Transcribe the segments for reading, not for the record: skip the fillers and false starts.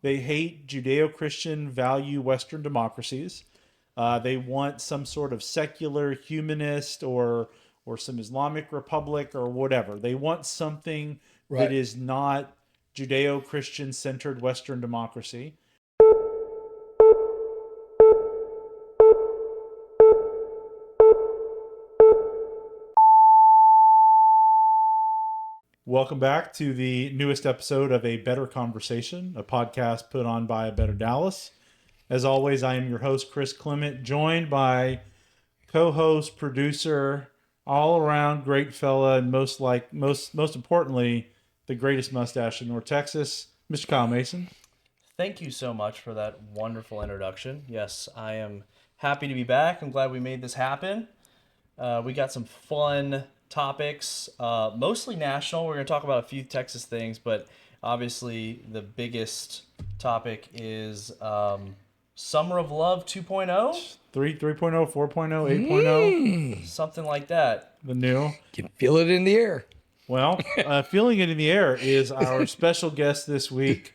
They hate Judeo-Christian value Western democracies. They want some sort of secular humanist or some Islamic republic or whatever. They want something that Right. is not Judeo-Christian centered Western democracy. Welcome back to the newest episode of A Better Conversation, a podcast put on by A Better Dallas. As always, I am your host, Chris Clement, joined by co-host, producer, all-around great fella, and most importantly, the greatest mustache in North Texas, Mr. Kyle Mason. Thank you so much for that wonderful introduction. Yes, I am happy to be back. I'm glad we made this happen. We got some fun topics, mostly national. We're going to talk about a few Texas things, but obviously the biggest topic is Summer of Love 2.0. 3.0, 4.0, 8.0. Something like that. The new. You can feel it in the air. Well, feeling it in the air is our special guest this week,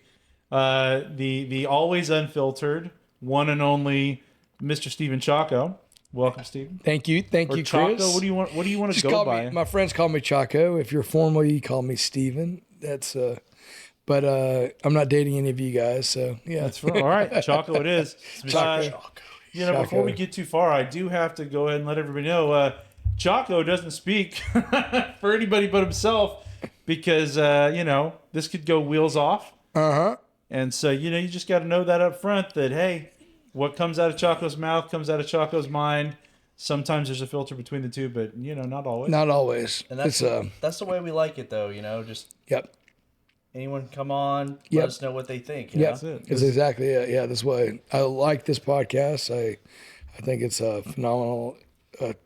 the always unfiltered, one and only Mr. Stephen Chacko. Welcome, Stephen. Thank you, Or Chris. Chacko, what do you want to go by? My friends call me Chacko. If you're formal, you call me Steven. That's but I'm not dating any of you guys, so yeah. That's right. All right, Chacko it is. Chacko. Before we get too far, I do have to go ahead and let everybody know Chacko doesn't speak for anybody but himself because this could go wheels off. And so you just got to know that up front that hey, what comes out of Chacko's mouth comes out of Chacko's mind. Sometimes there's a filter between the two, but not always. Not always. And that's the way we like it, though. Just Yep. anyone come on, Yep. let us know what they think. Yeah, That's it. It's exactly it. Yeah, this way. I like this podcast. I think it's a phenomenal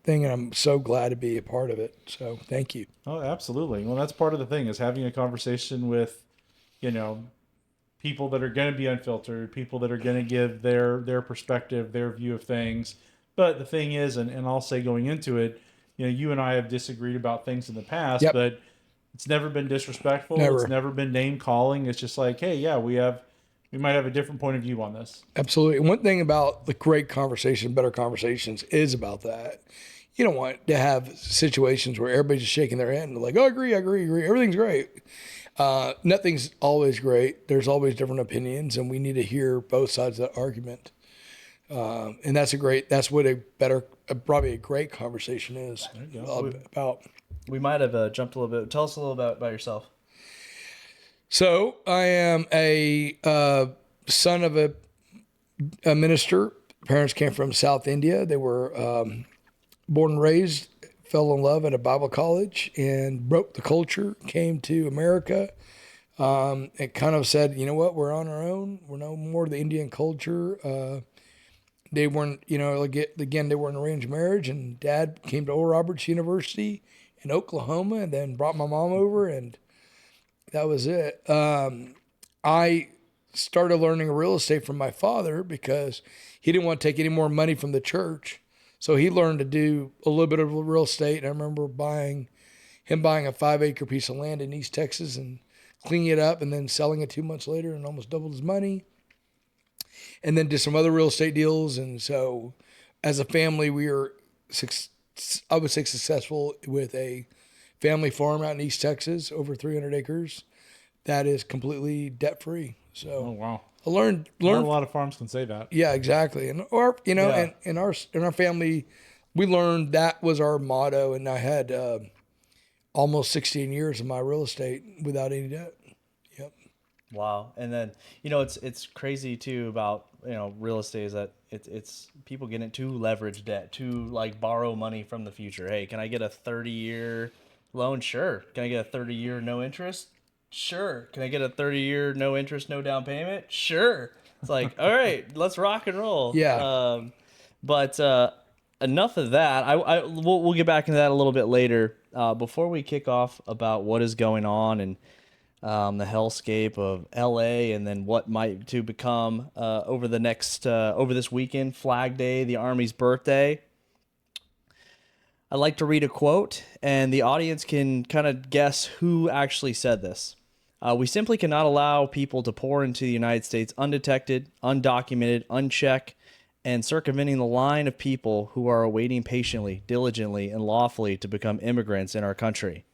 thing, and I'm so glad to be a part of it. So thank you. Oh, absolutely. Well, that's part of the thing is having a conversation with, people that are going to be unfiltered, people that are going to give their perspective, their view of things. But the thing is, and I'll say going into it, you and I have disagreed about things in the past, Yep. but it's never been disrespectful. Never. It's never been name calling. It's just like, hey, yeah, we might have a different point of view on this. Absolutely. And one thing about the great conversation, better conversations, is about that. You don't want to have situations where everybody's just shaking their head and like, oh, I agree. Everything's great. Nothing's always great. There's always different opinions, and we need to hear both sides of that argument. And that's probably a great conversation is about. We might have jumped a little bit. Tell us a little bit about yourself. So I am a son of a minister. Parents came from South India. They were born and raised, fell in love at a Bible college and broke the culture, came to America. And kind of said, you know what, we're on our own. We're no more the Indian culture. They weren't, again, they were in arranged marriage, and Dad came to Oral Roberts University in Oklahoma and then brought my mom over, and that was it. I started learning real estate from my father because he didn't want to take any more money from the church. So he learned to do a little bit of real estate. And I remember buying a 5-acre piece of land in East Texas and cleaning it up and then selling it 2 months later and almost doubled his money. And then did some other real estate deals. And so as a family, we were, I would say, successful with a family farm out in East Texas, over 300 acres. That is completely debt-free. So Oh, wow. I learned. Not a lot of farms can say that. Yeah, exactly. And in our family, we learned that was our motto. And I had almost 16 years of my real estate without any debt. Yep. Wow. And then, it's crazy too about, real estate is that it's people get into leverage debt to like borrow money from the future. Hey, can I get a 30-year loan? Sure. Can I get a 30-year no interest? Sure. Can I get a 30-year no interest, no down payment? Sure. It's like, all right, let's rock and roll. Yeah. But enough of that. We'll get back into that a little bit later. Before we kick off about what is going on and the hellscape of LA and then what might to become over this weekend, Flag Day, the Army's birthday. I'd like to read a quote, and the audience can kind of guess who actually said this. We simply cannot allow people to pour into the United States undetected, undocumented, unchecked, and circumventing the line of people who are awaiting patiently, diligently, and lawfully to become immigrants in our country.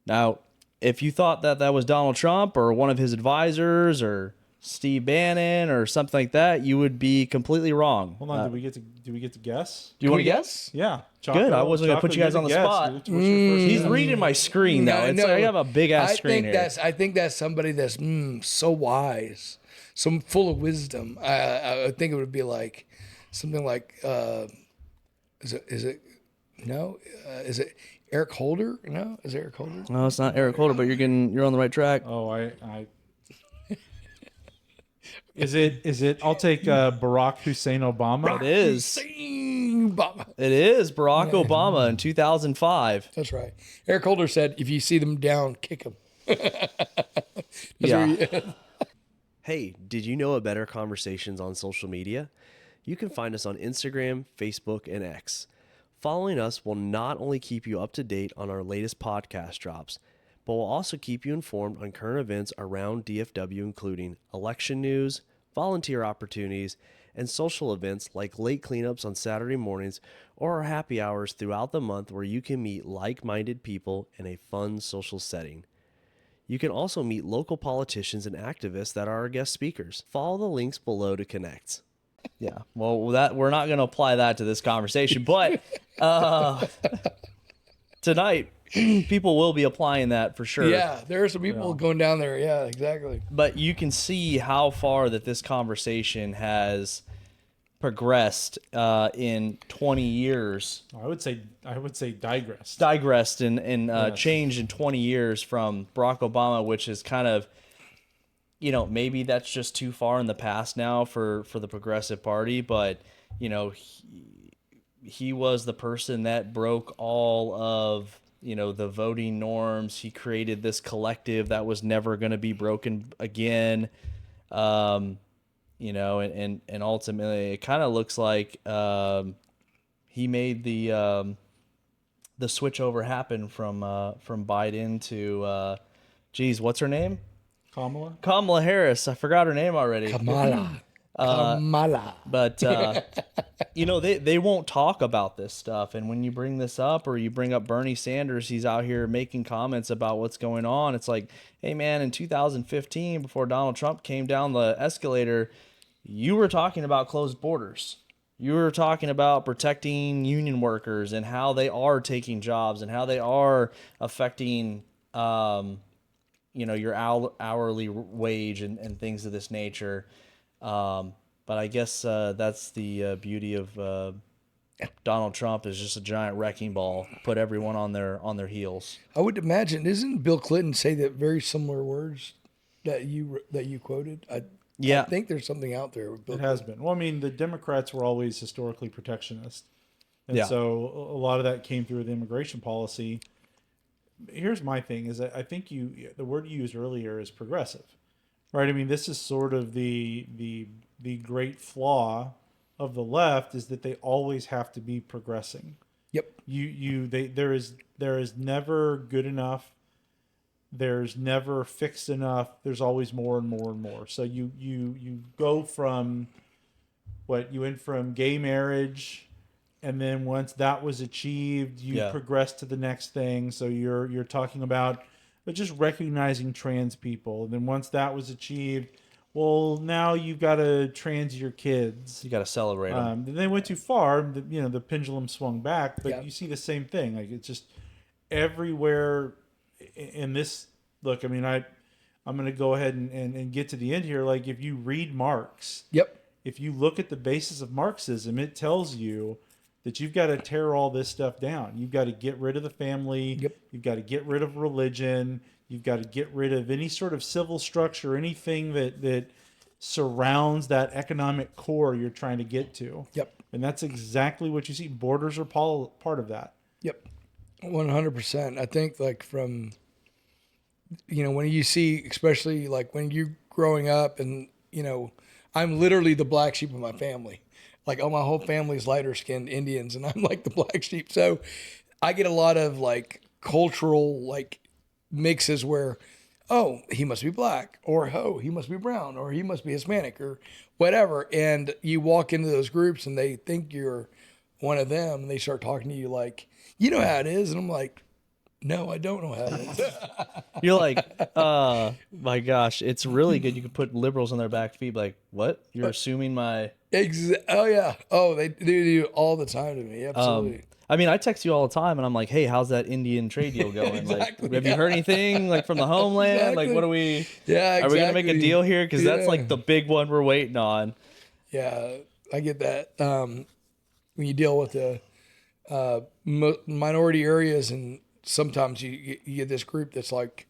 Now, if you thought that that was Donald Trump or one of his advisors or Steve Bannon or something like that, you would be completely wrong. Hold on, do we get to guess? Do you want to guess? Yeah. Good. I wasn't going to put you guys on the spot. What's your first He's guess? reading my screen, though. I have a big-ass screen here. I think that's somebody that's so wise, so full of wisdom. I think it would be like something like, is it Eric Holder? No, is it Eric Holder? No, it's not Eric Holder, but you're on the right track. Oh, Is it? I'll take Barack Hussein Obama. It is. Hussein Obama. It is Barack Obama in 2005. That's right. Eric Holder said, "If you see them down, kick them." Hey, did you know of Better Conversations on social media? You can find us on Instagram, Facebook, and X. Following us will not only keep you up to date on our latest podcast drops, but will also keep you informed on current events around DFW, including election news, volunteer opportunities, and social events like late cleanups on Saturday mornings or our happy hours throughout the month where you can meet like-minded people in a fun social setting. You can also meet local politicians and activists that are our guest speakers. Follow the links below to connect. Yeah. Well, we're not going to apply that to this conversation, but tonight people will be applying that for sure. Yeah, there are some people going down there. Yeah, exactly. But you can see how far that this conversation has progressed in 20 years. I would say digressed. Digressed and changed in 20 years from Barack Obama, which is kind of, maybe that's just too far in the past now for the Progressive Party, but he was the person that broke all of the voting norms. He created this collective that was never going to be broken again. And ultimately it kind of looks like he made the switch over happen from Biden to what's her name? Kamala Harris. I forgot her name already. Kamala. But they won't talk about this stuff, and when you bring this up or you bring up Bernie Sanders, he's out here making comments about what's going on. It's like, hey man, in 2015, before Donald Trump came down the escalator, you were talking about closed borders. You were talking about protecting union workers and how they are taking jobs and how they are affecting your hourly wage and things of this nature. But I guess that's the beauty of Donald Trump, is just a giant wrecking ball, put everyone on their heels. I would imagine, isn't Bill Clinton say that very similar words that you quoted? I think there's something out there with Bill Clinton. Has been. Well, I mean, the Democrats were always historically protectionist. And so a lot of that came through the immigration policy. Here's my thing, is that I think the word you used earlier is progressive. Right? I mean, this is sort of the great flaw of the left, is that they always have to be progressing. Yep. There is never good enough. There's never fixed enough. There's always more and more and more. So you go from you went from gay marriage, and then once that was achieved, you progress to the next thing. So you're talking about just recognizing trans people. And then once that was achieved, well, now you've got to trans your kids. You got to celebrate them. Then they went too far. The pendulum swung back. But you see the same thing. Like, it's just everywhere in this. Look, I mean, I'm going to go ahead and get to the end here. Like, if you read Marx, if you look at the basis of Marxism, it tells you that you've got to tear all this stuff down. You've got to get rid of the family. You've got to get rid of religion. You've got to get rid of any sort of civil structure, anything that surrounds that economic core you're trying to get to. And that's exactly what you see. Borders are part of that. 100%. I think, like, from, when you see, especially like when you're growing up and, I'm literally the black sheep of my family. Like, my whole family's lighter skinned Indians, and I'm like the black sheep. So I get a lot of like cultural like mixes where oh, he must be black, or oh, he must be brown, or he must be Hispanic, or whatever. And you walk into those groups and they think you're one of them, and they start talking to you like, you know how it is. And I'm like, no, I don't know how it is. You're like, my gosh, it's really good. You can put liberals on their back feet. Like, what? You're assuming my. Oh, yeah. Oh, they do all the time to me. Absolutely. I mean, I text you all the time, and I'm like, "Hey, how's that Indian trade deal going? Exactly, Like, have you heard anything like from the homeland? Exactly. Like, what are we? Yeah, Are we gonna make a exactly. deal here? Because that's Yeah. like the big one we're waiting on." Yeah, I get that. When you deal with the minority areas, and sometimes you get this group that's like,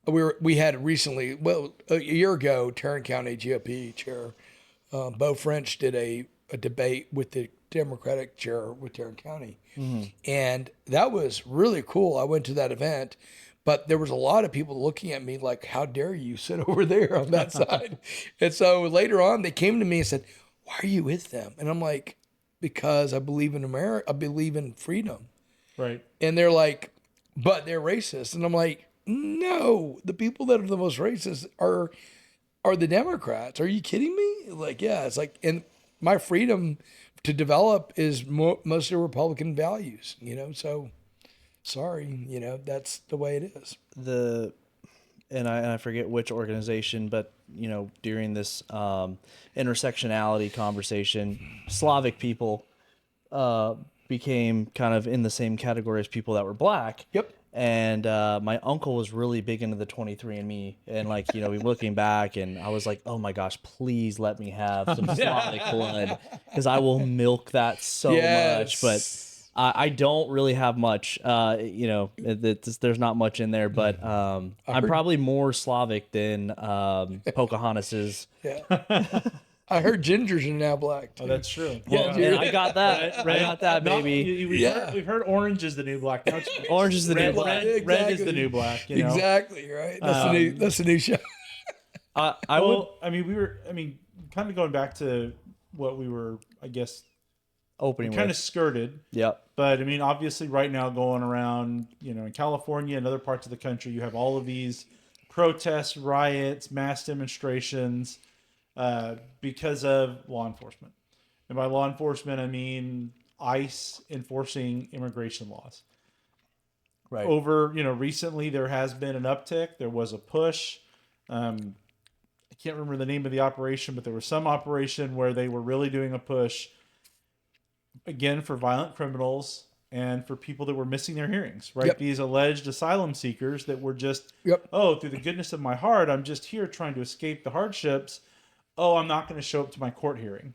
we had recently, well, a year ago, Tarrant County GOP chair Beau French did a debate with the Democratic chair with Tarrant County, and that was really cool. I went to that event. But there was a lot of people looking at me like, how dare you sit over there on that side? And so later on, they came to me and said, why are you with them? And I'm like, because I believe in America. I believe in freedom. Right. And they're like, but they're racist. And I'm like, no, the people that are the most racist are the Democrats. Are you kidding me? Like, yeah, it's like, and my freedom to develop is mostly Republican values, so sorry, that's the way it is. And I forget which organization, but during this intersectionality conversation, Slavic people became kind of in the same category as people that were black. Yep. And my uncle was really big into the 23andMe, and we looking back, and I was like, oh my gosh, please let me have some Slavic blood, because I will milk that so much. But I don't really have much, there's not much in there, but I'm probably more Slavic than Pocahontas is. Yeah. I heard gingers are now black too. Oh, that's true. Well, and I got that. I got that, baby. We've heard orange is the new black. Now Orange is the new black. Red is the new black. Exactly, right. That's the new show. We were kind of going back to what we were, I guess, opening kind of skirted. Yep. But obviously right now going around, in California and other parts of the country, you have all of these protests, riots, mass demonstrations because of law enforcement. And by law enforcement, I mean ICE enforcing immigration laws. Right. Over, recently there has been an uptick. There was a push. I can't remember the name of the operation, but there was some operation where they were really doing a push again for violent criminals and for people that were missing their hearings, right? Yep. These alleged asylum seekers that were just, through the goodness of my heart, I'm just here trying to escape the hardships. Oh, I'm not going to show up to my court hearing.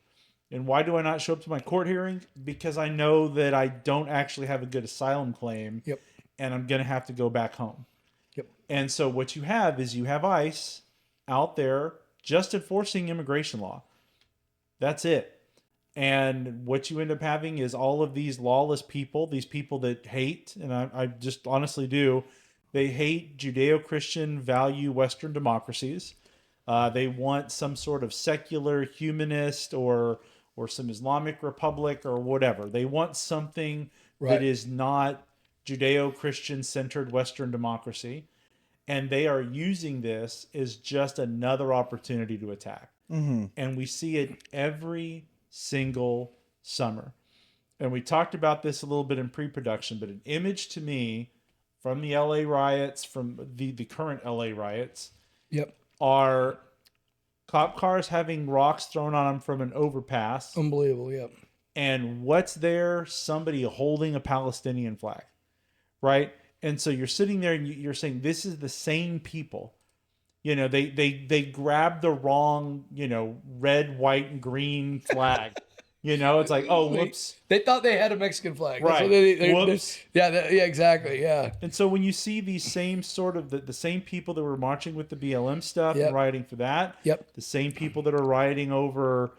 And why do I not show up to my court hearing? Because I know that I don't actually have a good asylum claim. Yep. And I'm going to have to go back home. Yep. And so what you have is you have ICE out there just enforcing immigration law. That's it. And what you end up having is all of these lawless people, these people that hate, and I just honestly do, they hate Judeo-Christian value Western democracies. They want some sort of secular humanist or some Islamic republic or whatever. They want something that is not Judeo-Christian centered Western democracy. And they are using this as just another opportunity to attack. Mm-hmm. And we see it every single summer. And we talked about this a little bit in pre-production, but an image to me from the LA riots, from the current LA riots, are cop cars having rocks thrown on them from an overpass. Unbelievable, yep. And what's there? Somebody holding a Palestinian flag, right? And so you're sitting there and you're saying, this is the same people. They grabbed the wrong, red, white, and green flag. It's like, oh, whoops. They thought they had a Mexican flag. Right. Whoops. Yeah, exactly. Yeah. And so when you see these same sort of the same people that were marching with the BLM stuff and rioting for that, the same people that are rioting over,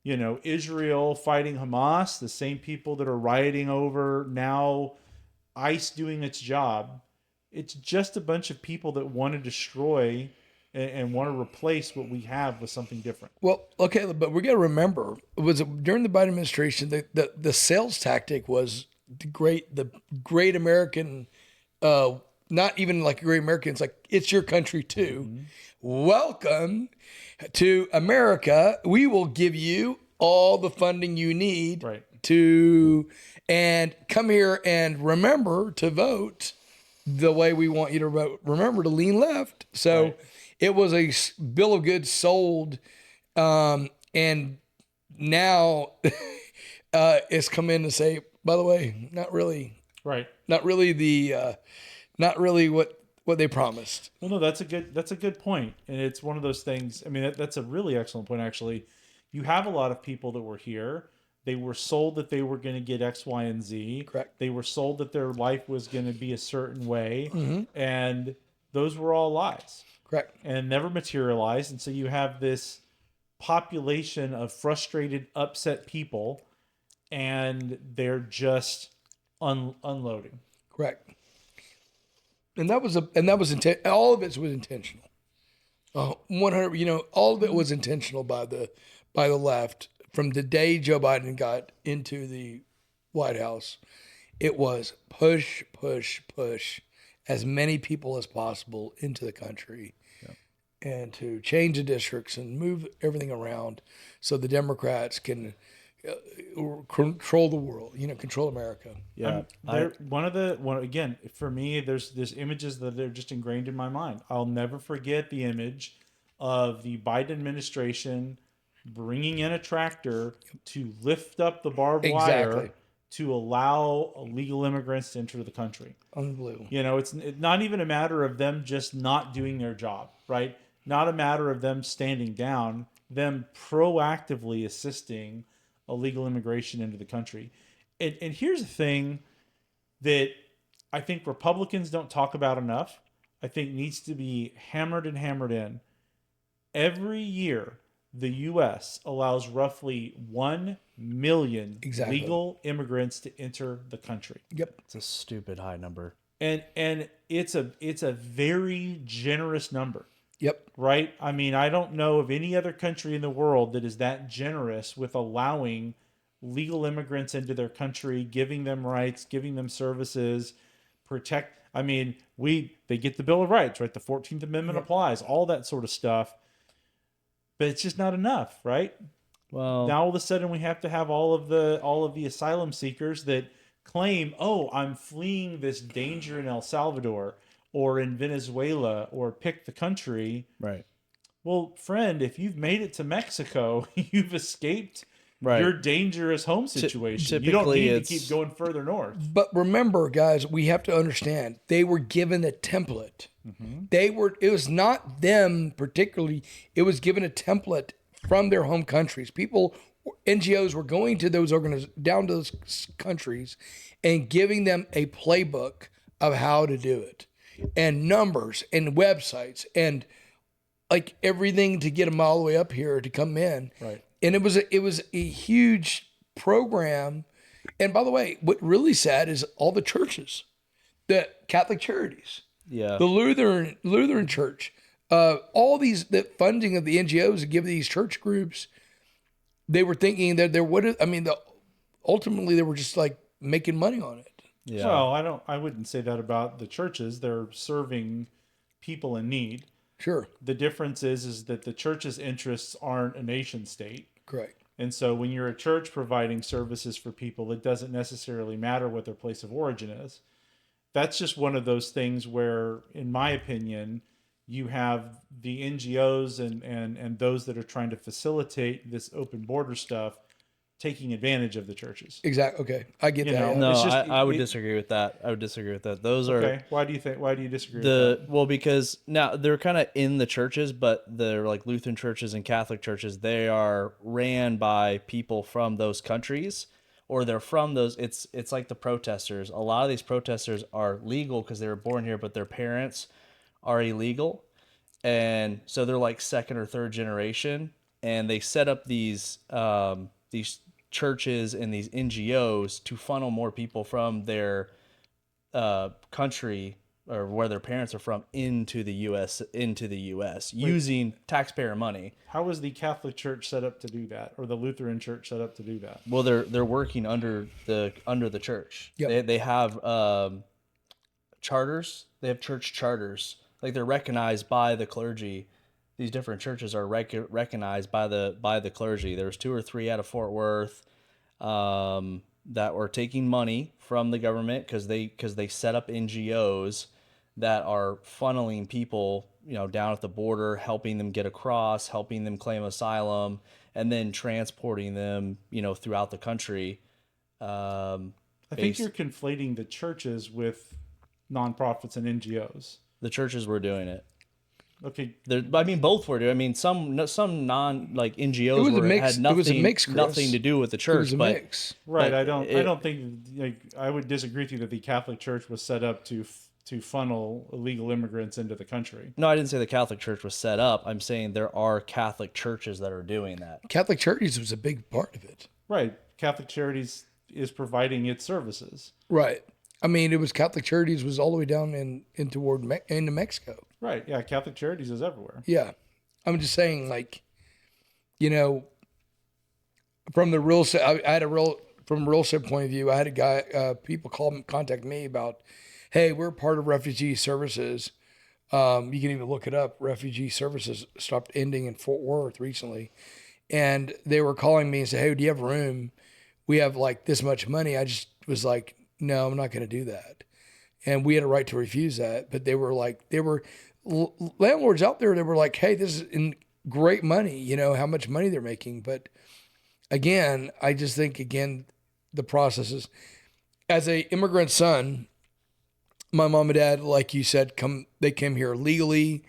Israel fighting Hamas, the same people that are rioting over now ICE doing its job, it's just a bunch of people that want to destroy and want to replace what we have with something different. Well, okay, but we got to remember, it was during the Biden administration, the sales tactic was the great American not even like a great American. It's like, it's your country too. Welcome to America. We will give you all the funding you need to, and come here and remember to vote the way we want you to vote. Remember to lean left. So it was a bill of goods sold. And now it's come in to say, by the way, not really what they promised. Well, no, that's a good point. And it's one of those things. I mean, that's a really excellent point, actually. You have a lot of people that were here. They were sold that they were going to get X, Y, and Z. Correct. They were sold that their life was going to be a certain way. And those were all lies. Correct. And never materialized. And so you have this population of frustrated, upset people, and they're just unloading. Correct. And that was all of it was intentional. 100, all of it was intentional by the left. From the day Joe Biden got into the White House, it was push as many people as possible into the country, and to change the districts and move everything around so the Democrats can control the world, control America. Yeah. Again, for me, there's images that are just ingrained in my mind. I'll never forget the image of the Biden administration bringing in a tractor to lift up the barbed wire to allow illegal immigrants to enter the country. Unbelievable. It's not even a matter of them just not doing their job, right? Not a matter of them standing down, them proactively assisting illegal immigration into the country. And here's the thing that I think Republicans don't talk about enough, I think needs to be hammered in. Every year, the U.S. allows roughly 1 million legal immigrants to enter the country. Yep. It's a stupid high number. And it's a very generous number. Yep. Right? I mean, I don't know of any other country in the world that is that generous with allowing legal immigrants into their country, giving them rights, giving them services, they get the Bill of Rights, right? The 14th Amendment applies, all that sort of stuff. But it's just not enough, right? Well, now all of a sudden we have to have all of the asylum seekers that claim, "Oh, I'm fleeing this danger in El Salvador or in Venezuela or pick the country." Right. Well, friend, if you've made it to Mexico, you've escaped Right. your dangerous home situation. You don't need to keep going further north. But remember, guys, we have to understand they were given a template. It was not them particularly. It was given a template from their home countries. NGOs were going to those down to those countries and giving them a playbook of how to do it, and numbers and websites and like everything to get them all the way up here to come in. Right. And it was a huge program. And by the way, what really sad is all the churches, the Catholic Charities, the Lutheran Church, all the funding of the NGOs to give these church groups, they were thinking that ultimately they were just like making money on it. Yeah. Well, I wouldn't say that about the churches. They're serving people in need. Sure. The difference is that the church's interests aren't a nation state. Correct. And so when you're a church providing services for people, it doesn't necessarily matter what their place of origin is. That's just one of those things where, in my opinion, you have the NGOs and those that are trying to facilitate this open border stuff taking advantage of the churches. Exactly. Okay. I get that. No, I would disagree with that. Those are okay. Why do you disagree with that? Well, because now they're kind of in the churches, but they're like Lutheran churches and Catholic churches. They are ran by people from those countries, or they're from those. It's like the protesters. A lot of these protesters are legal because they were born here, but their parents are illegal, and so they're like second or third generation, and they set up these churches and these NGOs to funnel more people from their country or where their parents are from into the U.S. Using taxpayer money. How is the Catholic Church set up to do that, or the Lutheran Church set up to do that? Well, they're working under the church. Yep. They have charters church charters. Like they're recognized by the clergy. These different churches are recognized by the clergy. There's 2 or 3 out of Fort Worth that were taking money from the government because they set up NGOs that are funneling people, down at the border, helping them get across, helping them claim asylum, and then transporting them, throughout the country. I think you're conflating the churches with nonprofits and NGOs. The churches were doing it. Okay. Both were doing. some non NGOs had nothing. It was a mix, Chris. Nothing to do with the church. It was a mix. Right. But I don't think I would disagree with you that the Catholic Church was set up to funnel illegal immigrants into the country. No, I didn't say the Catholic Church was set up. I'm saying there are Catholic churches that are doing that. Catholic Charities was a big part of it. Right. Catholic Charities is providing its services. Right. I mean, it was Catholic Charities was all the way down into Mexico. Right. Yeah. Catholic Charities is everywhere. Yeah. I'm just saying, from the real estate, I had from a real estate point of view, I had a guy, people contact me about, hey, we're part of refugee services. You can even look it up. Refugee services stopped ending in Fort Worth recently. And they were calling me and said, hey, do you have room? We have this much money. I just was like, no, I'm not going to do that. And we had a right to refuse that. But they were landlords out there. They were like, hey, this is great money. How much money they're making. But again, I just think, the process is, as a immigrant son, my mom and dad, like you said, they came here legally,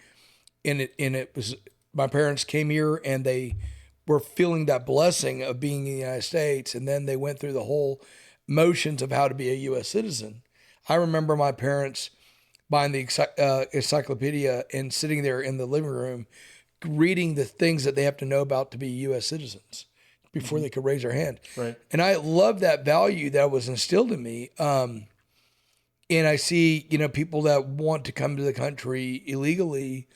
and it was, my parents came here and they were feeling that blessing of being in the United States, and then they went through the whole motions of how to be a U.S. citizen. I remember my parents buying the encyclopedia and sitting there in the living room reading the things that they have to know about to be U.S. citizens before they could raise their hand. Right. And I love that value that was instilled in me. And I see, people that want to come to the country illegally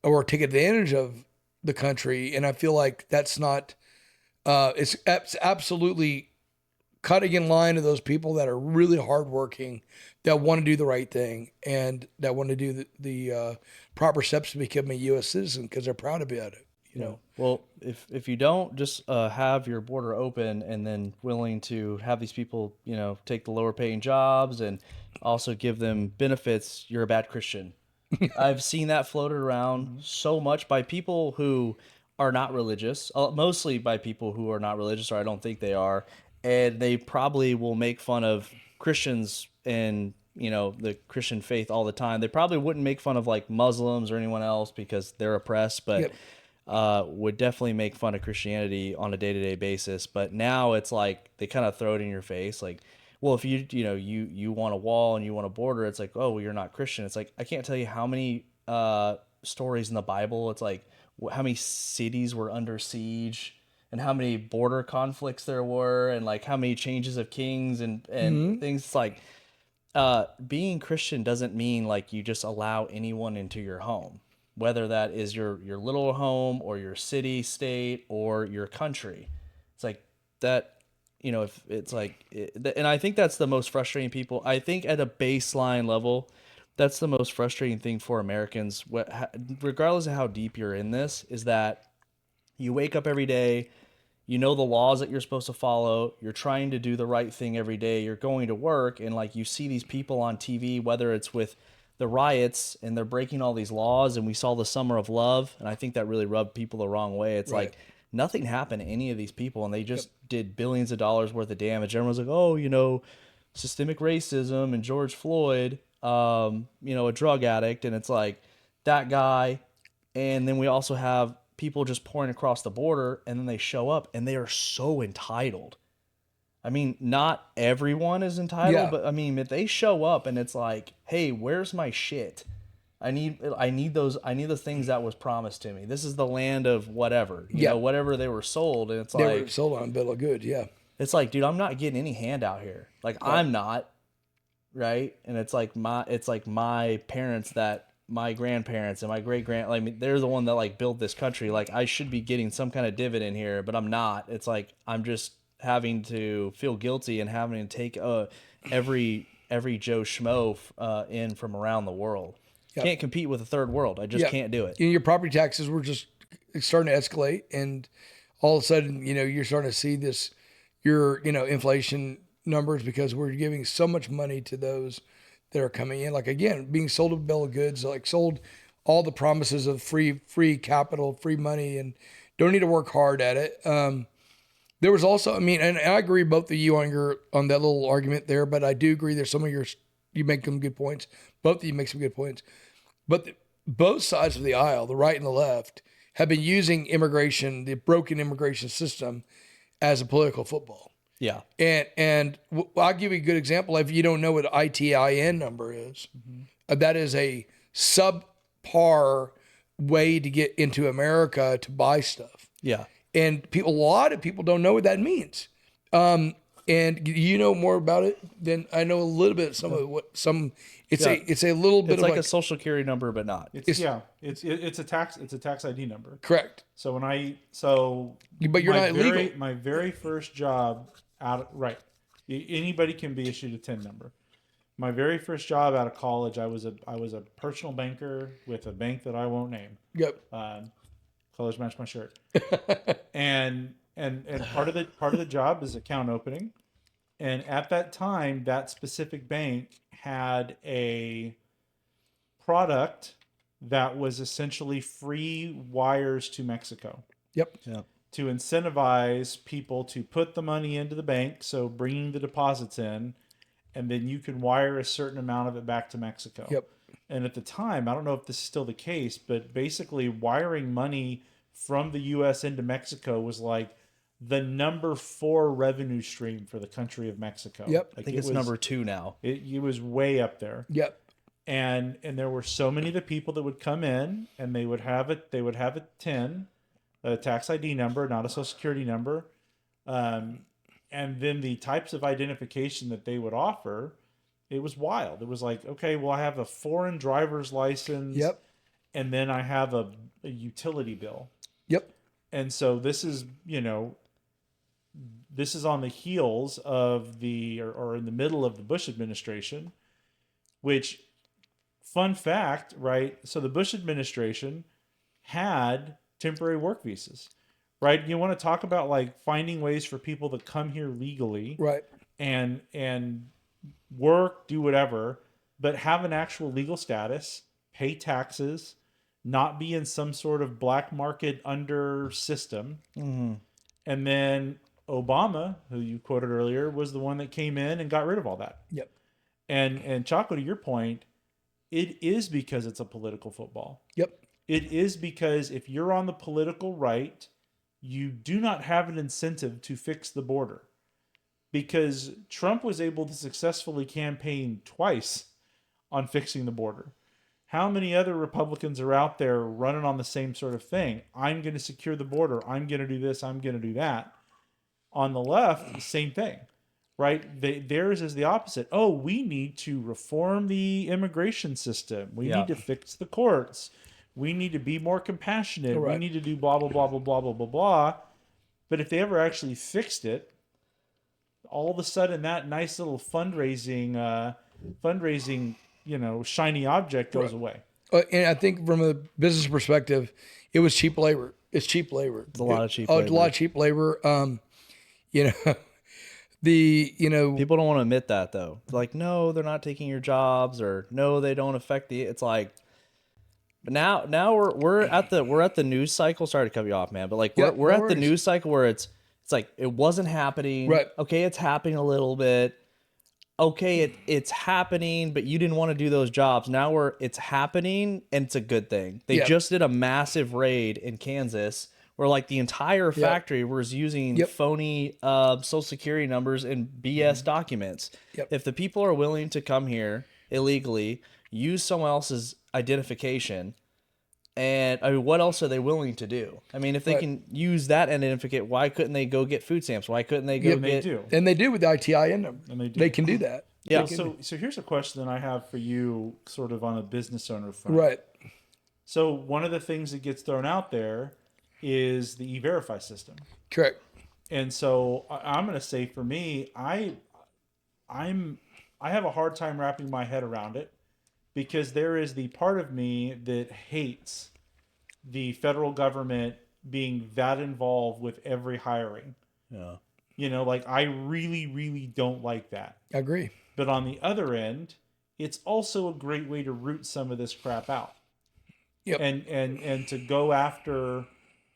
or take advantage of the country. And I feel like that's not, it's absolutely cutting in line to those people that are really hardworking, that want to do the right thing, and that want to do the proper steps to become a U.S. citizen because they're proud about it. Well, if you don't just have your border open and then willing to have these people, take the lower paying jobs and also give them benefits, you're a bad Christian. I've seen that floated around so much by people who are not religious, mostly by people who are not religious, or I don't think they are. And they probably will make fun of Christians and, the Christian faith all the time. They probably wouldn't make fun of Muslims or anyone else because they're oppressed, but Yep. Would definitely make fun of Christianity on a day-to-day basis. But now it's they kind of throw it in your face. Well, if you want a wall and you want a border, it's oh, well, you're not Christian. It's I can't tell you how many stories in the Bible. It's how many cities were under siege and how many border conflicts there were and how many changes of kings and things. It's being Christian doesn't mean you just allow anyone into your home, whether that is your little home or your city, state, or your country. It's that, if it's and I think that's the most frustrating people. I think at a baseline level, that's the most frustrating thing for Americans, regardless of how deep you're in this, is that you wake up every day, the laws that you're supposed to follow, you're trying to do the right thing every day, you're going to work, and you see these people on TV, whether it's with the riots and they're breaking all these laws, and we saw the Summer of Love, and I think that really rubbed people the wrong way. It's Right. Nothing happened to any of these people, and they just did billions of dollars worth of damage. Everyone's oh, systemic racism and George Floyd, a drug addict, and it's that guy. And then we also have people just pouring across the border, and then they show up and they are so entitled. I mean, not everyone is entitled, Yeah. but I mean, if they show up and it's hey, where's my shit? I need the things that was promised to me. This is the land of whatever, whatever they were sold. And it's They were sold on a bill of goods, yeah. it's dude, I'm not getting any handout here. I'm not, right? And it's my parents, that my grandparents and my great they're the one that built this country. I should be getting some kind of dividend here, but I'm not. It's I'm just having to feel guilty and having to take every every Joe Schmo in from around the world. Yep. Can't compete with a third world. I just can't do it. And your property taxes were just starting to escalate, and all of a sudden, you're starting to see your inflation numbers because we're giving so much money to those that are coming in. Like again, being sold a bill of goods, like sold all the promises of free capital, free money, and don't need to work hard at it. There was also, and I agree both of you on that little argument there, but I do agree there's some of you make some good points. Both of you make some good points. But both sides of the aisle, the right and the left, have been using immigration, the broken immigration system, as a political football. Yeah. And I'll give you a good example. If you don't know what ITIN number is, that is a subpar way to get into America to buy stuff. Yeah. And a lot of people don't know what that means. And you know more about it than I know a little bit. It's a little bit It's of like a social security number, but not. It's a tax ID number. correct. So But you're not legal. My very first job anybody can be issued a TIN number. My very first job out of college, I was a personal banker with a bank that I won't name. Yep. Colors match my shirt. and part of the job is account opening. And at that time, that specific bank had a product that was essentially free wires to Mexico. Yep. Yeah. To incentivize people to put the money into the bank, so bringing the deposits in, and then you can wire a certain amount of it back to Mexico. Yep. And at the time, I don't know if this is still the case, but basically wiring money from the U.S. into Mexico was like the number 4 revenue stream for the country of Mexico. Yep. I think it's number 2 now. It was way up there. Yep. And there were so many of the people that would come in and they would have a TIN, a tax ID number, not a social security number. And then the types of identification that they would offer, it was wild. It was like, okay, well, I have a foreign driver's license. Yep. And then I have a utility bill. Yep. And so this is on the heels of or in the middle of the Bush administration, which, fun fact, right? So the Bush administration had temporary work visas, right? You want to talk about like finding ways for people to come here legally, Right. and work, do whatever, but have an actual legal status, pay taxes, not be in some sort of black market under system. Mm-hmm. And then Obama, who you quoted earlier, was the one that came in and got rid of all that. Yep. And Chacko, to your point, it is because it's a political football. Yep. It is because if you're on the political right, you do not have an incentive to fix the border. Because Trump was able to successfully campaign twice on fixing the border. How many other Republicans are out there running on the same sort of thing? I'm going to secure the border. I'm going to do this. I'm going to do that. On the left, the same thing, right? Theirs is the opposite. Oh, we need to reform the immigration system. We need to fix the courts. We need to be more compassionate. Correct. We need to do blah, blah, blah, blah, blah, blah, blah, blah. But if they ever actually fixed it, all of a sudden that nice little fundraising, shiny object goes away. And I think from a business perspective, it was cheap labor. It's cheap labor. It's a lot of cheap labor. A lot of cheap labor. People don't want to admit that though. Like, no, they're not taking your jobs, or no, they don't affect the. It's like, but now we're at the news cycle. Sorry to cut you off, man, but like we're at the news cycle where it's like it wasn't happening. Right. Okay, it's happening a little bit. Okay, it's happening, but you didn't want to do those jobs. Now it's happening, and it's a good thing. They just did a massive raid in Kansas where like the entire factory was using phony social security numbers and BS documents. Yep. If the people are willing to come here illegally, use someone else's identification, and I mean, what else are they willing to do? I mean, if they can use that identification, why couldn't they go get food stamps? Why couldn't they go get? And they do with the ITIN number. And they do. They can do that. Yeah. So here's a question that I have for you, sort of on a business owner front. Right. So one of the things that gets thrown out there is the E-Verify system. Correct. And so I'm going to say, for me, I'm I have a hard time wrapping my head around it because there is the part of me that hates the federal government being that involved with every hiring. Yeah. You know, like I really, really don't like that. I agree. But on the other end, it's also a great way to root some of this crap out. Yep. And to go after,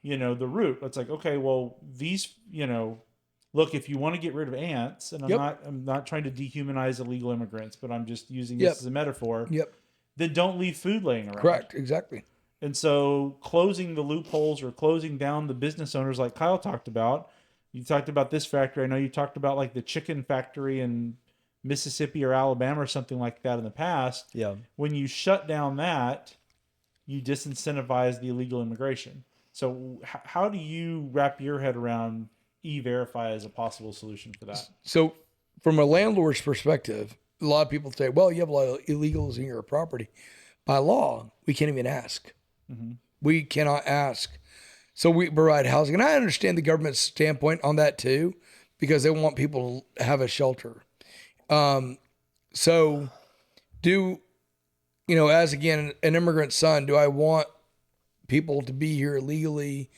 you know, the root. It's like, okay, well, these, you know, look, if you want to get rid of ants, and I'm not trying to dehumanize illegal immigrants, but I'm just using this as a metaphor. Yep. Then don't leave food laying around. Correct. Exactly. And so closing the loopholes or closing down the business owners like Kyle talked about. You talked about this factory. I know you talked about like the chicken factory in Mississippi or Alabama or something like that in the past. Yeah. When you shut down that, you disincentivize the illegal immigration. So how do you wrap your head around E-Verify as a possible solution for that? So from a landlord's perspective, a lot of people say, well, you have a lot of illegals in your property. By law, we can't even ask. Mm-hmm. We cannot ask. So we provide housing. And I understand the government's standpoint on that too, because they want people to have a shelter. So do, you know, as again, an immigrant son, do I want people to be here legally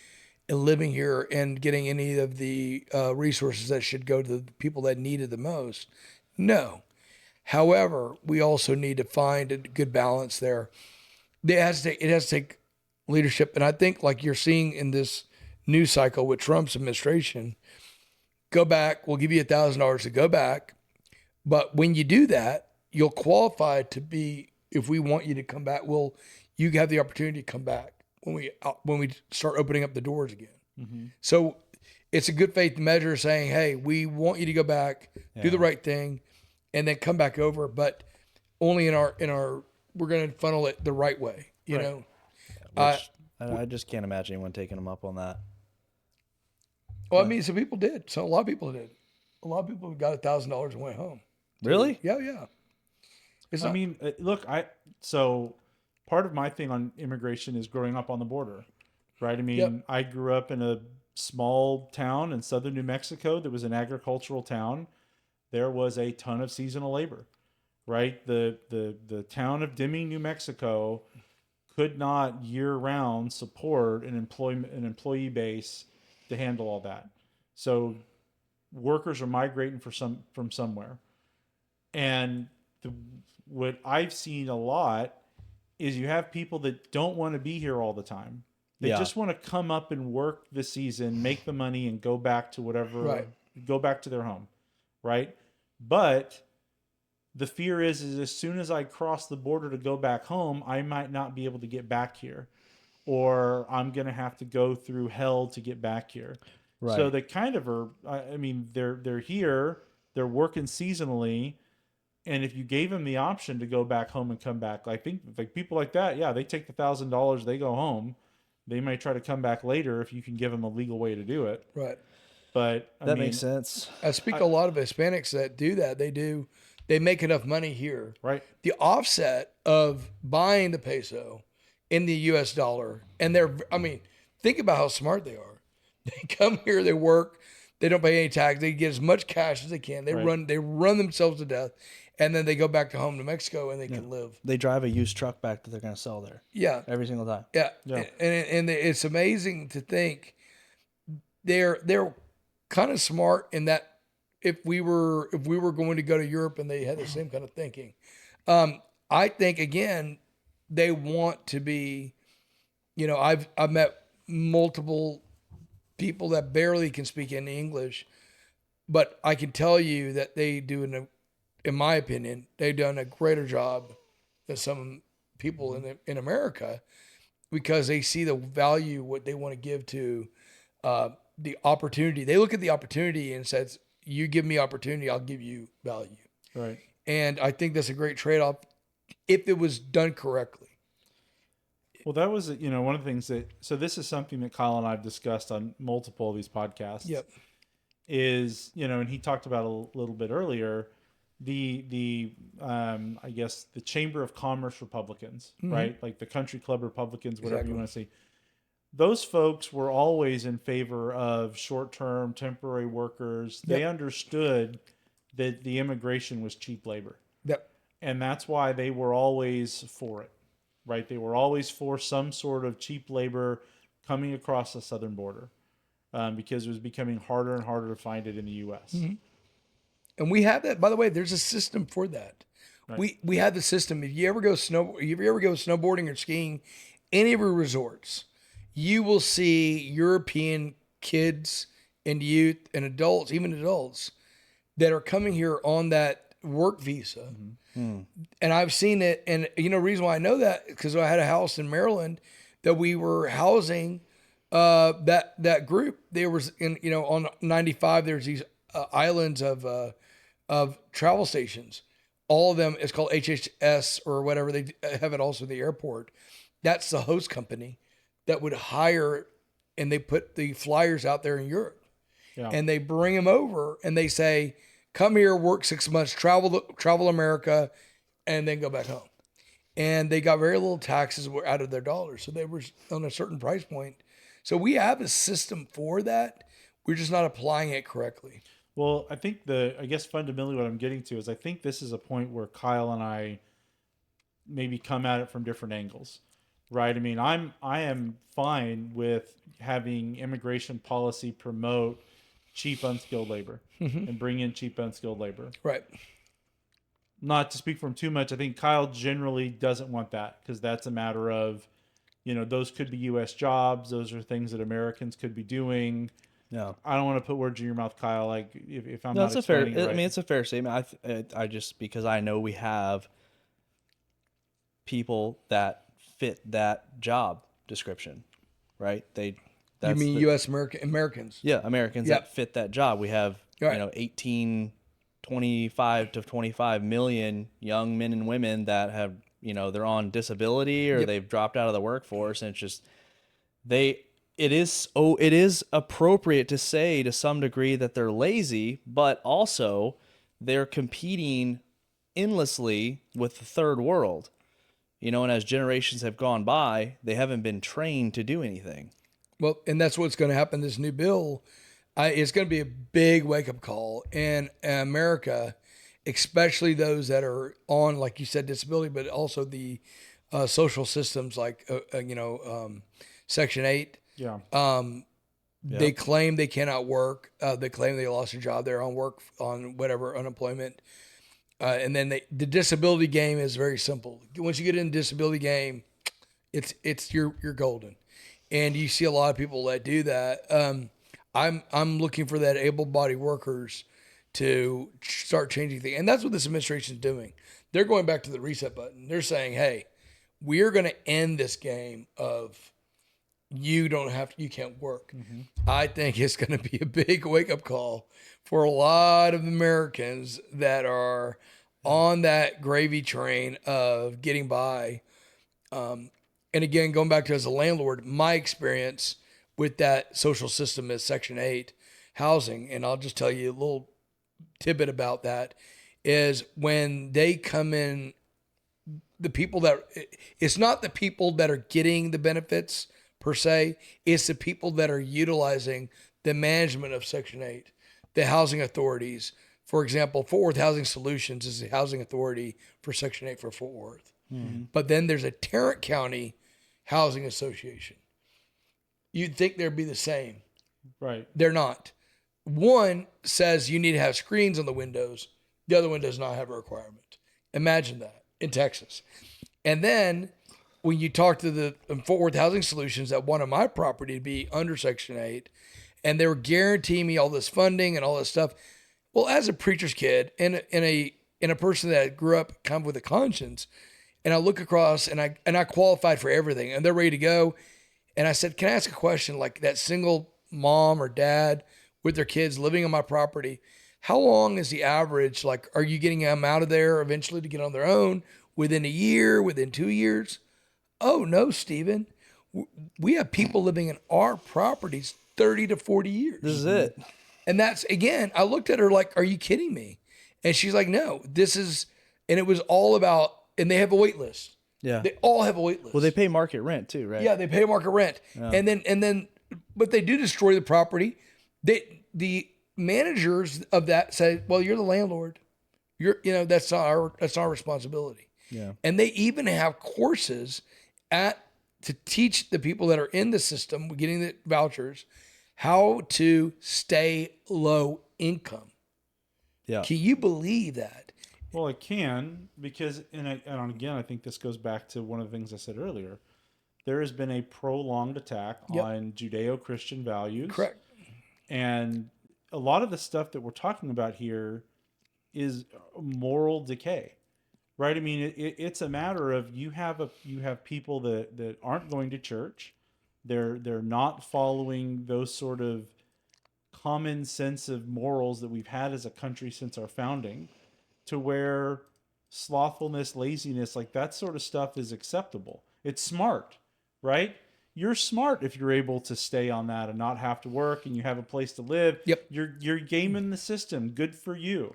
and living here and getting any of the resources that should go to the people that need it the most? No. However, we also need to find a good balance there. It has to take leadership. And I think like you're seeing in this news cycle with Trump's administration, go back, we'll give you $1,000 to go back. But when you do that, you'll qualify to be, if we want you to come back, you have the opportunity to come back when we start opening up the doors again. Mm-hmm. So it's a good faith measure saying, hey, we want you to go back, do the right thing, and then come back over, but only in our we're going to funnel it the right way, you know? I just can't imagine anyone taking them up on that. Well, I mean, some people did. So a lot of people did. A lot of people got $1,000 and went home. Really? Yeah. So part of my thing on immigration is growing up on the border, right? I mean, I grew up in a small town in southern New Mexico that was an agricultural town. There was a ton of seasonal labor, right? The town of Deming, New Mexico could not year-round support an employee base to handle all that. So workers are migrating from somewhere. And what I've seen a lot is you have people that don't want to be here all the time. They just want to come up and work the season, make the money, and go back to whatever, go back to their home, right? But the fear is as soon as I cross the border to go back home, I might not be able to get back here, or I'm going to have to go through hell to get back here. Right. So they kind of are. I mean, they're here, they're working seasonally, and if you gave them the option to go back home and come back, I think like people like that, they take the $1,000, they go home. They might try to come back later if you can give them a legal way to do it. Right. But that makes sense. I speak to a lot of Hispanics that do that. They make enough money here. Right. The offset of buying the peso in the US dollar, and think about how smart they are. They come here, they work, they don't pay any tax, they get as much cash as they can. They run themselves to death, and then they go back to home to Mexico and they can live. They drive a used truck back that they're going to sell there. Yeah. Every single time. Yeah. And it's amazing to think they're kind of smart in that if we were going to go to Europe and they had the same kind of thinking. I think again, they want to be, I've met multiple people that barely can speak any English, but I can tell you that they do, in my opinion, they've done a greater job than some people in America, because they see the value, what they want to give to the opportunity. They look at the opportunity and says, you give me opportunity, I'll give you value. Right. And I think that's a great trade-off if it was done correctly. Well, that was, one of the things so this is something that Kyle and I have discussed on multiple of these podcasts. Yep. Is, and he talked about a little bit earlier, I guess the Chamber of Commerce Republicans, right? Like the Country Club Republicans, whatever you want to say. Those folks were always in favor of short-term temporary workers. They understood that the immigration was cheap labor. Yep. And that's why they were always for it, right? They were always for some sort of cheap labor coming across the southern border, because it was becoming harder and harder to find it in the U.S. Mm-hmm. And we have that. By the way, there's a system for that. Right. We have the system. If you ever go snowboarding or skiing, any of our resorts, you will see European kids and youth and adults, even adults, that are coming here on that work visa. Mm-hmm. And I've seen it. And the reason why I know that, because I had a house in Maryland that we were housing that group. There was on 95, there's these islands of travel stations. All of them, it's called HHS or whatever. They have it also at the airport. That's the host company that would hire, and they put the flyers out there in Europe. Yeah. And they bring them over and they say, come here, work 6 months, travel America, and then go back home. And they got very little taxes out of their dollars. So they were on a certain price point. So we have a system for that. We're just not applying it correctly. Well, I think I guess fundamentally what I'm getting to is I think this is a point where Kyle and I maybe come at it from different angles, right? I mean, I am fine with having immigration policy promote cheap unskilled labor and bring in cheap unskilled labor. Right. Not to speak for him too much, I think Kyle generally doesn't want that because that's a matter of, those could be U.S. jobs. Those are things that Americans could be doing. No, I don't want to put words in your mouth, Kyle. Like if I'm no, not it's a fair. explaining it right. I mean, it's a fair statement. I just because I know we have people that fit that job description, right? You mean U.S. Americans? Yeah, Americans that fit that job. We have 25 to 25 million young men and women that have they're on disability or they've dropped out of the workforce, and it's just it is appropriate to say to some degree that they're lazy, but also they're competing endlessly with the third world. And as generations have gone by, they haven't been trained to do anything. Well, and that's what's going to happen. This new bill, it's going to be a big wake-up call in America, especially those that are on, like you said, disability, but also the social systems like, Section 8. Yeah. They claim they cannot work. They claim they lost a job. They're on whatever, unemployment. And then the disability game is very simple. Once you get in the disability game, you're golden. And you see a lot of people that do that. I'm looking for that able-bodied workers to start changing things. And that's what this administration is doing. They're going back to the reset button. They're saying, hey, we're going to end this game of you can't work. Mm-hmm. I think it's going to be a big wake-up call for a lot of Americans that are on that gravy train of getting by. And again, going back to as a landlord, my experience with that social system is Section 8 housing. And I'll just tell you a little tidbit about that is when they come in, it's not the people that are getting the benefits per se, it's the people that are utilizing the management of Section 8, the housing authorities. For example, Fort Worth Housing Solutions is the housing authority for Section 8 for Fort Worth. Mm-hmm. But then there's a Tarrant County Housing Association. You'd think they'd be the same. Right. They're not. One says you need to have screens on the windows. The other one does not have a requirement. Imagine that in Texas. And then when you talk to the Fort Worth Housing Solutions that wanted my property to be under Section 8, and they were guaranteeing me all this funding and all this stuff. Well, as a preacher's kid and a person that grew up kind of with a conscience, and I look across and I qualified for everything, and they're ready to go. And I said, can I ask a question? Like that single mom or dad with their kids living on my property, how long is the average? Like, are you getting them out of there eventually to get on their own within a year, within 2 years? Oh, no, Stephen. We have people living in our properties 30 to 40 years. This is it. And that's, again, I looked at her like, are you kidding me? And she's like, no, and it was all about, and they have a wait list. Yeah. They all have a wait list. Well, they pay market rent too, right? Yeah, they pay market rent. Yeah. And then, but they do destroy the property. The managers of that say, well, you're the landlord. That's our responsibility. Yeah. And they even have courses to teach the people that are in the system getting the vouchers how to stay low income. Yeah. Can you believe that? Well, it can, because, and again, I think this goes back to one of the things I said earlier. There has been a prolonged attack on Judeo-Christian values. Correct. And a lot of the stuff that we're talking about here is moral decay, right? I mean, it's a matter of you have people that aren't going to church. They're not following those sort of common sense of morals that we've had as a country since our founding, to where slothfulness, laziness, like that sort of stuff is acceptable. It's smart, right? You're smart if you're able to stay on that and not have to work, and you have a place to live. Yep. You're gaming the system. Good for you.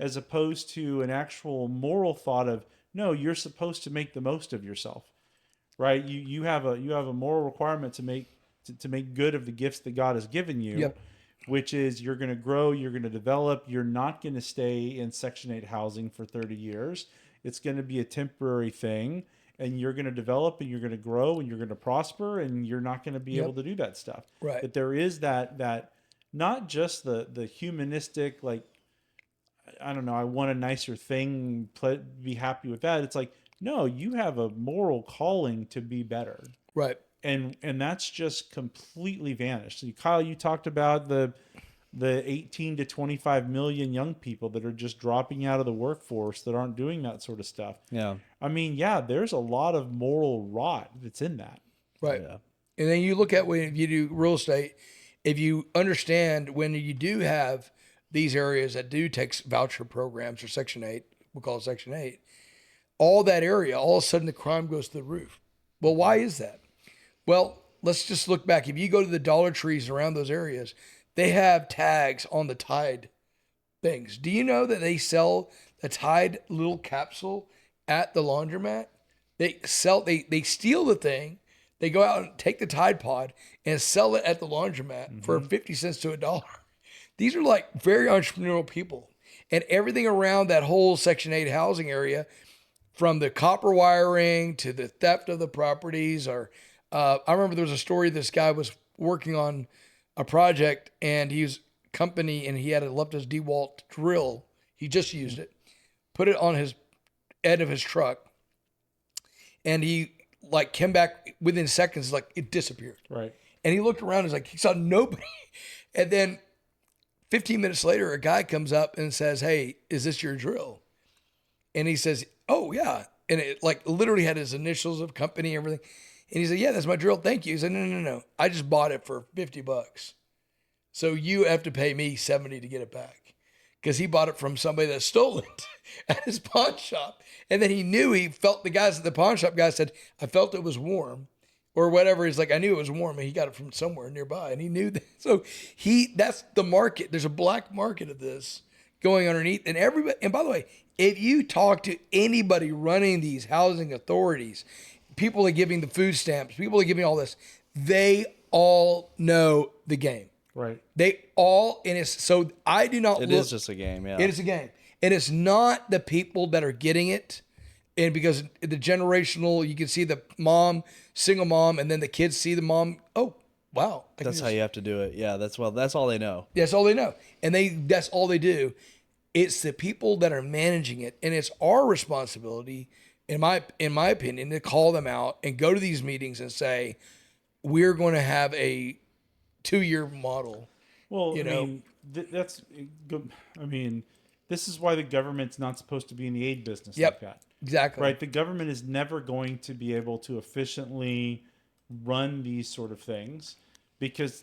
As opposed to an actual moral thought of, no, you're supposed to make the most of yourself, right? You have a moral requirement to make good of the gifts that God has given you. Yep. Which is, you're going to grow, you're going to develop, you're not going to stay in Section 8 housing for 30 years. It's going to be a temporary thing, and you're going to develop, and you're going to grow, and you're going to prosper, and you're not going to be able to do that stuff. Right. But there is that not just the humanistic, like, I don't know, I want a nicer thing, be happy with that. It's like, no, you have a moral calling to be better. Right. And that's just completely vanished. So Kyle, you talked about the 18 to 25 million young people that are just dropping out of the workforce that aren't doing that sort of stuff. Yeah. I mean, yeah, there's a lot of moral rot that's in that. Right. Yeah. And then you look at when you do real estate, if you understand when you do have these areas that do take voucher programs or Section 8, we'll call it Section 8, all that area, all of a sudden the crime goes to the roof. Well, why is that? Well, let's just look back. If you go to the Dollar Trees around those areas, they have tags on the Tide things. Do you know that they sell the Tide little capsule at the laundromat? They steal the thing. They go out and take the Tide Pod and sell it at the laundromat for 50 cents to $1. These are like very entrepreneurial people. And everything around that whole Section 8 housing area, from the copper wiring to the theft of the properties, or I remember there was a story, this guy was working on a project, and he was company, and he had left his DeWalt drill. He just used it, put it on his end of his truck, and he like came back within seconds, like it disappeared. Right. And he looked around, he's like, he saw nobody. And then 15 minutes later, a guy comes up and says, "Hey, is this your drill?" And he says, "Oh yeah." And it like literally had his initials of company, everything. And he said, "Yeah, that's my drill. Thank you." He said, No. I just bought it for $50. So you have to pay me $70 to get it back." Because he bought it from somebody that stole it at his pawn shop. And then he felt, the guys at the pawn shop guy said, "I felt it was warm," or whatever. He's like, "I knew it was warm," and he got it from somewhere nearby. And he knew that. So that's the market. There's a black market of this going underneath. And everybody, and by the way, if you talk to anybody running these housing authorities, people are giving the food stamps, people are giving all this, they all know the game. Right. They all, and it's, so I do not It is just a game. Yeah. It is a game. And it's not the people that are getting it. And because the generational, you can see the mom, single mom, and then the kids see the mom. Oh, wow. That's how you have to do it. Yeah. That's all they know. That's all they know. And that's all they do. It's the people that are managing it. And it's our responsibility, in my opinion, to call them out and go to these meetings and say, we're going to have a 2-year model. Well, You I know? mean, that's good. I mean, this is why the government's not supposed to be in the aid business like that. Exactly. Right. The government is never going to be able to efficiently run these sort of things because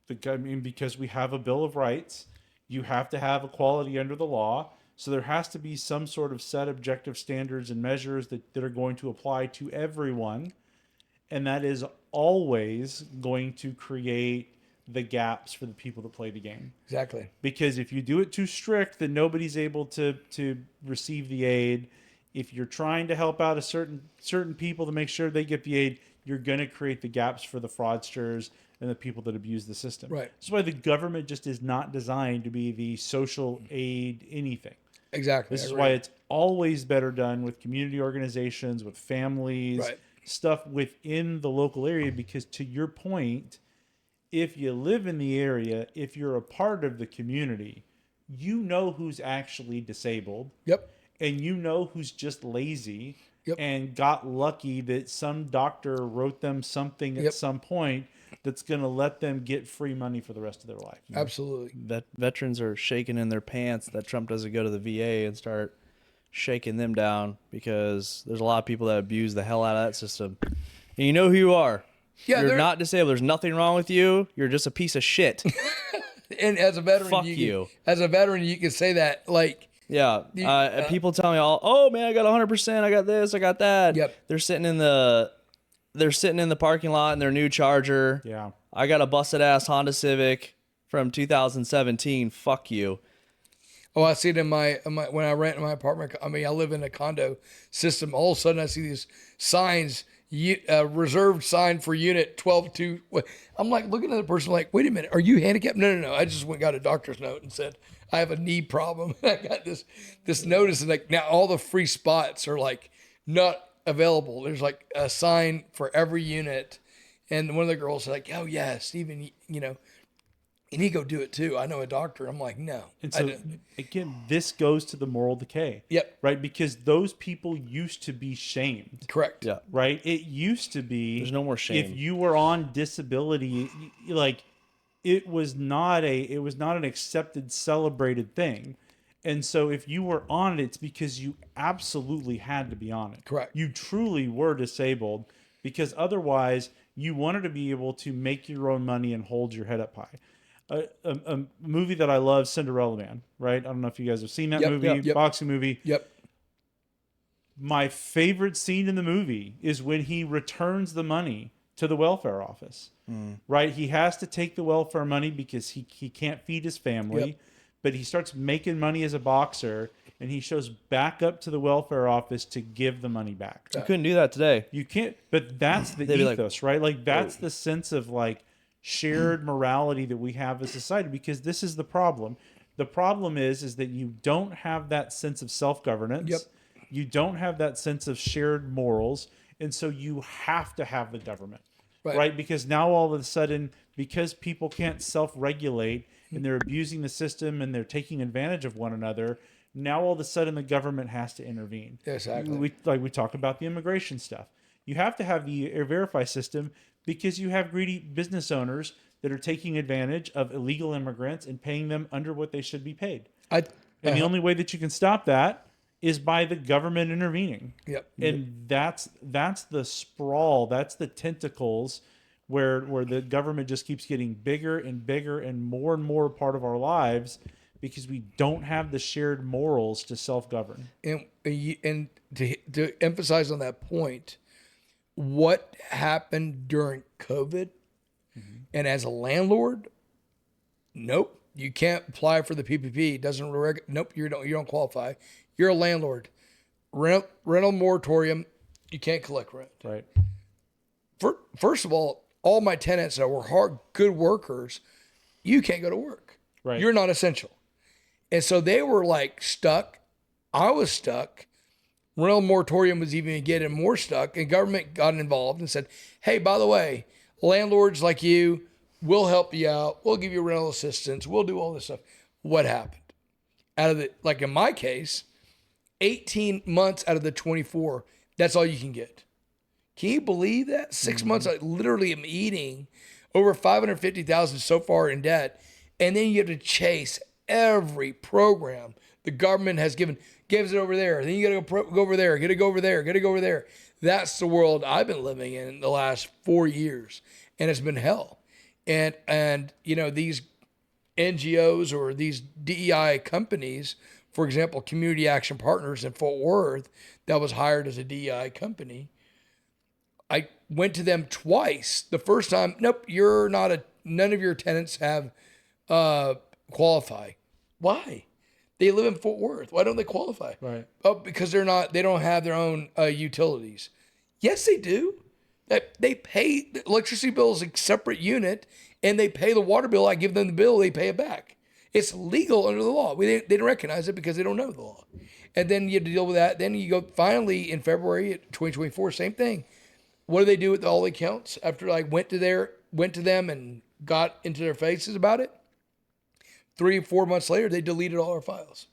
because we have a Bill of Rights. You have to have equality under the law. So there has to be some sort of set objective standards and measures that are going to apply to everyone. And that is always going to create the gaps for the people that play the game. Exactly. Because if you do it too strict, then nobody's able to receive the aid. If you're trying to help out a certain people to make sure they get the aid, you're going to create the gaps for the fraudsters than the people that abuse the system. Right. That's why the government just is not designed to be the social aid anything. Exactly. This is why it's always better done with community organizations, with families, Right. stuff within the local area. Because to your point, if you live in the area, if you're a part of the community, you know who's actually disabled. Yep. And you know who's just lazy. Yep. And got lucky that some doctor wrote them something at Yep. some point that's going to let them get free money for the rest of their life. Absolutely. Veterans are shaking in their pants that Trump doesn't go to the VA and start shaking them down, because there's a lot of people that abuse the hell out of that system. And you know who you are. Yeah, You're not disabled. There's nothing wrong with you. You're just a piece of shit. And as a veteran, Fuck you you. As a veteran, you can say that, like, Yeah. People tell me oh man, I got 100%. I got this. I got that. Yep. They're sitting in the parking lot in their new Charger. Yeah. I got a busted ass Honda Civic from 2017. Fuck you. oh, I see it in my when I rent in my apartment. I mean, I live in a condo system. All of a sudden, I see these signs, reserved sign for unit 12-2. I'm like looking at the person like, wait a minute, are you handicapped? No. I just went and got a doctor's note and said I have a knee problem. I got this notice, and like now all the free spots are like not available. There's like a sign for every unit, and one of the girls like, oh yeah, Steven, you know, you need to go do it too. I know a doctor. I'm like, no. And so again, this goes to the moral decay. Yep. Right? Because those people used to be shamed. Correct. Yeah. Right? It used to be There's no more shame. if you were on disability, like it was not an accepted, celebrated thing. And so if you were on it, it's because you absolutely had to be on it. Correct. You truly were disabled, because otherwise you wanted to be able to make your own money and hold your head up high. A movie that I love, Cinderella Man, right? I don't know if you guys have seen that movie, boxing movie. Yep. My favorite scene in the movie is when he returns the money to the welfare office, right? He has to take the welfare money because he can't feed his family, but he starts making money as a boxer, and he shows back up to the welfare office to give the money back. You couldn't do that today. You can't, but that's the They'd be like, ethos, right? Like that's the sense of like shared morality that we have as a society, because this is the problem. The problem is that you don't have that sense of self-governance. Yep. You don't have that sense of shared morals. And so you have to have the government, right? Because now all of a sudden, because people can't self-regulate and they're abusing the system and they're taking advantage of one another, now all of a sudden the government has to intervene. Exactly. We talk about the immigration stuff. You have to have the Verify system because you have greedy business owners that are taking advantage of illegal immigrants and paying them under what they should be paid. And the only way that you can stop that is by the government intervening. Yep. And that's the sprawl, that's the tentacles where the government just keeps getting bigger and bigger and more part of our lives, because we don't have the shared morals to self-govern. And to emphasize on that point, what happened during COVID, and as a landlord, nope, you can't apply for the PPP. It doesn't nope, you don't qualify. You're a landlord. Rental moratorium, you can't collect rent. Right. First of all my tenants that were good workers, you can't go to work. Right. You're not essential. And so they were like stuck. I was stuck. Rental moratorium was even getting more stuck, and government got involved and said, hey, by the way, landlords like you, we'll help you out. We'll give you rental assistance. We'll do all this stuff. What happened? Like in my case, 18 months out of the 24, that's all you can get. Can you believe that? 6 months, I literally am eating over $550,000 so far in debt. And then you have to chase every program the government has gives it over there. Then you got to go over there, got to go over there, got to go over there. That's the world I've been living in the last 4 years, and it's been hell. And you know, these NGOs or these DEI companies, for example, Community Action Partners in Fort Worth, that was hired as a DEI company. I went to them twice. The first time, nope, none of your tenants have qualify. Why? They live in Fort Worth. Why don't they qualify? Right. Oh, because they don't have their own utilities. Yes, they do. They pay the electricity bill is a separate unit, and they pay the water bill. I give them the bill, they pay it back. It's legal under the law. They didn't recognize it because they don't know the law. And then you have to deal with that. Then you go finally in February 2024, same thing. What do they do with all the accounts after I went to them and got into their faces about it? 3 or 4 months later, they deleted all our files.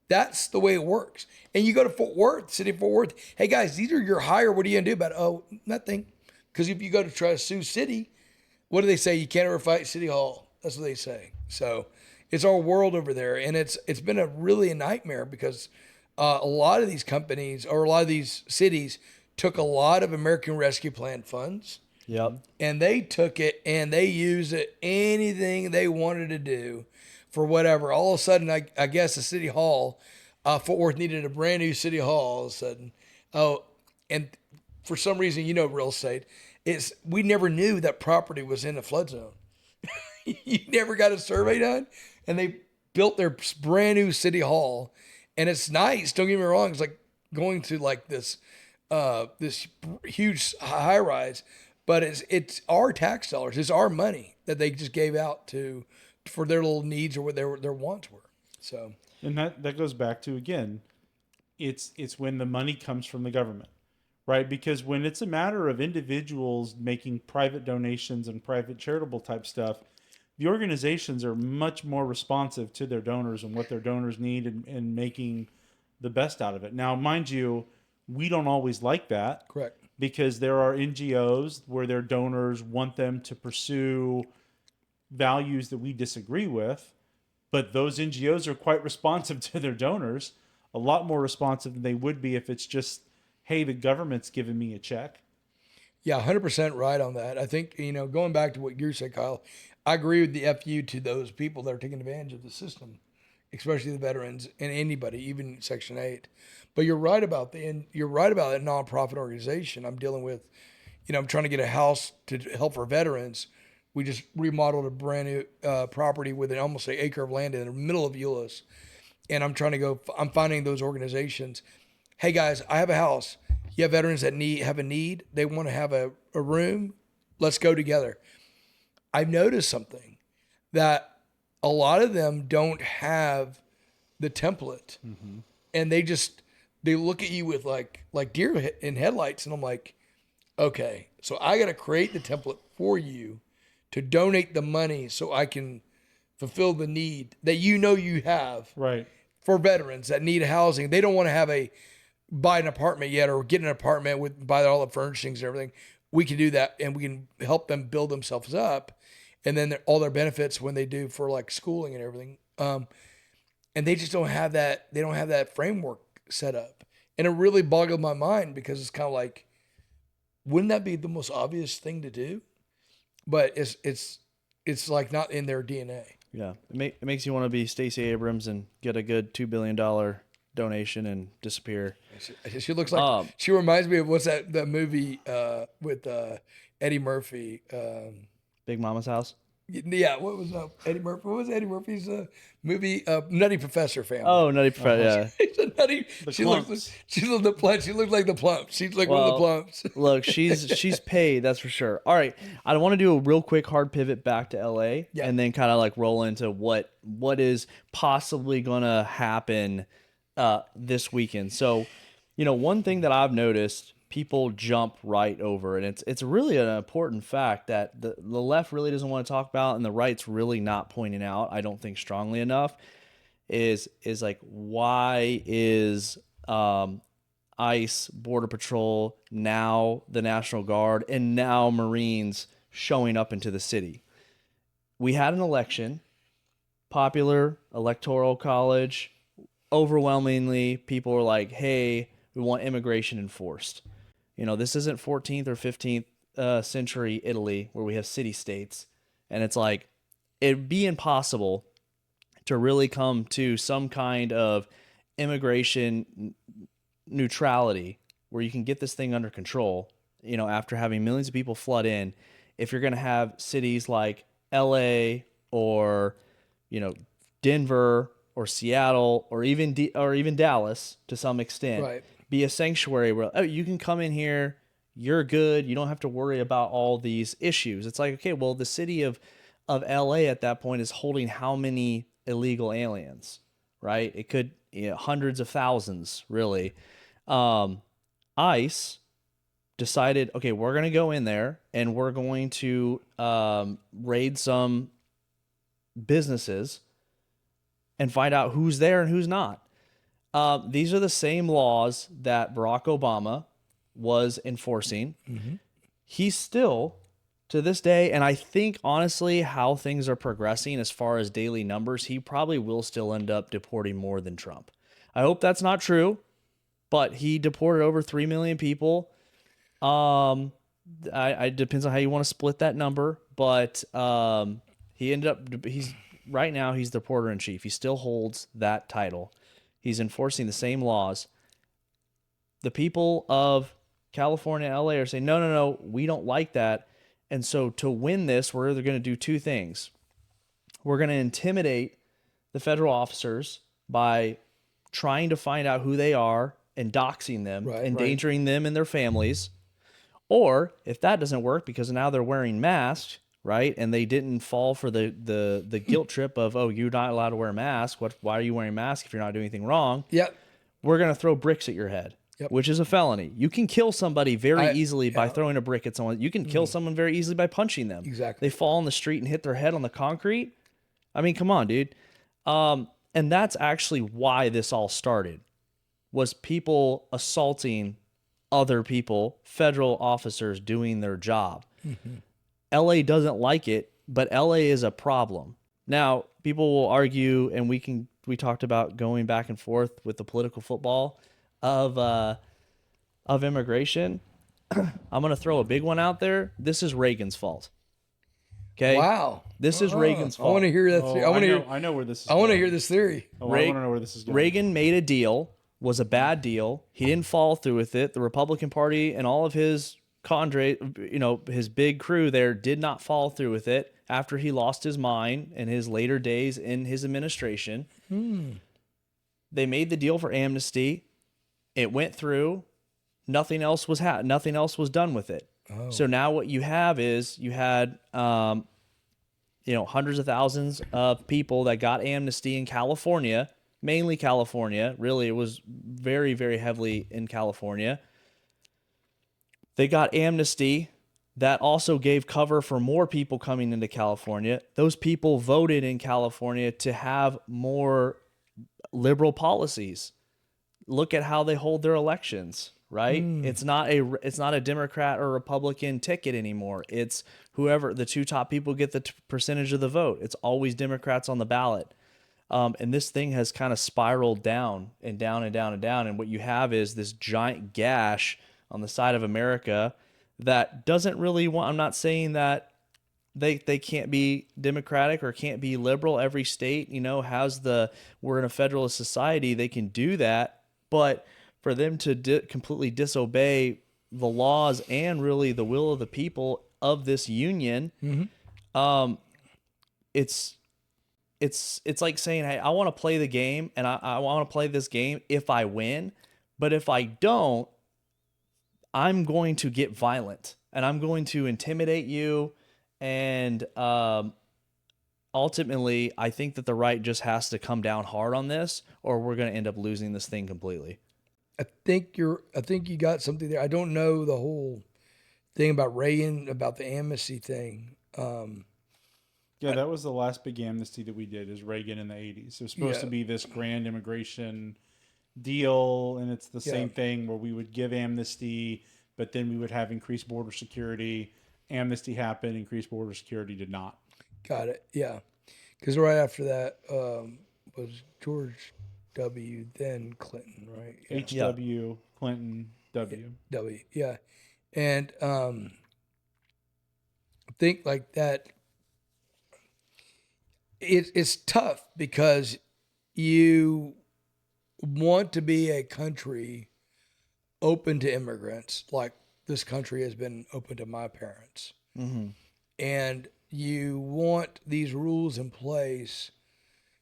That's the way it works. And you go to Fort Worth, city of Fort Worth. Hey guys, these are your hire. What are you gonna do about it? Oh, nothing. Because if you go to try to sue city, what do they say? You can't ever fight City Hall. That's what they say. So it's our world over there, and it's been a really a nightmare because a lot of these companies or a lot of these cities took a lot of American Rescue Plan funds. Yep. And they took it and they used it anything they wanted to do for whatever. All of a sudden, I guess the city hall, Fort Worth needed a brand new city hall all of a sudden. Oh, and for some reason, real estate, we never knew that property was in a flood zone. You never got a survey done, and they built their brand new city hall, and it's nice. Don't get me wrong; it's like going to like this huge high rise, but it's our tax dollars, it's our money that they just gave out for their little needs or what their wants were. So, and that goes back to, again, it's when the money comes from the government. Right, because when it's a matter of individuals making private donations and private charitable type stuff, the organizations are much more responsive to their donors and what their donors need and making the best out of it. Now, mind you, we don't always like that. correct. Because there are NGOs where their donors want them to pursue values that we disagree with, but those NGOs are quite responsive to their donors, a lot more responsive than they would be if it's just, hey, the government's giving me a check. Yeah, 100% right on that. I think, going back to what you said, Kyle, I agree with the FU to those people that are taking advantage of the system, especially the veterans and anybody, even Section 8. But you're right about that nonprofit organization I'm dealing with. I'm trying to get a house to help our veterans. We just remodeled a brand new property with almost an acre of land in the middle of Euless. And I'm finding those organizations. Hey guys, I have a house. You have veterans that have a need. They want to have a room. Let's go together. I've noticed something that a lot of them don't have the template, and they look at you with like deer in headlights, and I'm like, okay, so I got to create the template for you to donate the money so I can fulfill the need that you have Right. for veterans that need housing. They don't want to buy an apartment yet or get an apartment buy all the furnishings and everything. We can do that, and we can help them build themselves up, and then all their benefits when they do for like schooling and everything. And they just don't have that. They don't have that framework set up, and it really boggled my mind because it's kind of like, wouldn't that be the most obvious thing to do? But it's like not in their DNA. Yeah, it makes you want to be Stacey Abrams and get a good $2 billion donation and disappear. She looks like she reminds me of what's that movie with Eddie Murphy. Big Mama's House. Yeah, what was Eddie Murphy? What was Eddie Murphy's movie? Nutty Professor family. Oh, Nutty Professor. Yeah. She's a nutty. She looks like the plumps. She's like one of the plumps. Look, she's paid. That's for sure. All right, I want to do a real quick hard pivot back to LA, and then kind of like roll into what is possibly gonna happen this weekend. So, one thing that I've noticed, people jump right over, and it's really an important fact that the left really doesn't want to talk about, and the right's really not pointing out, I don't think strongly enough, is like, why is ICE, Border Patrol, now the National Guard, and now Marines showing up into the city? We had an election, popular electoral college, overwhelmingly people were like, hey, we want immigration enforced. This isn't 14th or 15th century Italy where we have city-states. And it's like, it'd be impossible to really come to some kind of immigration neutrality where you can get this thing under control, after having millions of people flood in, if you're going to have cities like LA or, Denver or Seattle or even Dallas to some extent. Right. Be a sanctuary where you can come in here, you're good. You don't have to worry about all these issues. It's like, okay, well, the city of LA at that point is holding how many illegal aliens, right? It could, hundreds of thousands, really. ICE decided, okay, we're going to go in there and we're going to raid some businesses and find out who's there and who's not. These are the same laws that Barack Obama was enforcing. Mm-hmm. He's still, to this day, and I think honestly how things are progressing as far as daily numbers, he probably will still end up deporting more than Trump. I hope that's not true, but he deported over 3 million people. It depends on how you want to split that number, but right now he's the porter in chief. He still holds that title. He's enforcing the same laws. The people of California and LA are saying, no, we don't like that. And so to win this, we're going to do two things. We're going to intimidate the federal officers by trying to find out who they are and doxing them, endangering them and their families. Or if that doesn't work, because now they're wearing masks, right? And they didn't fall for the guilt trip of, oh, you're not allowed to wear a mask. Why are you wearing a mask if you're not doing anything wrong? Yep. We're going to throw bricks at your head, which is a felony. You can kill somebody very easily by throwing a brick at someone. You can kill someone very easily by punching them. Exactly. They fall on the street and hit their head on the concrete. I mean, come on, dude. And that's actually why this all started, was people assaulting other people, federal officers doing their job. Mm-hmm. LA doesn't like it, but LA is a problem. Now, people will argue, and we talked about going back and forth with the political football of immigration. I'm going to throw a big one out there. This is Reagan's fault. Okay. Wow. This is Reagan's fault. I want to hear that. I know where this is. I want to hear this theory. I want to know where this is going. Reagan made a deal, was a bad deal. He didn't follow through with it. The Republican Party and all of his cadre, his big crew there did not follow through with it after he lost his mind in his later days in his administration. They made the deal for amnesty. It went through. Nothing else was was done with it. Oh. So now what you have is you had hundreds of thousands of people that got amnesty in California, mainly California. Really, it was very, very heavily in California. They got amnesty. That also gave cover for more people coming into California. Those people voted in California to have more liberal policies. Look at how they hold their elections, right? It's not a Democrat or Republican ticket anymore. It's whoever the two top people get the percentage of the vote. It's always Democrats on the ballot. And this thing has kind of spiraled down and down and down and down. And what you have is this giant gash on the side of America that doesn't really want, I'm not saying that they can't be Democratic or can't be liberal. Every state, we're in a federalist society. They can do that. But for them to completely disobey the laws and really the will of the people of this union, it's like saying, hey, I want to play the game and I want to play this game if I win. But if I don't, I'm going to get violent and I'm going to intimidate you. And ultimately, I think that the right just has to come down hard on this, or we're going to end up losing this thing completely. I think you got something there. I don't know the whole thing about Reagan, about the amnesty thing. Yeah, that was the last big amnesty that we did, is Reagan in the 80s. It was supposed to be this grand immigration deal, and it's the same thing where we would give amnesty, but then we would have increased border security. Amnesty happened, increased border security did not. Got it, yeah. Because right after that was George W., then Clinton, right? Yeah. H.W., Clinton, W. W, yeah. And I think like that, it's tough because you want to be a country open to immigrants, like this country has been open to my parents. Mm-hmm. And you want these rules in place,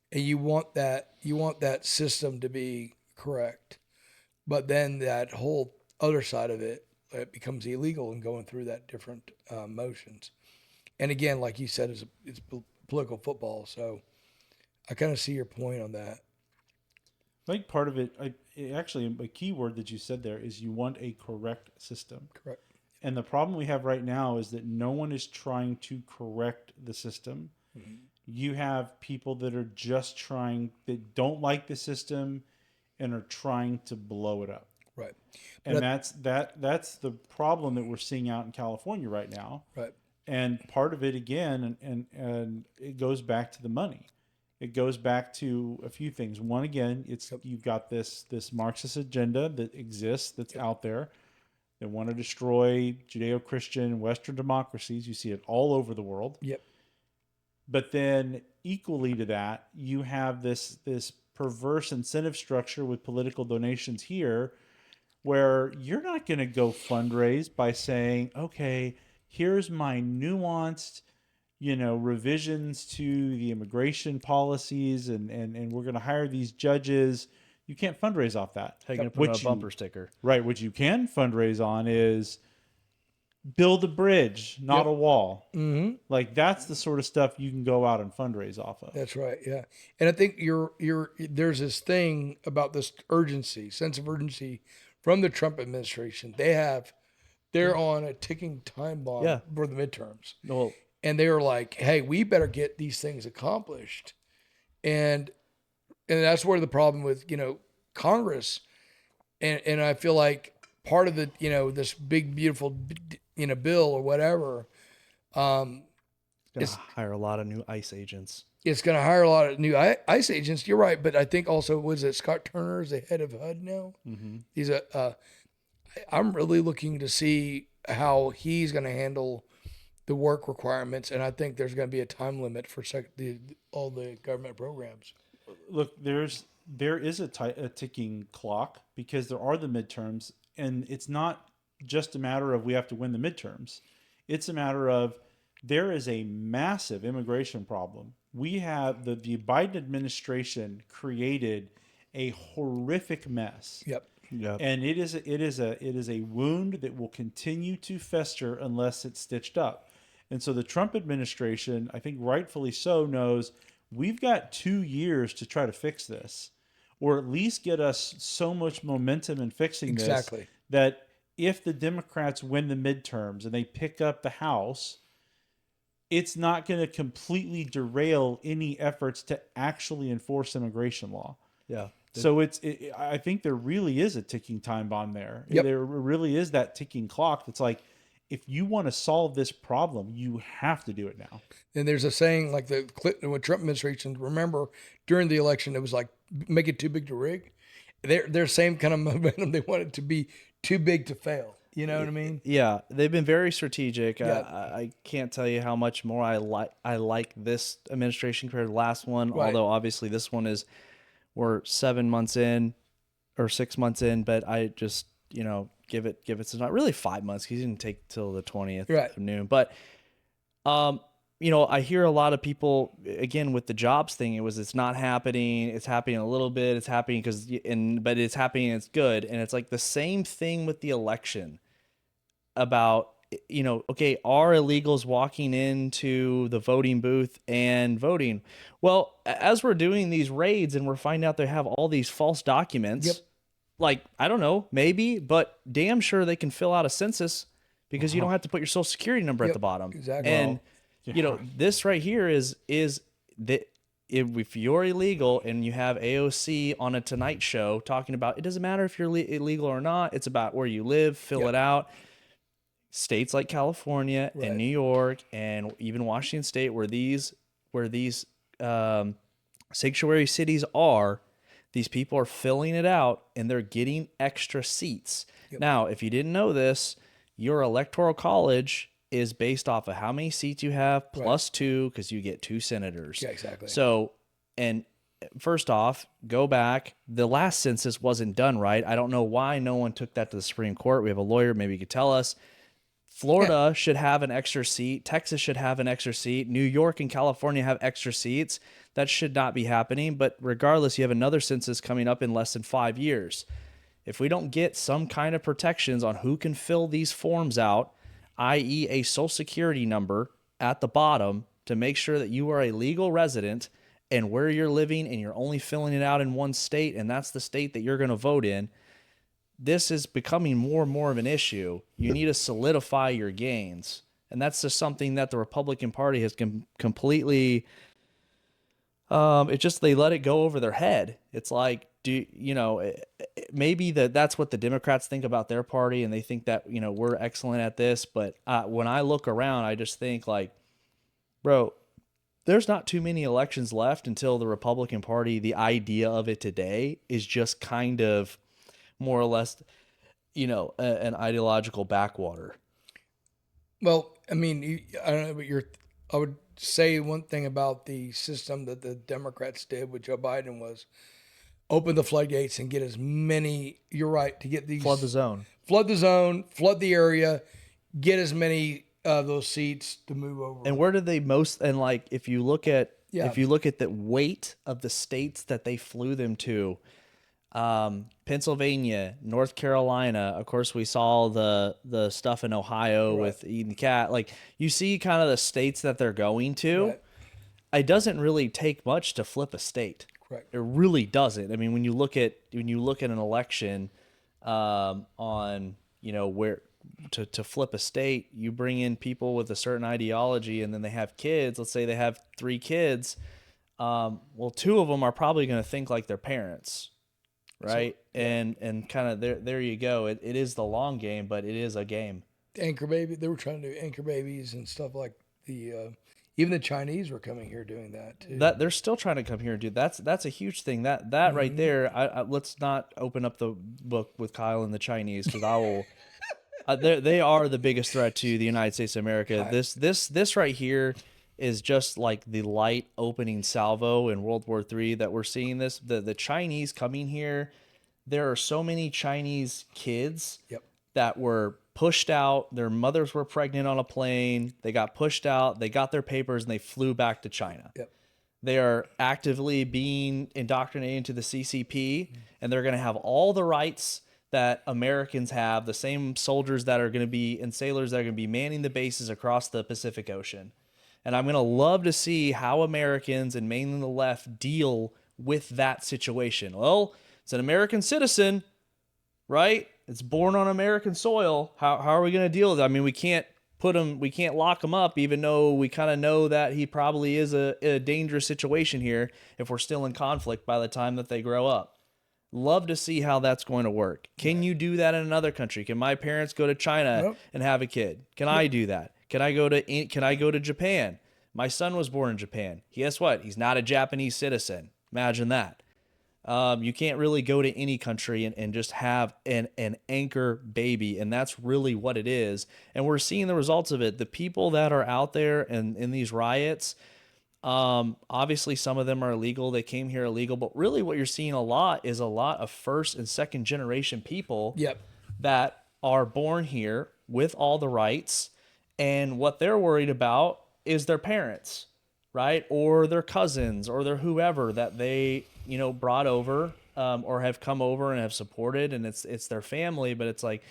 and you want that system to be correct. But then that whole other side of it, it becomes illegal and going through that different motions. And again, like you said, it's political football. So I kind of see your point on that. I think part of it, actually, a key word that you said there is you want a correct system. Correct. And the problem we have right now is that no one is trying to correct the system. Mm-hmm. You have people that are just that don't like the system and are trying to blow it up. Right. And that's the problem that we're seeing out in California right now. Right. And part of it, again, and it goes back to the money. It goes back to a few things. One, again, you've got this Marxist agenda that exists, that's out there. They want to destroy Judeo-Christian Western democracies. You see it all over the world. Yep. But then equally to that, you have this perverse incentive structure with political donations here where you're not going to go fundraise by saying, okay, here's my nuanced, revisions to the immigration policies and we're going to hire these judges. You can't fundraise off that. How are you going to put on a bumper sticker? Right. What you can fundraise on is build a bridge, not a wall. Mm-hmm. Like that's the sort of stuff you can go out and fundraise off of. That's right. Yeah. And I think there's this thing about this sense of urgency from the Trump administration. They're on a ticking time bomb for the midterms. Well, and they were like, hey, we better get these things accomplished. And that's where the problem with, Congress. And I feel like part of the, this big, beautiful, bill or whatever. It's going to hire a lot of new ICE agents. It's going to hire a lot of new ICE agents. You're right. But I think also, was it Scott Turner is the head of HUD now? Mm-hmm. He's I'm really looking to see how he's going to handle the work requirements. And I think there's going to be a time limit for all the government programs. Look, there is a ticking clock because there are the midterms, and it's not just a matter of we have to win the midterms. It's a matter of there is a massive immigration problem. We have the Biden administration created a horrific mess. Yep. And it is a wound that will continue to fester unless it's stitched up. And so the Trump administration, I think rightfully so, knows we've got 2 years to try to fix this, or at least get us so much momentum in fixing this that if the Democrats win the midterms and they pick up the House, it's not going to completely derail any efforts to actually enforce immigration law. Yeah. So I think there really is a ticking time bomb there. Yep. There really is that ticking clock that's like, if you want to solve this problem, you have to do it now. And there's a saying like the Clinton with Trump administration, remember during the election, it was like, make it too big to rig. Their same kind of momentum. They want it to be too big to fail. You know what I mean? Yeah. They've been very strategic. Yeah. I can't tell you how much more I like this administration compared to the last one. Right. Although obviously this one we're 7 months in or 6 months in, but I just, give it some, not really 5 months because he didn't take till the 20th of noon. But, I hear a lot of people, again, with the jobs thing, it's not happening. It's happening a little bit. It's happening but it's happening and it's good. And it's like the same thing with the election about, okay, are illegals walking into the voting booth and voting? Well, as we're doing these raids and we're finding out they have all these false documents, like, I don't know, maybe, but damn sure they can fill out a census because you don't have to put your social security number at the bottom. Exactly. And, this right here is that if you're illegal and you have AOC on a Tonight Show talking about, it doesn't matter if you're illegal or not, it's about where you live, fill it out. States like California and New York and even Washington State, where these sanctuary cities are, these people are filling it out and they're getting extra seats. Now, if you didn't know this, your electoral college is based off of how many seats you have plus 2, because you get 2 senators. Yeah, exactly. So, and first off, go back. The last census wasn't done right. I don't know why no one took that to the Supreme Court. We have a lawyer. Maybe you could tell us. Florida should have an extra seat. Texas should have an extra seat. New York and California have extra seats. That should not be happening. But regardless, you have another census coming up in less than 5 years. If we don't get some kind of protections on who can fill these forms out, i.e. a social security number at the bottom to make sure that you are a legal resident and where you're living and you're only filling it out in one state and that's the state that you're going to vote in, this is becoming more and more of an issue. You need to solidify your gains. And that's just something that the Republican Party has completely, they let it go over their head. It's like, maybe that's what the Democrats think about their party and they think that, we're excellent at this. But when I look around, I just think like, bro, there's not too many elections left until the Republican Party, the idea of it today is just kind of more or less, an ideological backwater. Well, I mean, I don't know, but I would say one thing about the system that the Democrats did with Joe Biden was open the floodgates and get as many, you're right, to get these. Flood the zone, flood the area, get as many of those seats to move over. And where did they if you look at the weight of the states that they flew them to, Pennsylvania, North Carolina, of course we saw the stuff in Ohio with eating the cat. Like you see kind of the states that they're going to. Right. It doesn't really take much to flip a state. Correct. It really doesn't. I mean, when you look at an election, on where to flip a state, you bring in people with a certain ideology, and then they have kids. Let's say they have 3 kids. Well, 2 of them are probably going to think like their parents, right? So, and kind of there you go. It is the long game, but it is a game. Anchor baby. They were trying to do anchor babies and stuff like even the Chinese were coming here doing that too. That they're still trying to come here and do that's a huge thing. That mm-hmm. right there. I let's not open up the book with Kyle and the Chinese because I will. They are the biggest threat to the United States of America. This right here is just like the light opening salvo in World War III that we're seeing this. The Chinese coming here, there are so many Chinese kids that were pushed out. Their mothers were pregnant on a plane. They got pushed out. They got their papers and they flew back to China. Yep. They are actively being indoctrinated into the CCP, and they're going to have all the rights that Americans have, the same soldiers that are going to be and sailors that are going to be manning the bases across the Pacific Ocean. And I'm going to love to see how Americans and mainly the left deal with that situation. Well, it's an American citizen, right? It's born on American soil. How are we going to deal with it? I mean, we can't lock him up, even though we kind of know that he probably is a dangerous situation here if we're still in conflict by the time that they grow up. Love to see how that's going to work. Can you do that in another country? Can my parents go to China and have a kid? Can I do that? Can I go to Japan? My son was born in Japan. Guess what? He's not a Japanese citizen. Imagine that. You can't really go to any country and just have an anchor baby, and that's really what it is. And we're seeing the results of it. The people that are out there and in these riots, obviously some of them are illegal. They came here illegal, but really what you're seeing a lot of first and second generation people that are born here with all the rights, and what they're worried about is their parents, right? Or their cousins or their whoever that they, brought over, or have come over and have supported, and it's their family, but it's like,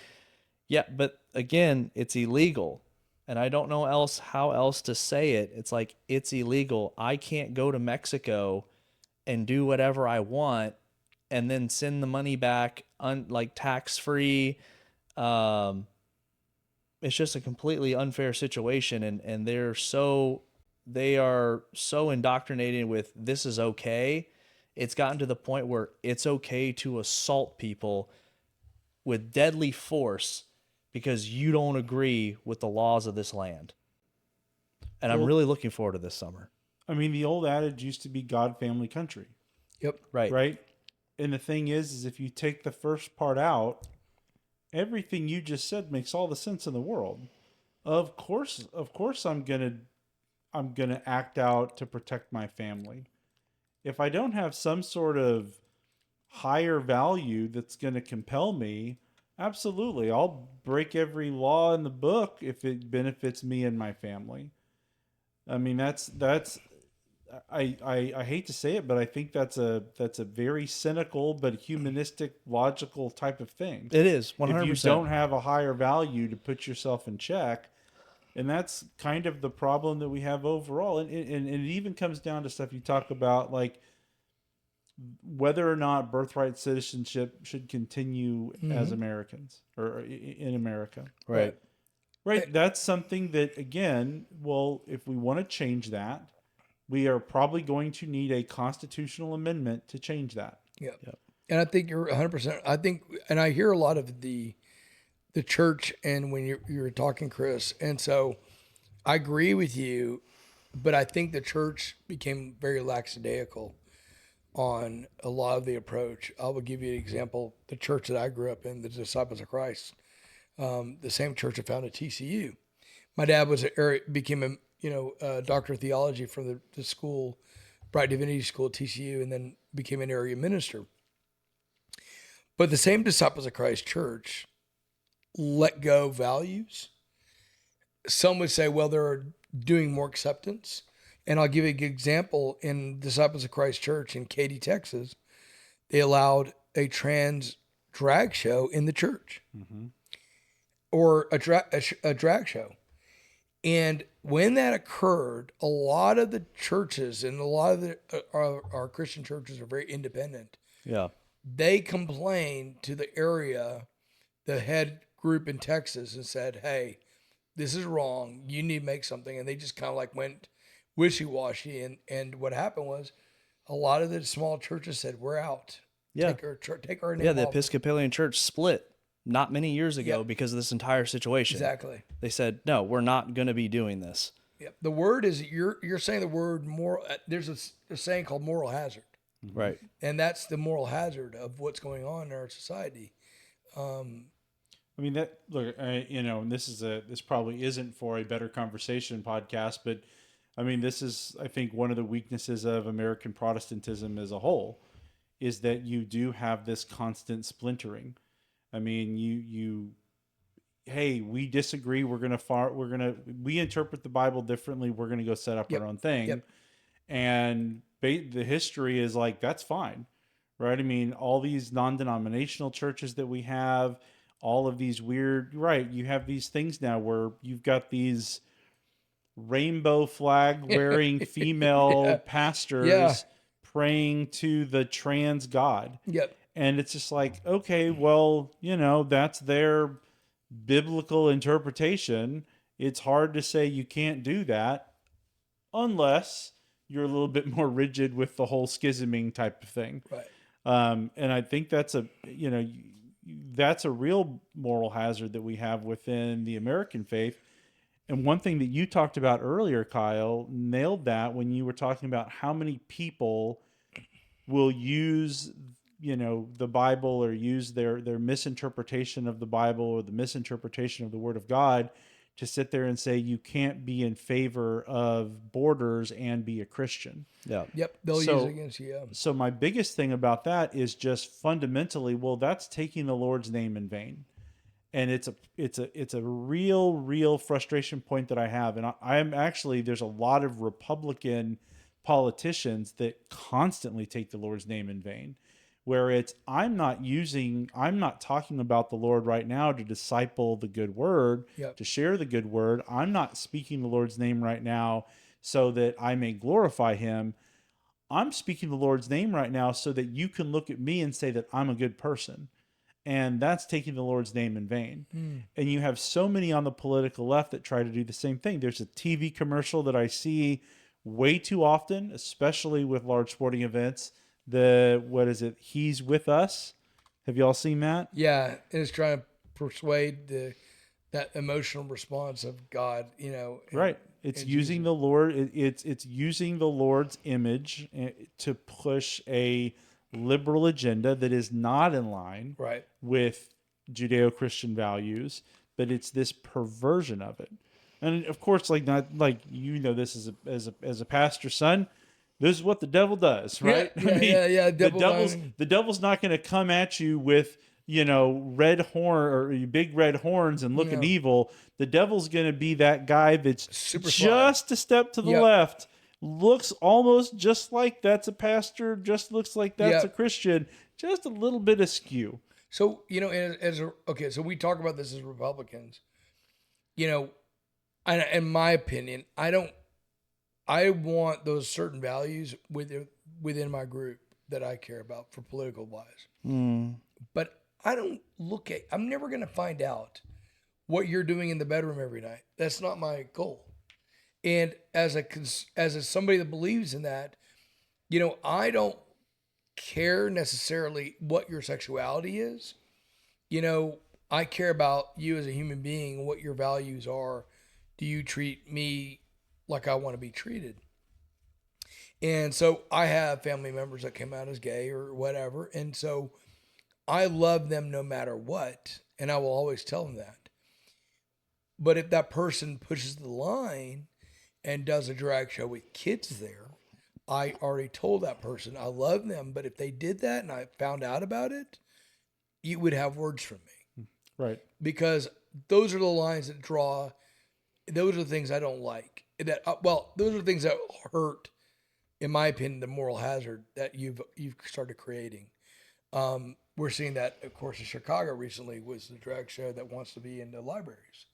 but again, it's illegal. And I don't know how else to say it. It's like, it's illegal. I can't go to Mexico and do whatever I want and then send the money back tax-free. It's just a completely unfair situation. And they are so indoctrinated with this is okay. It's gotten to the point where it's okay to assault people with deadly force because you don't agree with the laws of this land. And I'm really looking forward to this summer. I mean, the old adage used to be God, family, country. Yep. Right. And the thing is if you take the first part out, everything you just said makes all the sense in the world. Of course I'm going to act out to protect my family. If I don't have some sort of higher value that's going to compel me, absolutely, I'll break every law in the book if it benefits me and my family. I mean, that's I hate to say it, but I think that's a very cynical but humanistic, logical type of thing. It is If 100%. you don't have a higher value to put yourself in check, and that's kind of the problem that we have overall. And it even comes down to stuff you talk about, like whether or not birthright citizenship should continue as Americans or in America. Right. Right. That's something that, again, well, if we want to change that, we are probably going to need a constitutional amendment to change that. Yeah. And I think you're 100%. I think, and I hear a lot of the church, and when you're talking, Chris, and so I agree with you, but I think the church became very lackadaisical on a lot of the approach. I will give you an example. The church that I grew up in, the Disciples of Christ, the same church I founded TCU. My dad became a doctor of theology from the school, Bright Divinity School at TCU, and then became an area minister. But the same Disciples of Christ church let go values. Some would say, well, they're doing more acceptance. And I'll give you an example. In Disciples of Christ Church in Katy, Texas, they allowed a trans drag show in the church, or a drag show. And when that occurred, a lot of the churches and a lot of our Christian churches are very independent. Yeah. They complained to the head group in Texas, and said, hey, this is wrong. You need to make something. And they just kind of like went wishy-washy. And what happened was a lot of the small churches said, we're out. Yeah. Take our name Yeah, the off. Episcopalian Church split not many years ago because of this entire situation. Exactly. They said, no, we're not going to be doing this. Yep. The word is, you're saying the word moral. There's a saying called moral hazard. Right. And that's the moral hazard of what's going on in our society. I mean, that, look, and this probably isn't for a Better Conversation podcast, but I mean, this is, I think, one of the weaknesses of American Protestantism as a whole, is that you do have this constant splintering. I mean, hey, we disagree. We interpret the Bible differently. We're going to go set up our own thing. Yep. And the history is like, that's fine. Right. I mean, all these non-denominational churches that we have, all of these weird, right. You have these things now where you've got these rainbow flag wearing female pastors praying to the trans God. Yep. And it's just like, okay, well, that's their biblical interpretation. It's hard to say you can't do that unless you're a little bit more rigid with the whole schisming type of thing. Right. And I think that's a real moral hazard that we have within the American faith. And one thing that you talked about earlier, Kyle, nailed that when you were talking about how many people will use, the Bible, or use their misinterpretation of the Bible or the misinterpretation of the Word of God to sit there and say you can't be in favor of borders and be a Christian. Yeah. Yep. They'll use it against you. Yeah. So my biggest thing about that is just fundamentally, well, that's taking the Lord's name in vain. And it's a real frustration point that I have. And I am actually, there's a lot of Republican politicians that constantly take the Lord's name in vain, where I'm not talking about the Lord right now to disciple the good word, to share the good word. I'm not speaking the Lord's name right now so that I may glorify him. I'm speaking the Lord's name right now so that you can look at me and say that I'm a good person. And that's taking the Lord's name in vain. And you have so many on the political left that try to do the same thing. There's a TV commercial that I see way too often, especially with large sporting events. What is it? He's with us. Have y'all seen that? Yeah. And it's trying to persuade that emotional response of God, Right. It's using the Lord. It's using the Lord's image to push a liberal agenda that is not in line with Judeo-Christian values, but it's this perversion of it. And of course, this as a pastor's son, this is what the devil does, right? Yeah. The devil's not going to come at you with red horn or big red horns and looking evil. The devil's going to be that guy that's super just a step to the left, looks almost just like that's a pastor, just looks like that's Yeah. a Christian, just a little bit askew. So, okay, so we talk about this as Republicans. In my opinion, I want those certain values within my group that I care about for political wise. But I'm never going to find out what you're doing in the bedroom every night. That's not my goal. And as somebody that believes in that, I don't care necessarily what your sexuality is. I care about you as a human being, what your values are. Do you treat me like I want to be treated? And so I have family members that came out as gay or whatever. And so I love them no matter what. And I will always tell them that. But if that person pushes the line and does a drag show with kids there, I already told that person I love them. But if they did that and I found out about it, you would have words from me. Right. Because those are the lines that draw. Those are the things I don't like. Those are the things that hurt, in my opinion, the moral hazard that you've started creating. We're seeing that, of course, in Chicago recently was the drag show that wants to be in the libraries.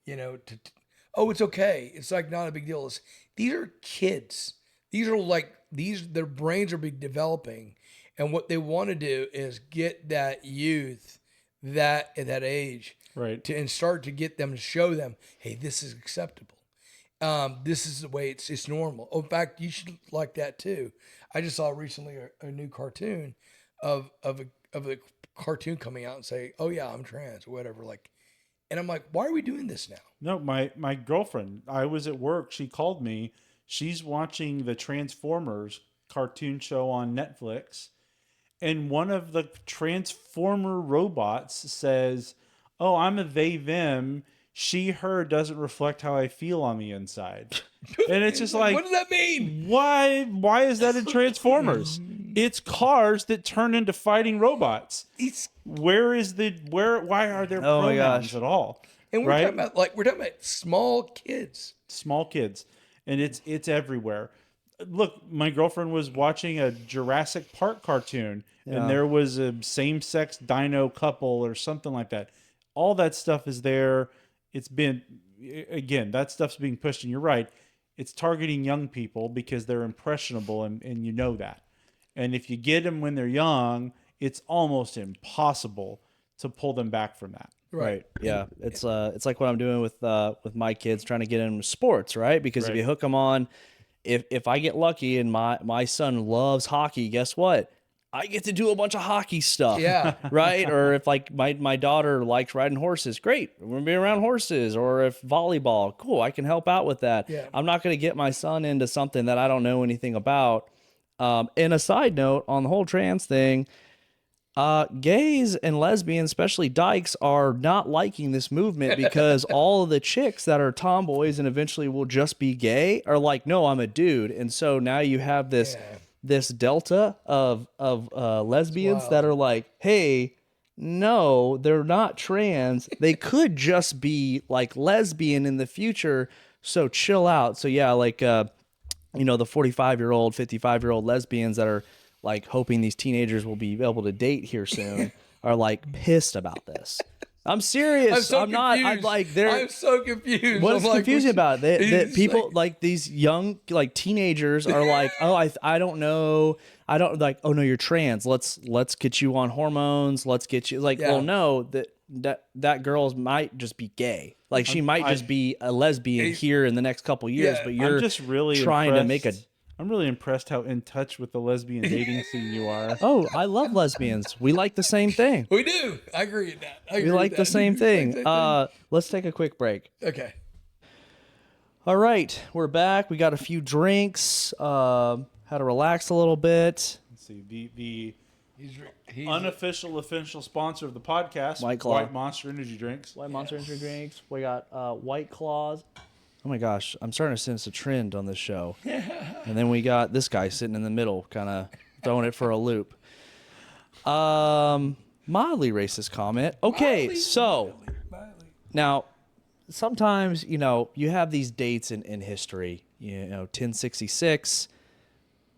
It's okay. It's like not a big deal. These are kids. Their brains are developing, and what they want to do is get that youth at that age, Right. and start to get them to show them, hey, this is acceptable. This is the way it's normal. Oh, in fact, you should like that too. I just saw recently a new cartoon of a cartoon coming out and say, oh yeah, I'm trans or whatever. And I'm like, why are we doing this now? No, my girlfriend, I was at work. She called me. She's watching the Transformers cartoon show on Netflix. And one of the Transformer robots says, oh, I'm a they, them. She, her doesn't reflect how I feel on the inside. And it's just like, what does that mean? Why is that in Transformers? It's cars that turn into fighting robots. Why are there Oh my pronouns gosh. at all? And we're talking about small kids. Small kids. And it's everywhere. Look, my girlfriend was watching a Jurassic Park cartoon, and there was a same-sex dino couple or something like that. All that stuff is there. It's been, again, that stuff's being pushed, and you're right. It's targeting young people because they're impressionable, and you know that. And if you get them when they're young, it's almost impossible to pull them back from that. Right. Yeah. It's like what I'm doing with my kids, trying to get into sports, right? Because if you hook them on, if I get lucky and my son loves hockey, guess what? I get to do a bunch of hockey stuff. Yeah. Right. Or if like my daughter likes riding horses, great. We're gonna be around horses. Or if volleyball, cool, I can help out with that. Yeah. I'm not gonna get my son into something that I don't know anything about. And a side note on the whole trans thing, gays and lesbians, especially dykes, are not liking this movement because all of the chicks that are tomboys and eventually will just be gay are like, no, I'm a dude. And so now you have this delta of lesbians that are like, hey, no, they're not trans. They could just be like lesbian in the future. So chill out. So yeah, like, the 45-year-old, 55-year-old lesbians that are like hoping these teenagers will be able to date here soon are like pissed about this. I'm serious. I'm not. I'm like, I'm so confused. What's confusing about it? That people like these young like teenagers are like, oh, I don't know. I don't like. Oh no, you're trans. Let's get you on hormones. Let's get you like. Well, no, that girl might just be gay. Like she might just be a lesbian here in the next couple years. But you're I'm just really trying to make a. I'm really impressed how in touch with the lesbian dating scene you are. Oh, I love lesbians. We like the same thing. We do. I agree with that. We like the same thing. Let's take a quick break. Okay. All right, we're back. We got a few drinks. How to relax a little bit. Let's see. The unofficial official sponsor of the podcast, White Claw. White Monster Energy Drinks. White Monster Energy Drinks. We got White Claws. Oh my gosh, I'm starting to sense a trend on this show. And then we got this guy sitting in the middle, kind of throwing it for a loop. Mildly racist comment. Okay, so now sometimes, you have these dates in history 1066,